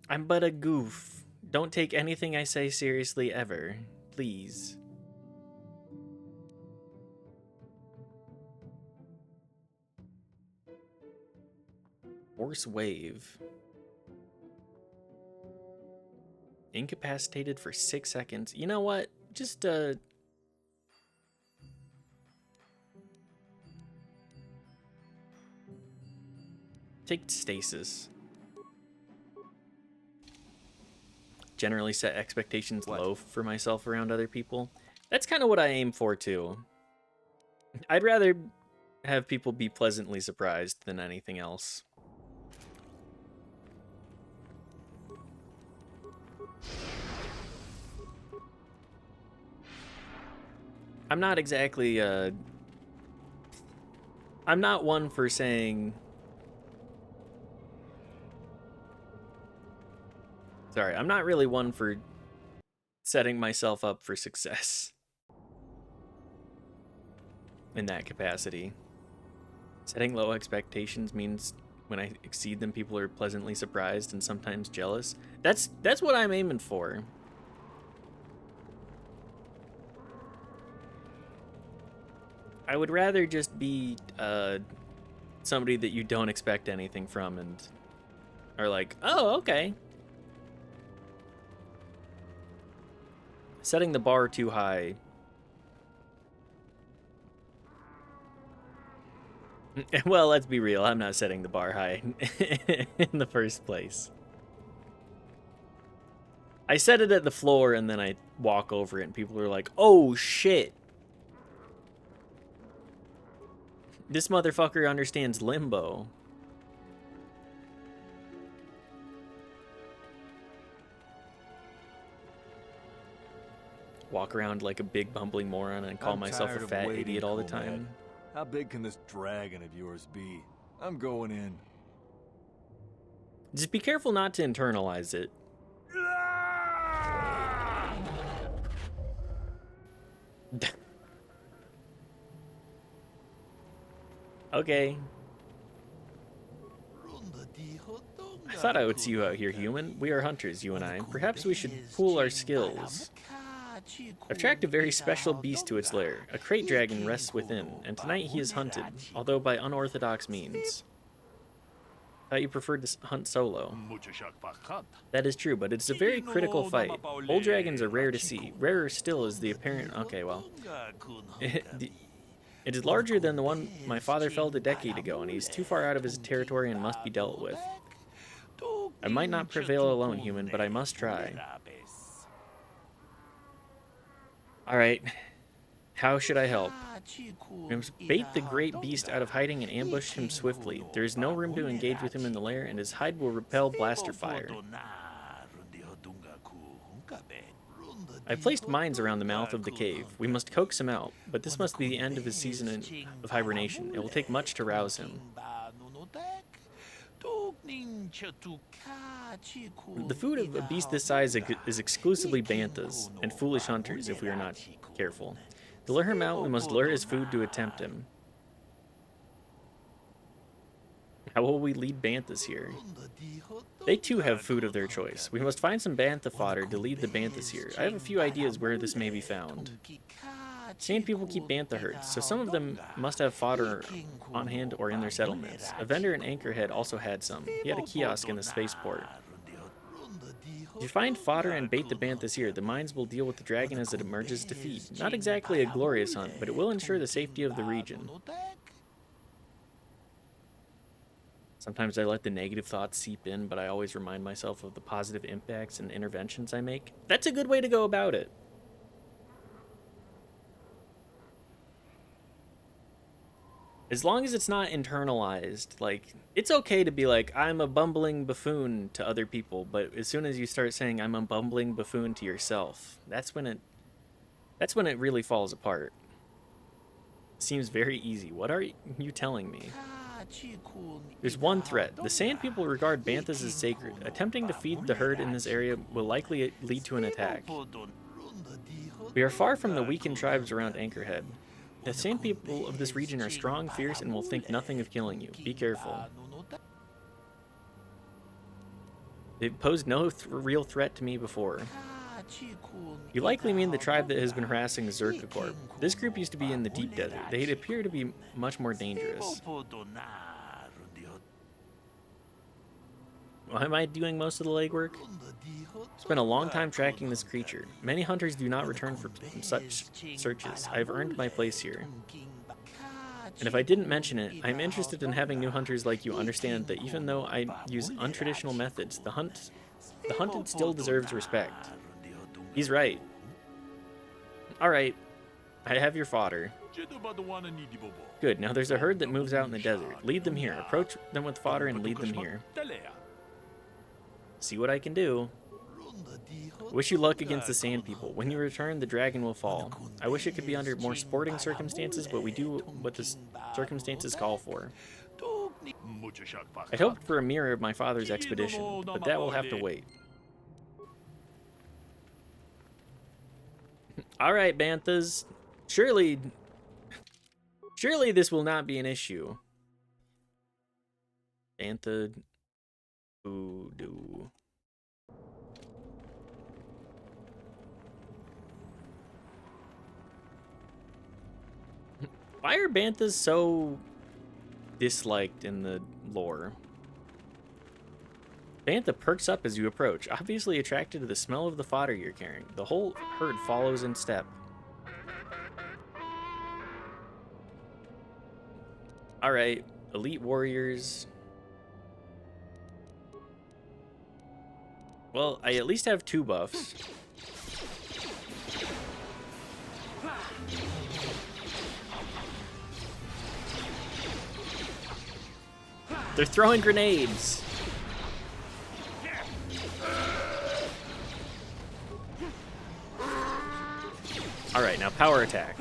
I'm but a goof. Don't take anything I say seriously ever. Please. Force wave. Incapacitated for 6 seconds. You know what? Just, take stasis. Generally set expectations low for myself around other people. That's kind of what I aim for, too. I'd rather have people be pleasantly surprised than anything else. I'm not exactly, I'm not one for saying... Sorry, I'm not really one for setting myself up for success in that capacity. Setting low expectations means when I exceed them, people are pleasantly surprised and sometimes jealous. That's what I'm aiming for. I would rather just be somebody that you don't expect anything from and are like, oh, okay. Setting the bar too high. Well, let's be real. I'm not setting the bar high in the first place. I set it at the floor and then I walk over it and people are like, oh shit. This motherfucker understands limbo. Walk around like a big bumbling moron and call myself a fat idiot all the time. How big can this dragon of yours be? I'm going in. Just be careful not to internalize it. Okay. I thought I would see you out here, human. We are hunters, you and I. Perhaps we should pool our skills. I've tracked a very special beast to its lair. A crate dragon rests within, and tonight he is hunted, although by unorthodox means. Thought you preferred to hunt solo. That is true, but it's a very critical fight. Bull dragons are rare to see. Rarer still is the apparent... Okay, well... It is larger than the one my father felled a decade ago, and he's too far out of his territory and must be dealt with. I might not prevail alone, human, but I must try. Alright. How should I help? We must bait the great beast out of hiding and ambush him swiftly. There is no room to engage with him in the lair, and his hide will repel blaster fire. I placed mines around the mouth of the cave. We must coax him out, but this must be the end of his season of hibernation. It will take much to rouse him. The food of a beast this size is exclusively banthas and foolish hunters if we are not careful. To lure him out, we must lure his food to attempt him. How will we lead banthas here? They too have food of their choice. We must find some bantha fodder to lead the banthas here. I have a few ideas where this may be found. Sand people keep bantha herds, so some of them must have fodder on hand or in their settlements. A vendor in Anchorhead also had some. He had a kiosk in the spaceport. If you find fodder and bait the banthas here, the mines will deal with the dragon as it emerges to feed. Not exactly a glorious hunt, but it will ensure the safety of the region. Sometimes I let the negative thoughts seep in, but I always remind myself of the positive impacts and interventions I make. That's a good way to go about it. As long as it's not internalized, like, it's okay to be like, I'm a bumbling buffoon to other people, but as soon as you start saying I'm a bumbling buffoon to yourself, that's when it really falls apart. Seems very easy. What are you telling me? There's one threat. The Sand People regard banthas as sacred. Attempting to feed the herd in this area will likely lead to an attack. We are far from the weakened tribes around Anchorhead. The Sand People of this region are strong, fierce, and will think nothing of killing you. Be careful. They've posed no real threat to me before. You likely mean the tribe that has been harassing the Zerka Corp. This group used to be in the deep desert. They appear to be much more dangerous. Why am I doing most of the legwork? Spent a long time tracking this creature. Many hunters do not return for such searches. I have earned my place here. And if I didn't mention it, I'm interested in having new hunters like you understand that even though I use untraditional methods, the hunted still deserves respect. He's right. Alright, I have your fodder. Good, now there's a herd that moves out in the desert. Lead them here. Approach them with fodder and lead them here. See what I can do. Wish you luck against the Sand People. When you return, the dragon will fall. I wish it could be under more sporting circumstances, but we do what the circumstances call for. I hoped for a mirror of my father's expedition, but that will have to wait. Alright, banthas. Surely this will not be an issue. Bantha voodoo. Why are banthas so disliked in the lore. Bantha perks up as you approach, obviously attracted to the smell of the fodder you're carrying. The whole herd follows in step. Alright, elite warriors. Well, I at least have 2 buffs. They're throwing grenades. Alright, now power attack.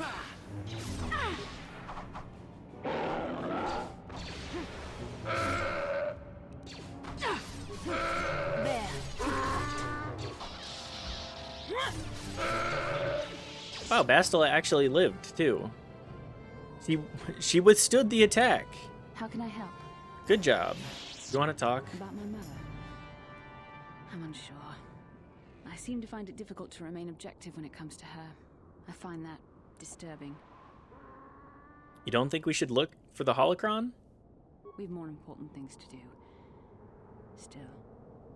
Wow, Bastila actually lived, too. She withstood the attack. How can I help? Good job. You want to talk? About my mother? I'm unsure. I seem to find it difficult to remain objective when it comes to her. I find that disturbing. You don't think we should look for the holocron? We've more important things to do. Still,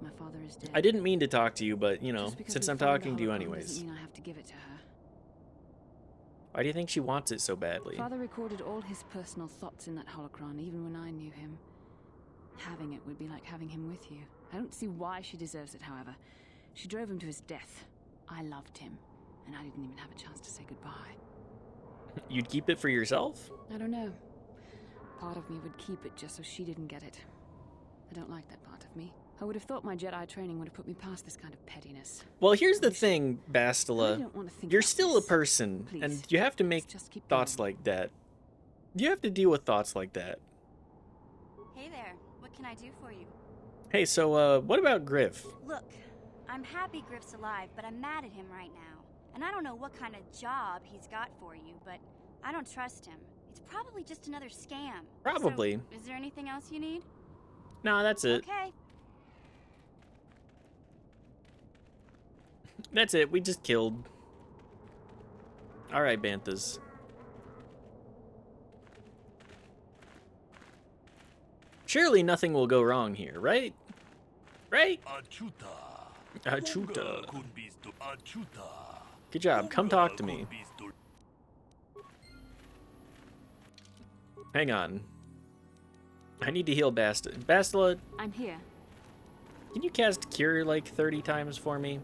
my father is dead. I didn't mean to talk to you, but, you know, since I'm talking to you holocron anyways. doesn't mean I have to give it to her. Why do you think she wants it so badly? Father recorded all his personal thoughts in that holocron, even when I knew him. Having it would be like having him with you. I don't see why she deserves it, however. She drove him to his death. I loved him, and I didn't even have a chance to say goodbye. You'd keep it for yourself? I don't know. Part of me would keep it just so she didn't get it. I don't like that part of me. I would have thought my Jedi training would have put me past this kind of pettiness. Well, here's the thing, Bastila. I don't want to think You're about still this. a person, Please. and you have to make Just keep thoughts like that. You have to deal with thoughts like that. Hey there, what can I do for you? Hey, so, what about Griff? Look, I'm happy Griff's alive, but I'm mad at him right now. And I don't know what kind of job he's got for you, but I don't trust him. It's probably just another scam. Probably. So, is there anything else you need? No, that's it. Okay. That's it. We just killed. Alright, Banthas. Surely nothing will go wrong here, right? Right? Achuta. Good job. Come talk to me. Hang on. I need to heal Bastila, I'm here. can you cast Cure like 30 times for me?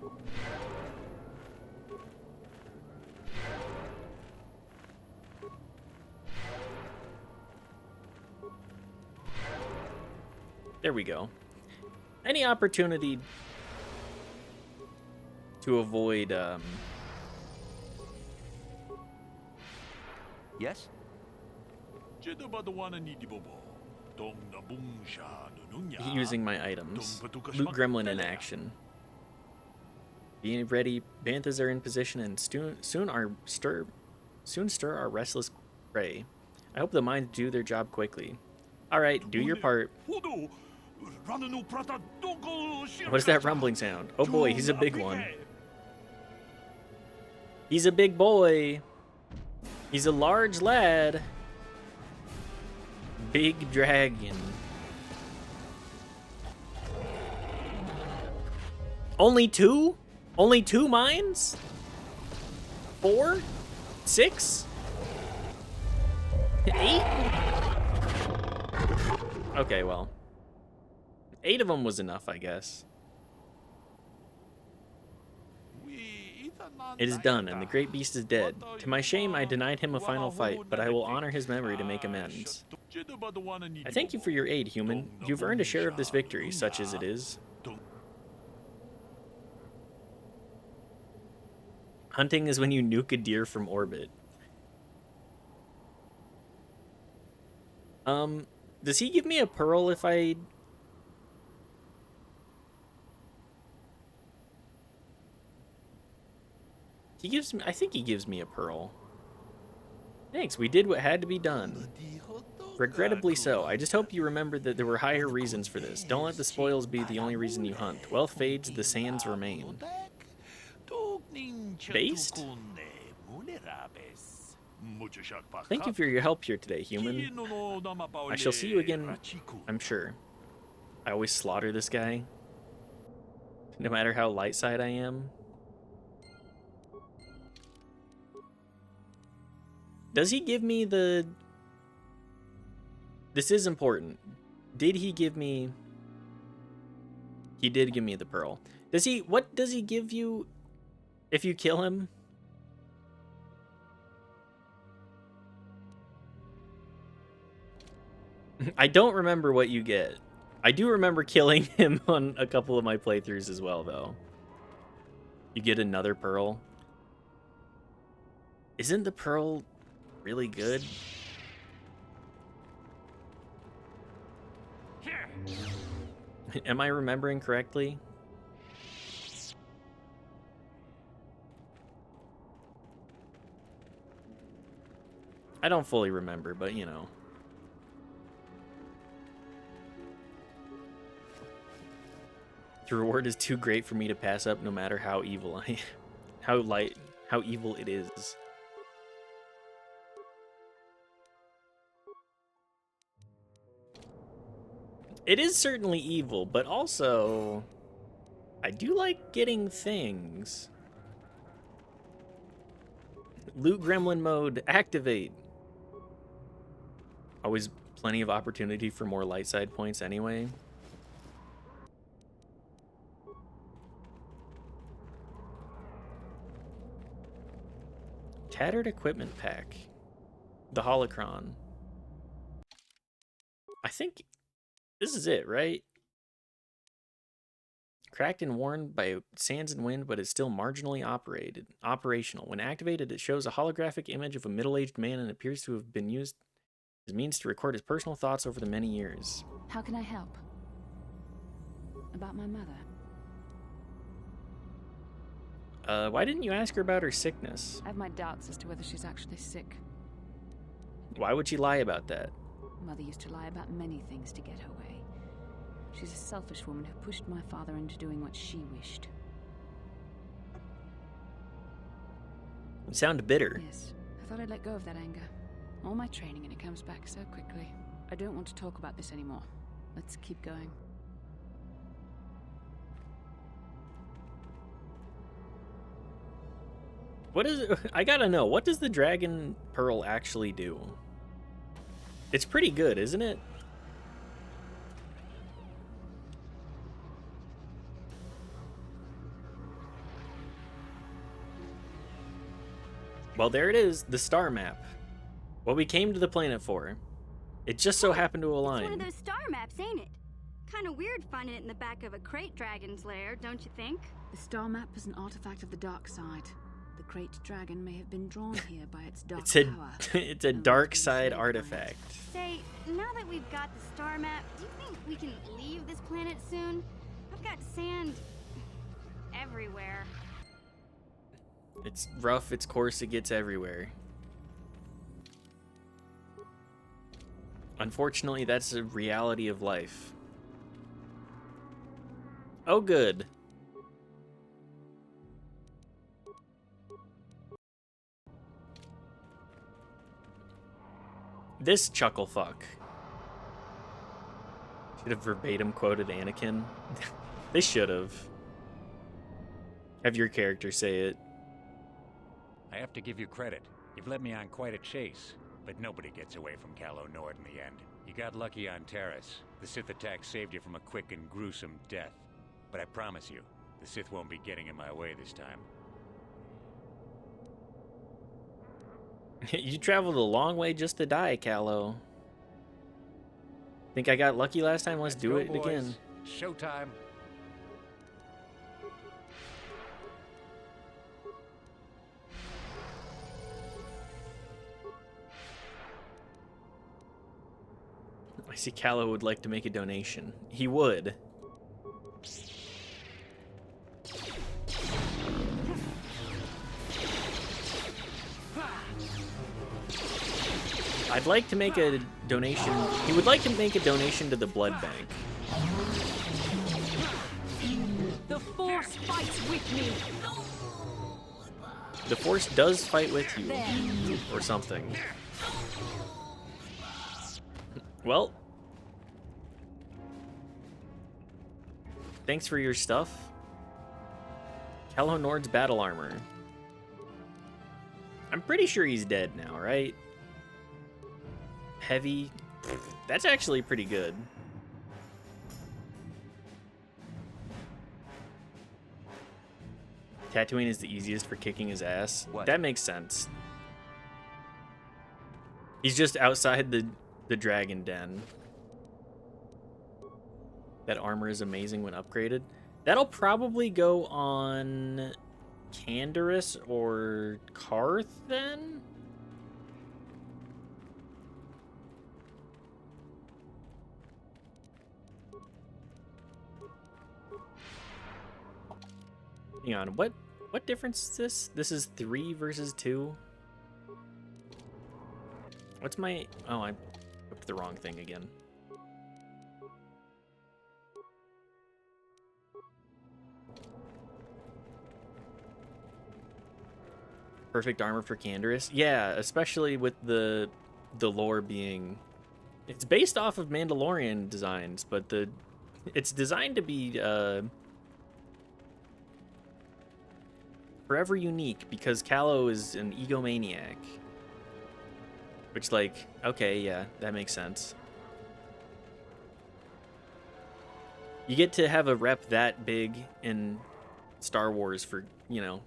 There we go. Any opportunity to avoid, Yes? using my items. Loot Gremlin in action. Being ready, Banthas are in position and soon stir our restless prey. I hope the mines do their job quickly. Alright, do your part. What is that rumbling sound? Oh boy, he's a big one. He's a big boy. He's a large lad. Big dragon. Only 2? Only 2 mines? 4? 6? 8? Okay, well. 8 of them was enough, I guess. It is done, and the great beast is dead. To my shame, I denied him a final fight, but I will honor his memory to make amends. I thank you for your aid, human. You've earned a share of this victory, such as it is. Hunting is when you nuke a deer from orbit. Does he give me a pearl if I... He gives me... I think he gives me a pearl. Thanks, we did what had to be done. Regrettably so. I just hope you remember that there were higher reasons for this. Don't let the spoils be the only reason you hunt. Wealth fades, the sands remain. Based? Thank you for your help here today, human. I shall see you again, I'm sure. I always slaughter this guy, no matter how light side I am. Does he give me the... This is important. Did he give me... He did give me the pearl. Does he... What does he give you if you kill him? I don't remember what you get. I do remember killing him on a couple of my playthroughs as well, though. You get another pearl. Isn't the pearl really good? Am I remembering correctly? I don't fully remember, but you know. The reward is too great for me to pass up, no matter how evil I am. How evil it is. It is certainly evil, but also I do like getting things. Loot gremlin mode, activate. Always plenty of opportunity for more light side points anyway. Tattered equipment pack. The holocron. I think this is it, right? Cracked and worn by sands and wind, but is still marginally operational. When activated, it shows a holographic image of a middle-aged man and appears to have been used as means to record his personal thoughts over the many years. How can I help? About my mother? Why didn't you ask her about her sickness? I have my doubts as to whether she's actually sick. Why would she lie about that? Mother used to lie about many things to get her way. She's a selfish woman who pushed my father into doing what she wished. You sound bitter. Yes, I thought I'd let go of that anger. All my training and it comes back so quickly. I don't want to talk about this anymore. Let's keep going. What is it? I gotta know, what does the dragon pearl actually do? It's pretty good, isn't it? Well, there it is, the star map. What we came to the planet for. It just so happened to align. It's one of those star maps, ain't it? Kind of weird finding it in the back of a crate dragon's lair, don't you think? The star map is an artifact of the dark side. The crate dragon may have been drawn here by its dark power. It's a dark side artifact. Say, now that we've got the star map, do you think we can leave this planet soon? I've got sand everywhere. It's rough, it's coarse, it gets everywhere. Unfortunately, that's a reality of life. Oh, good. This chuckle fuck. Should have verbatim quoted Anakin. They should have. Have your character say it. I have to give you credit. You've led me on quite a chase, but nobody gets away from Calo Nord in the end. You got lucky on Terrace. The Sith attack saved you from a quick and gruesome death. But I promise you, the Sith won't be getting in my way this time. You traveled a long way just to die, Calo. Think I got lucky last time? Let's do it again. Showtime. I see Calo would like to make a donation. He would. I'd like to make a donation. He would like to make a donation to the blood bank. The Force fights with me. The Force does fight with you. Or something. Well. Thanks for your stuff. Calo Nord's battle armor. I'm pretty sure he's dead now, right? Heavy. That's actually pretty good. Tatooine is the easiest for kicking his ass. What? That makes sense. He's just outside the dragon den. That armor is amazing when upgraded. That'll probably go on Canderous or Karth then? Hang on, what difference is this? This is 3 versus 2? What's my... Oh, I picked the wrong thing again. Perfect armor for Canderous? Yeah, especially with the lore being... It's based off of Mandalorian designs, but it's designed to be... forever unique because Calo is an egomaniac. Which, like, okay, yeah, that makes sense. You get to have a rep that big in Star Wars for, you know,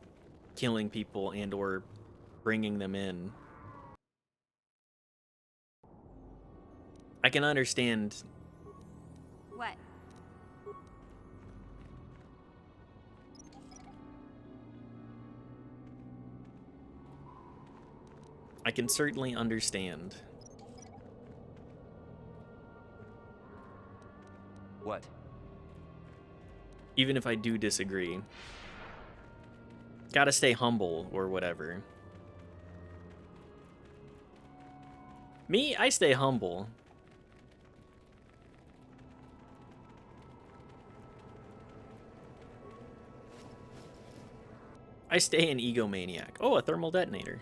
killing people and or bringing them in. I can understand. What? I can certainly understand. What? Even if I do disagree. Gotta stay humble or whatever. Me, I stay humble. I stay an egomaniac. Oh, a thermal detonator.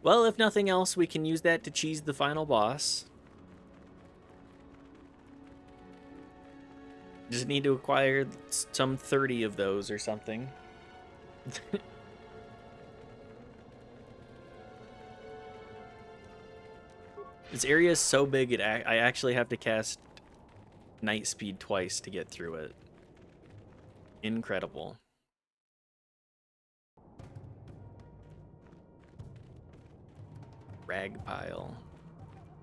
Well, if nothing else, we can use that to cheese the final boss. Just need to acquire some 30 of those or something. This area is so big, I actually have to cast Night Speed twice to get through it. Incredible. Rag pile.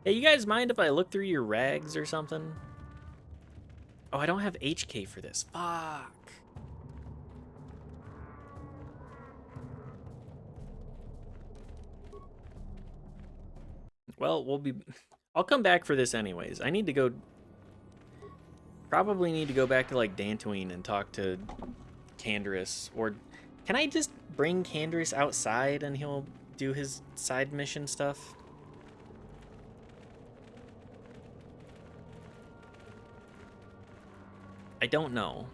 Hey, you guys mind if I look through your rags or something? Oh, I don't have HK for this. Fuck. Well, I'll come back for this anyways. I need to go... Probably need to go back to, like, Dantooine and talk to Canderous. Or can I just bring Canderous outside and he'll do his side mission stuff? I don't know.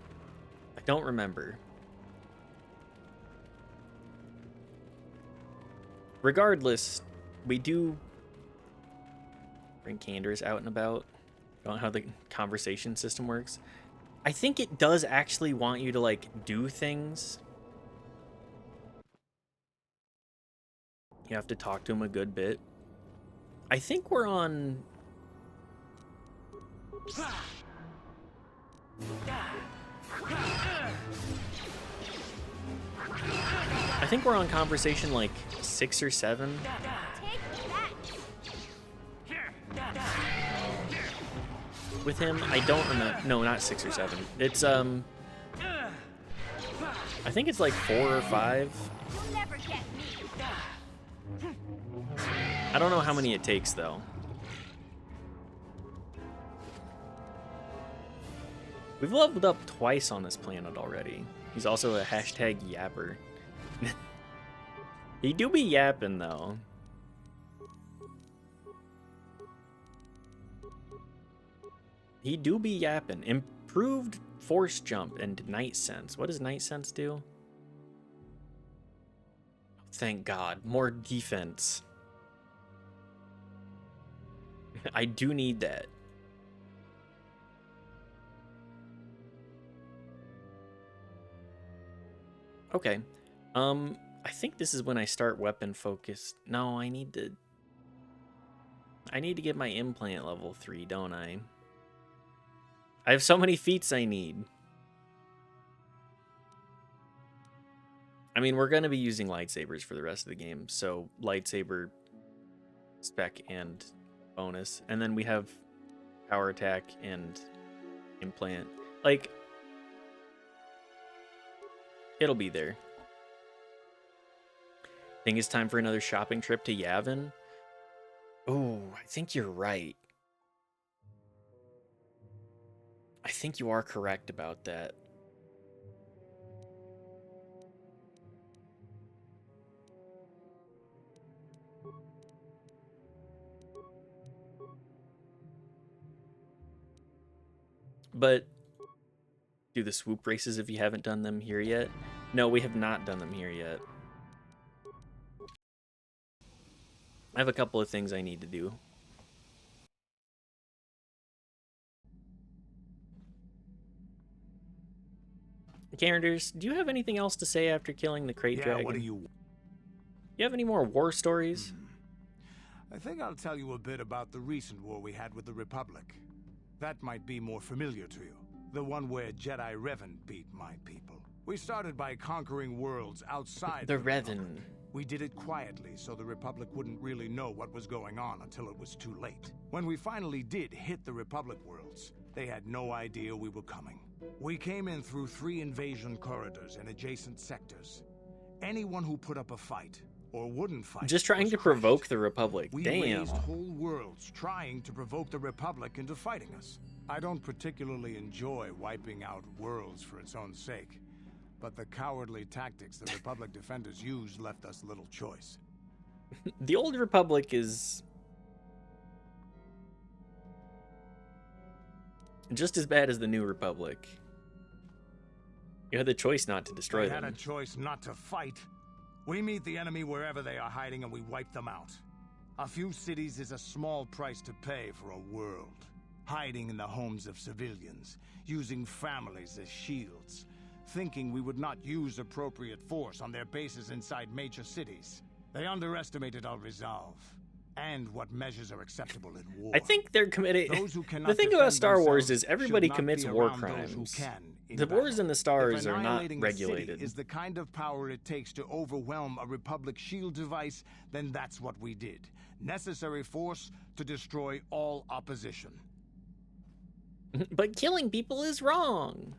I don't remember. Regardless, we do bring Canderous out and about. I don't know how the conversation system works. I think it does actually want you to, like, do things. You have to talk to him a good bit. I think we're on... I think we're on conversation, like, 6 or 7. With him, I don't remember. No, not 6 or 7. It's, I think it's like 4 or 5. I don't know how many it takes, though. We've leveled up twice on this planet already. He's also a hashtag yapper. He do be yapping, though. He do be yapping. improved force jump and night sense. What does night sense do? Thank God, more defense. I do need that. Okay. I think this is when I start weapon focus. No, I need to get my implant level 3, don't I? I have so many feats I need. I mean, we're going to be using lightsabers for the rest of the game, so lightsaber spec and bonus. And then we have power attack and implant. Like, it'll be there. Think it's time for another shopping trip to Yavin? Oh, I think you're right. I think you are correct about that. But do the swoop races if you haven't done them here yet. No, we have not done them here yet. I have a couple of things I need to do. Characters, do you have anything else to say after killing the crate dragon? What do you have any more war stories? I think I'll tell you a bit about the recent war we had with the Republic. That might be more familiar to you. The one where Jedi Revan beat my people. We started by conquering worlds outside the Revan. We did it quietly so the Republic wouldn't really know what was going on until it was too late. When we finally did hit the Republic worlds, they had no idea we were coming. We came in through 3 invasion corridors and adjacent sectors. Anyone who put up a fight, or wouldn't fight... Just trying to provoke the Republic. We Damn. raised whole worlds trying to provoke the Republic into fighting us. I don't particularly enjoy wiping out worlds for its own sake, but the cowardly tactics the Republic defenders used left us little choice. The old Republic is just as bad as the new Republic. You had the choice not to destroy them. We had a choice not to fight. We meet the enemy wherever they are hiding and we wipe them out. A few cities is a small price to pay for a world. Hiding in the homes of civilians, using families as shields, thinking we would not use appropriate force on their bases inside major cities. They underestimated our resolve and what measures are acceptable in war. I think they're committed. The thing about Star Wars is everybody commits war crimes. The wars in the stars are not regulated. Is the kind of power it takes to overwhelm a Republic shield device, then that's what we did. Necessary force to destroy all opposition. But killing people is wrong.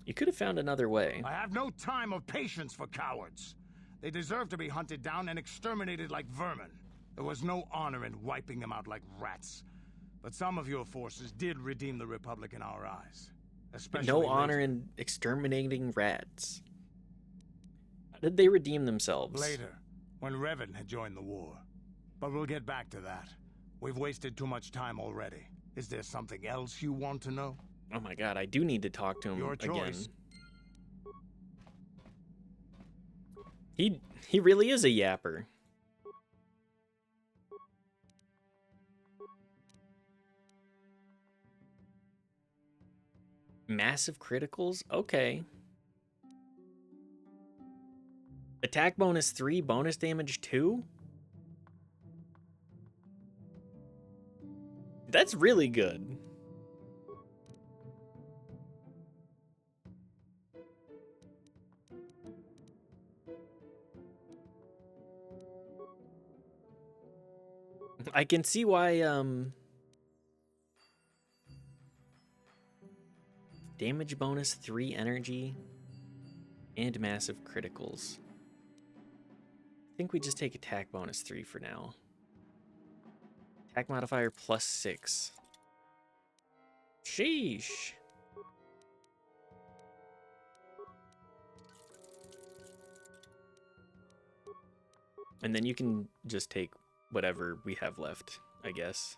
You could have found another way. I have no time or patience for cowards. They deserve to be hunted down and exterminated like vermin. There was no honor in wiping them out like rats. But some of your forces did redeem the Republic in our eyes. Especially no honor in exterminating rats. How did they redeem themselves? Later, when Revan had joined the war. But we'll get back to that. We've wasted too much time already. Is there something else you want to know? Oh my god, I do need to talk to him Your again. choice. He really is a yapper. Massive criticals? Okay. Attack bonus 3, bonus damage 2? That's really good. I can see why, damage bonus 3 energy and massive criticals. I think we just take attack bonus 3 for now. Attack modifier plus 6. Sheesh. And then you can just take whatever we have left, I guess.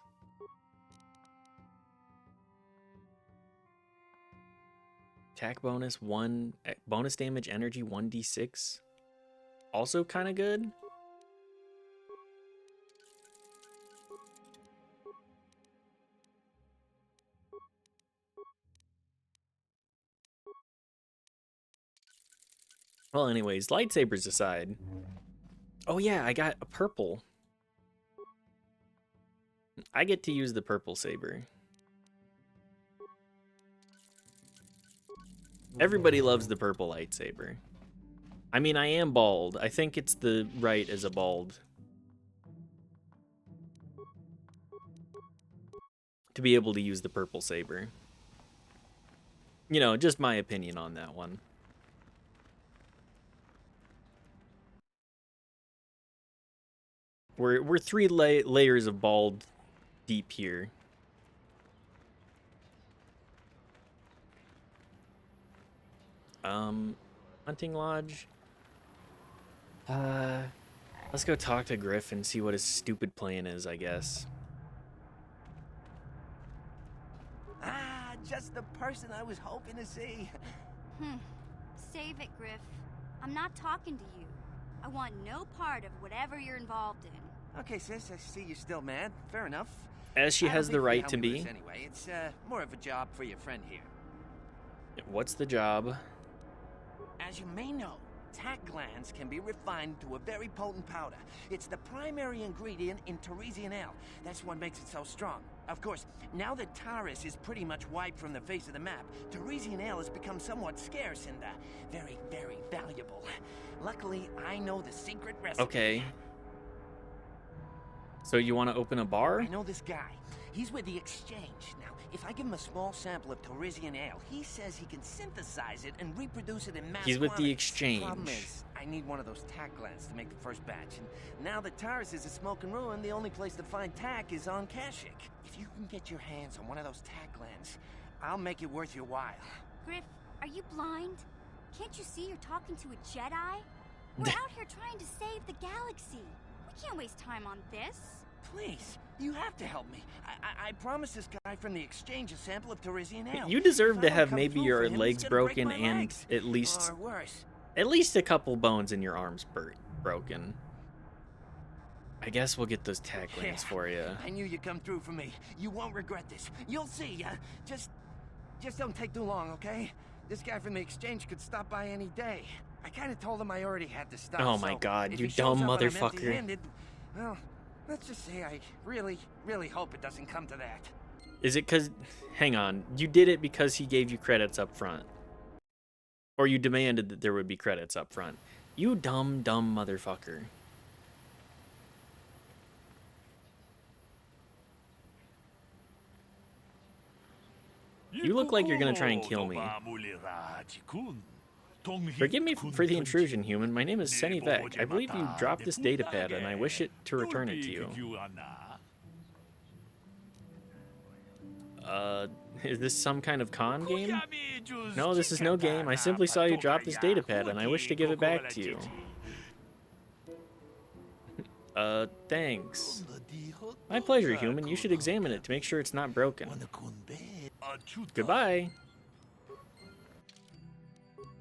Attack bonus 1, bonus damage energy 1d6. Also kind of good. Well, anyways, lightsabers aside. Oh yeah, I got a purple. I get to use the purple saber. Everybody loves the purple lightsaber. I mean, I am bald. I think it's the right as a bald to be able to use the purple saber. You know, just my opinion on that one. We're 3 layers of bald deep here. Hunting lodge. Let's go talk to Griff and see what his stupid plan is, I guess. Ah, just the person I was hoping to see. Save it, Griff. I'm not talking to you. I want no part of whatever you're involved in. Okay, sis, I see you're still mad. Fair enough. As she has the right to be. Anyway, it's more of a job for your friend here. What's the job? As you may know, tack glands can be refined to a very potent powder. It's the primary ingredient in Teresian ale. That's what makes it so strong. Of course, now that Taris is pretty much wiped from the face of the map, Teresian ale has become somewhat scarce and very, very valuable. Luckily, I know the secret recipe. Okay. So you want to open a bar? I know this guy. He's with the Exchange. Now, if I give him a small sample of Teresian ale, he says he can synthesize it and reproduce it in mass He's with the quantities. Exchange. Problem is, I need one of those tack glands to make the first batch. And now that Taris is a smoking ruin, the only place to find tack is on Kashyyyk. If you can get your hands on one of those tack glands, I'll make it worth your while. Griff, are you blind? Can't you see you're talking to a Jedi? We're out here trying to save the galaxy. We can't waste time on this. Please, you have to help me. I promised this guy from the Exchange a sample of Teresian ale. You deserve If I to don't have come maybe through your for him, legs he's gonna break broken my and legs. at least Or worse. a couple bones in your arms broken. I guess we'll get those tack glands for you. I knew you'd come through for me. You won't regret this. You'll see. Just don't take too long, okay? This guy from the Exchange could stop by any day. I kind of told him I already had the stuff. Oh my so God, if you he shows dumb up and I'm motherfucker. empty-handed, well, let's just say I really, really hope it doesn't come to that. Is it because... Hang on. You did it because he gave you credits up front. Or you demanded that there would be credits up front. You dumb motherfucker. You look like you're gonna try and kill me. Forgive me for the intrusion, human. My name is Senny Vec. I believe you dropped this datapad, and I wish it to return it to you. Is this some kind of con game? No, this is no game. I simply saw you drop this datapad, and I wish to give it back to you. Thanks. My pleasure, human. You should examine it to make sure it's not broken. Goodbye.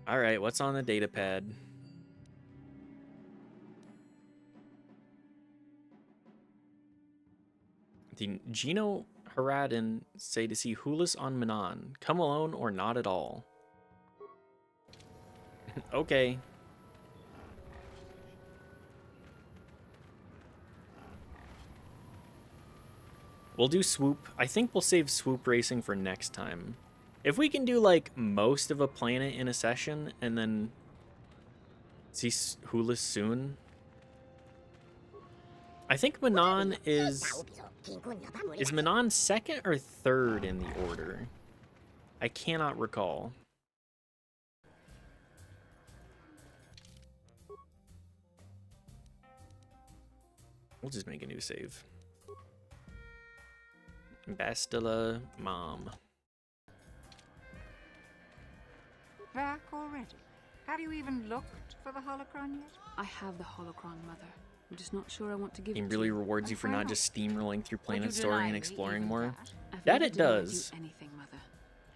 Alright, what's on the datapad? The Geno Haradin say to see Hulis on Manon. Come alone or not at all. Okay. We'll do swoop. I think we'll save swoop racing for next time. If we can do like most of a planet in a session and then see Hulis soon. I think Manon is Manon second or third in the order? I cannot recall. We'll just make a new save. Bastila Mom. Back already? Have you even looked for the holocron yet? I have the holocron, Mother. I'm just not sure I want to give Game it really to you. rewards you for not just steamrolling through Planet you Story deny and me exploring even more. that? I've That never it denied does. you anything, Mother.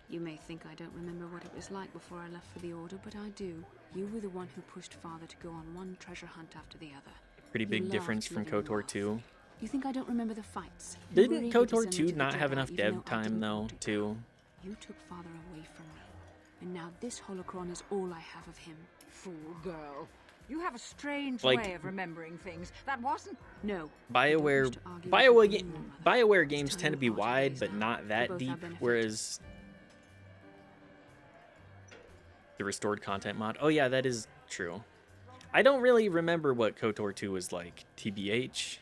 You may think I don't remember what it was like before I left for the Order, but I do. You were the one who pushed Father to go on one treasure hunt after the other. Pretty You big loved difference from living KOTOR off. 2. You think I don't remember the fights? You were Didn't eager to KOTOR send me 2 to the not have Jedi, enough even dev though I time, didn't though, want to go. too? You took Father away from me. And now this holocron is all I have of him. Fool girl. You have a strange Like- way of remembering things. That wasn't... No. BioWare games tend to be wide, but not that deep, whereas the restored content mod. Oh yeah, that is true. I don't really remember what KOTOR 2 was like, TBH.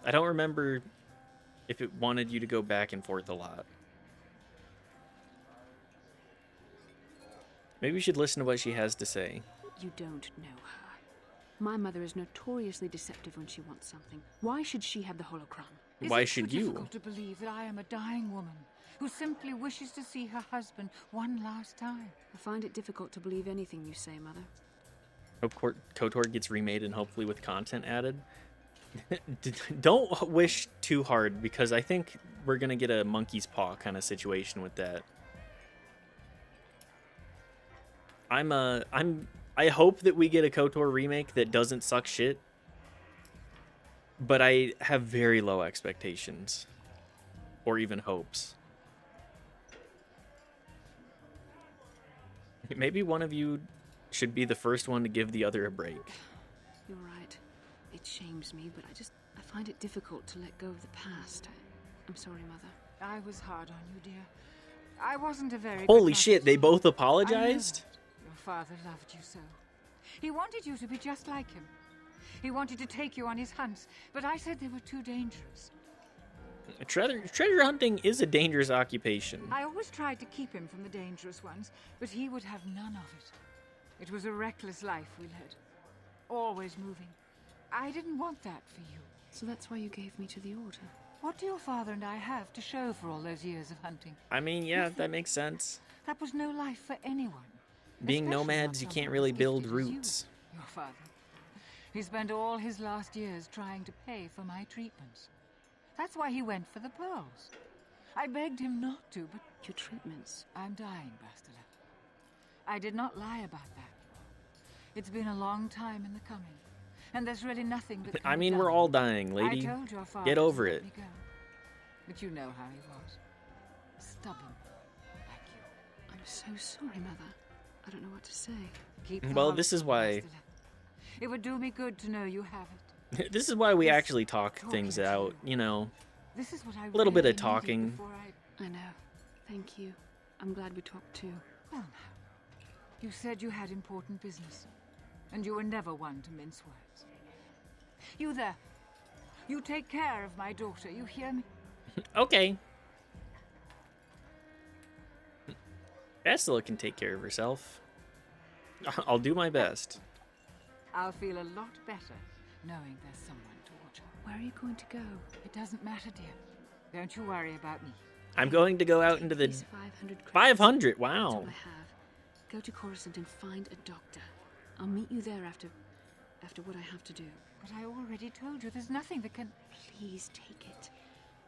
I don't remember if it wanted you to go back and forth a lot. Maybe we should listen to what she has to say. You don't know her. My mother is notoriously deceptive when she wants something. Why should she have the holocron? Why should you? It's difficult to believe that I am a dying woman who simply wishes to see her husband one last time. I find it difficult to believe anything you say, Mother. Hope KOTOR gets remade and hopefully with content added. Don't wish too hard, because I think we're gonna get a monkey's paw kind of situation with that. I hope that we get a KOTOR remake that doesn't suck shit, but I have very low expectations, or even hopes. Maybe one of you should be the first one to give the other a break. You're right. It shames me, but I find it difficult to let go of the past. I'm sorry, Mother. I was hard on you, dear. I wasn't a very Holy good shit, they both apologized? Your father loved you so. He wanted you to be just like him. He wanted to take you on his hunts, but I said they were too dangerous. Treasure hunting is a dangerous occupation. I always tried to keep him from the dangerous ones, but he would have none of it. It was a reckless life we led. Always moving. I didn't want that for you. So that's why you gave me to the Order. What do your father and I have to show for all those years of hunting? I mean, yeah, that makes sense. That was no life for anyone. Being Especially nomads, not you can't someone really as build gifted as you, roots. Your father. He spent all his last years trying to pay for my treatments. That's why he went for the pearls. I begged him not to, but... Your treatments? I'm dying, Bastila. I did not lie about that. It's been a long time in the coming, and there's really nothing that can I be mean, done. we're all dying, lady. I told your father Get over to let it. me go. But you know how he was. Stubborn, like you. I'm so sorry, Mother. I don't know what to say. Keep the Well, this is holocaust, why... Bastila. It would do me good to know you have it. This is why we actually talk things out, you know. This is what I A little bit really of needed talking. before I know. Thank you. I'm glad we talked too. Well, now, you said you had important business, and you were never one to mince words. You there. You take care of my daughter, you hear me? Okay. Bastila can take care of herself. I'll do my best. I'll feel a lot better knowing there's someone to watch her. Where are you going to go? It doesn't matter, dear. Don't you worry about me. I'm going to go out into the... These 500 credits. 500, That's wow. all I have. Go to Coruscant and find a doctor. I'll meet you there after what I have to do. But I already told you there's nothing that can... Please take it.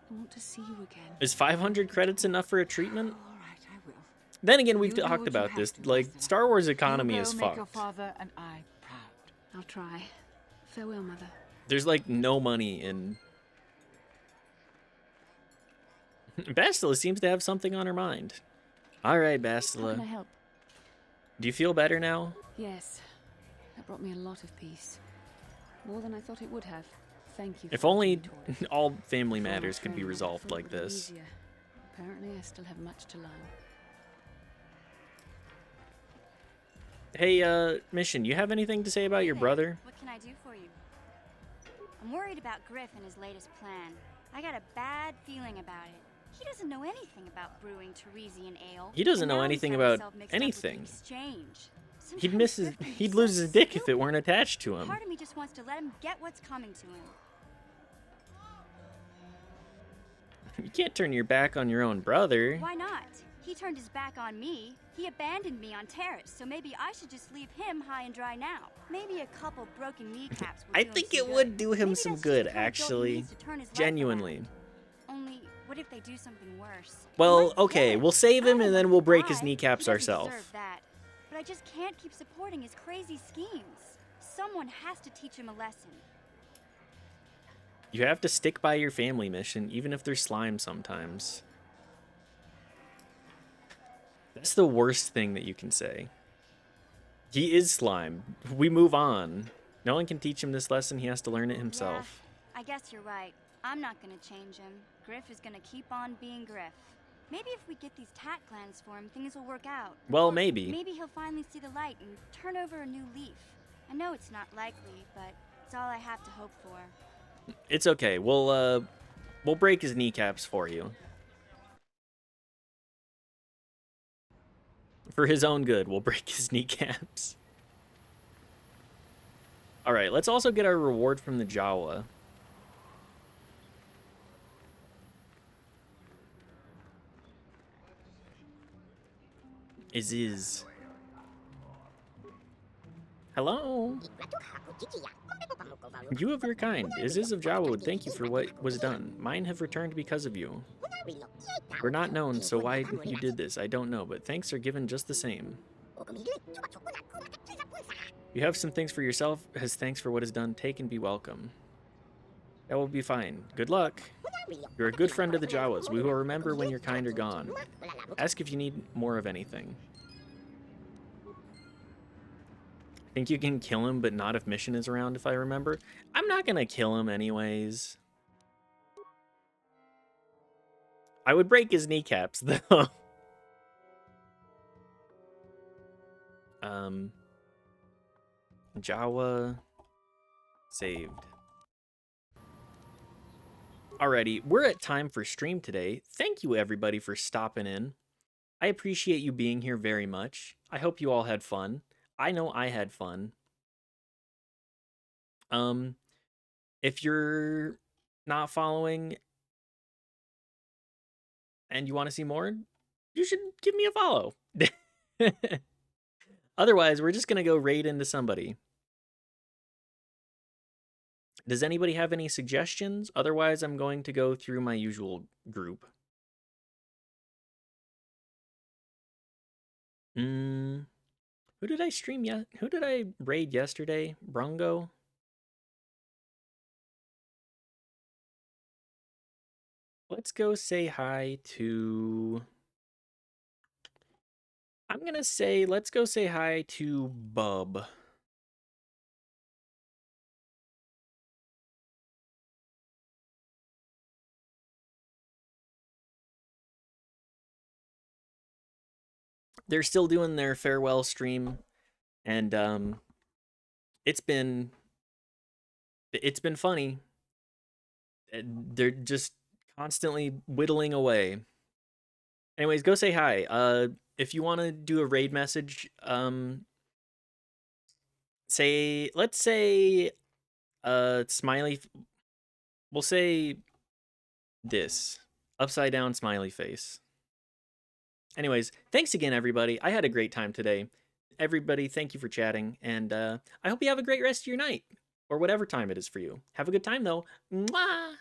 I want to see you again. Is 500 credits enough for a treatment? All right, I will. Then again, we've You do talked what you about have this. to, Like, Bastila. Star Wars economy You is go make your fucked. father and I proud. I'll try. Farewell, Mother. There's, like, no money in... Bastila seems to have something on her mind. Alright, How can I Bastila. help? Do you feel better now? Yes. That brought me a lot of peace. More than I thought it would have. Thank you. If for only what you taught. all family Before I matters could be trained, I resolved thought it like would be this. easier. Apparently, I still have much to learn. Hey, Mission, you have anything to say about your Hey, brother? What can I do for you? I'm worried about Griff and his latest plan. I got a bad feeling about it. He doesn't know anything about brewing Teresian ale. He doesn't and know now he's anything got about himself mixed up with the anything. exchange. He'd Sometimes miss his, Griff can be he'd so lose his dick if it stupid. weren't attached to him. Part of me just wants to let him get what's coming to him. You can't turn your back on your own brother. Why not? He turned his back on me. He abandoned me on Terrace, so maybe I should just leave him high and dry now. Maybe a couple broken kneecaps would I do him think some it good. would do him Maybe some that's just good, the kind of guilt he actually. needs to turn his life Genuinely. around. Only What if they do something worse? Well, okay, we'll save him and then we'll break his Why? kneecaps He doesn't ourselves. deserve that. But I just can't keep supporting his crazy schemes. Someone has to teach him a lesson. You have to stick by your family mission, even if they're slime sometimes. That's the worst thing that you can say. He is slime. We move on. No one can teach him this lesson. He has to learn it himself. Yeah, I guess you're right. I'm not gonna change him. Griff is gonna keep on being Griff. Maybe if we get these tat clans for him, things will work out. Well, Or maybe. Maybe he'll finally see the light and turn over a new leaf. I know it's not likely, but it's all I have to hope for. It's okay. We'll break his kneecaps for you. For his own good, we'll break his kneecaps. All right, let's also get our reward from the Jawa. Is. Hello? You of your kind, Is of Jawa would thank you for what was done. Mine have returned because of you. We're not known, so why you did this, I don't know, but thanks are given just the same. You have some things for yourself, as thanks for what is done. Take and be welcome. That will be fine. Good luck. You're a good friend of the Jawas. We will remember when your kind are gone. Ask if you need more of anything. I think you can kill him, but not if Mission is around, if I remember. I'm not gonna kill him anyways. I would break his kneecaps, though. Jawa saved. Alrighty, we're at time for stream today. Thank you, everybody, for stopping in. I appreciate you being here very much. I hope you all had fun. I know I had fun. If you're not following and you want to see more, you should give me a follow. Otherwise, we're just going to go raid into somebody. Does anybody have any suggestions? Otherwise, I'm going to go through my usual group. Who did I stream yet? Who did I raid yesterday? Brungo? Let's go say hi to... I'm going to say, let's go say hi to Bub. They're still doing their farewell stream, and it's been funny. They're just constantly whittling away. Anyways, go say hi. If you want to do a raid message, let's say smiley. We'll say this upside down smiley face. Anyways, thanks again, everybody. I had a great time today. Everybody, thank you for chatting, and I hope you have a great rest of your night, or whatever time it is for you. Have a good time, though. Mwah!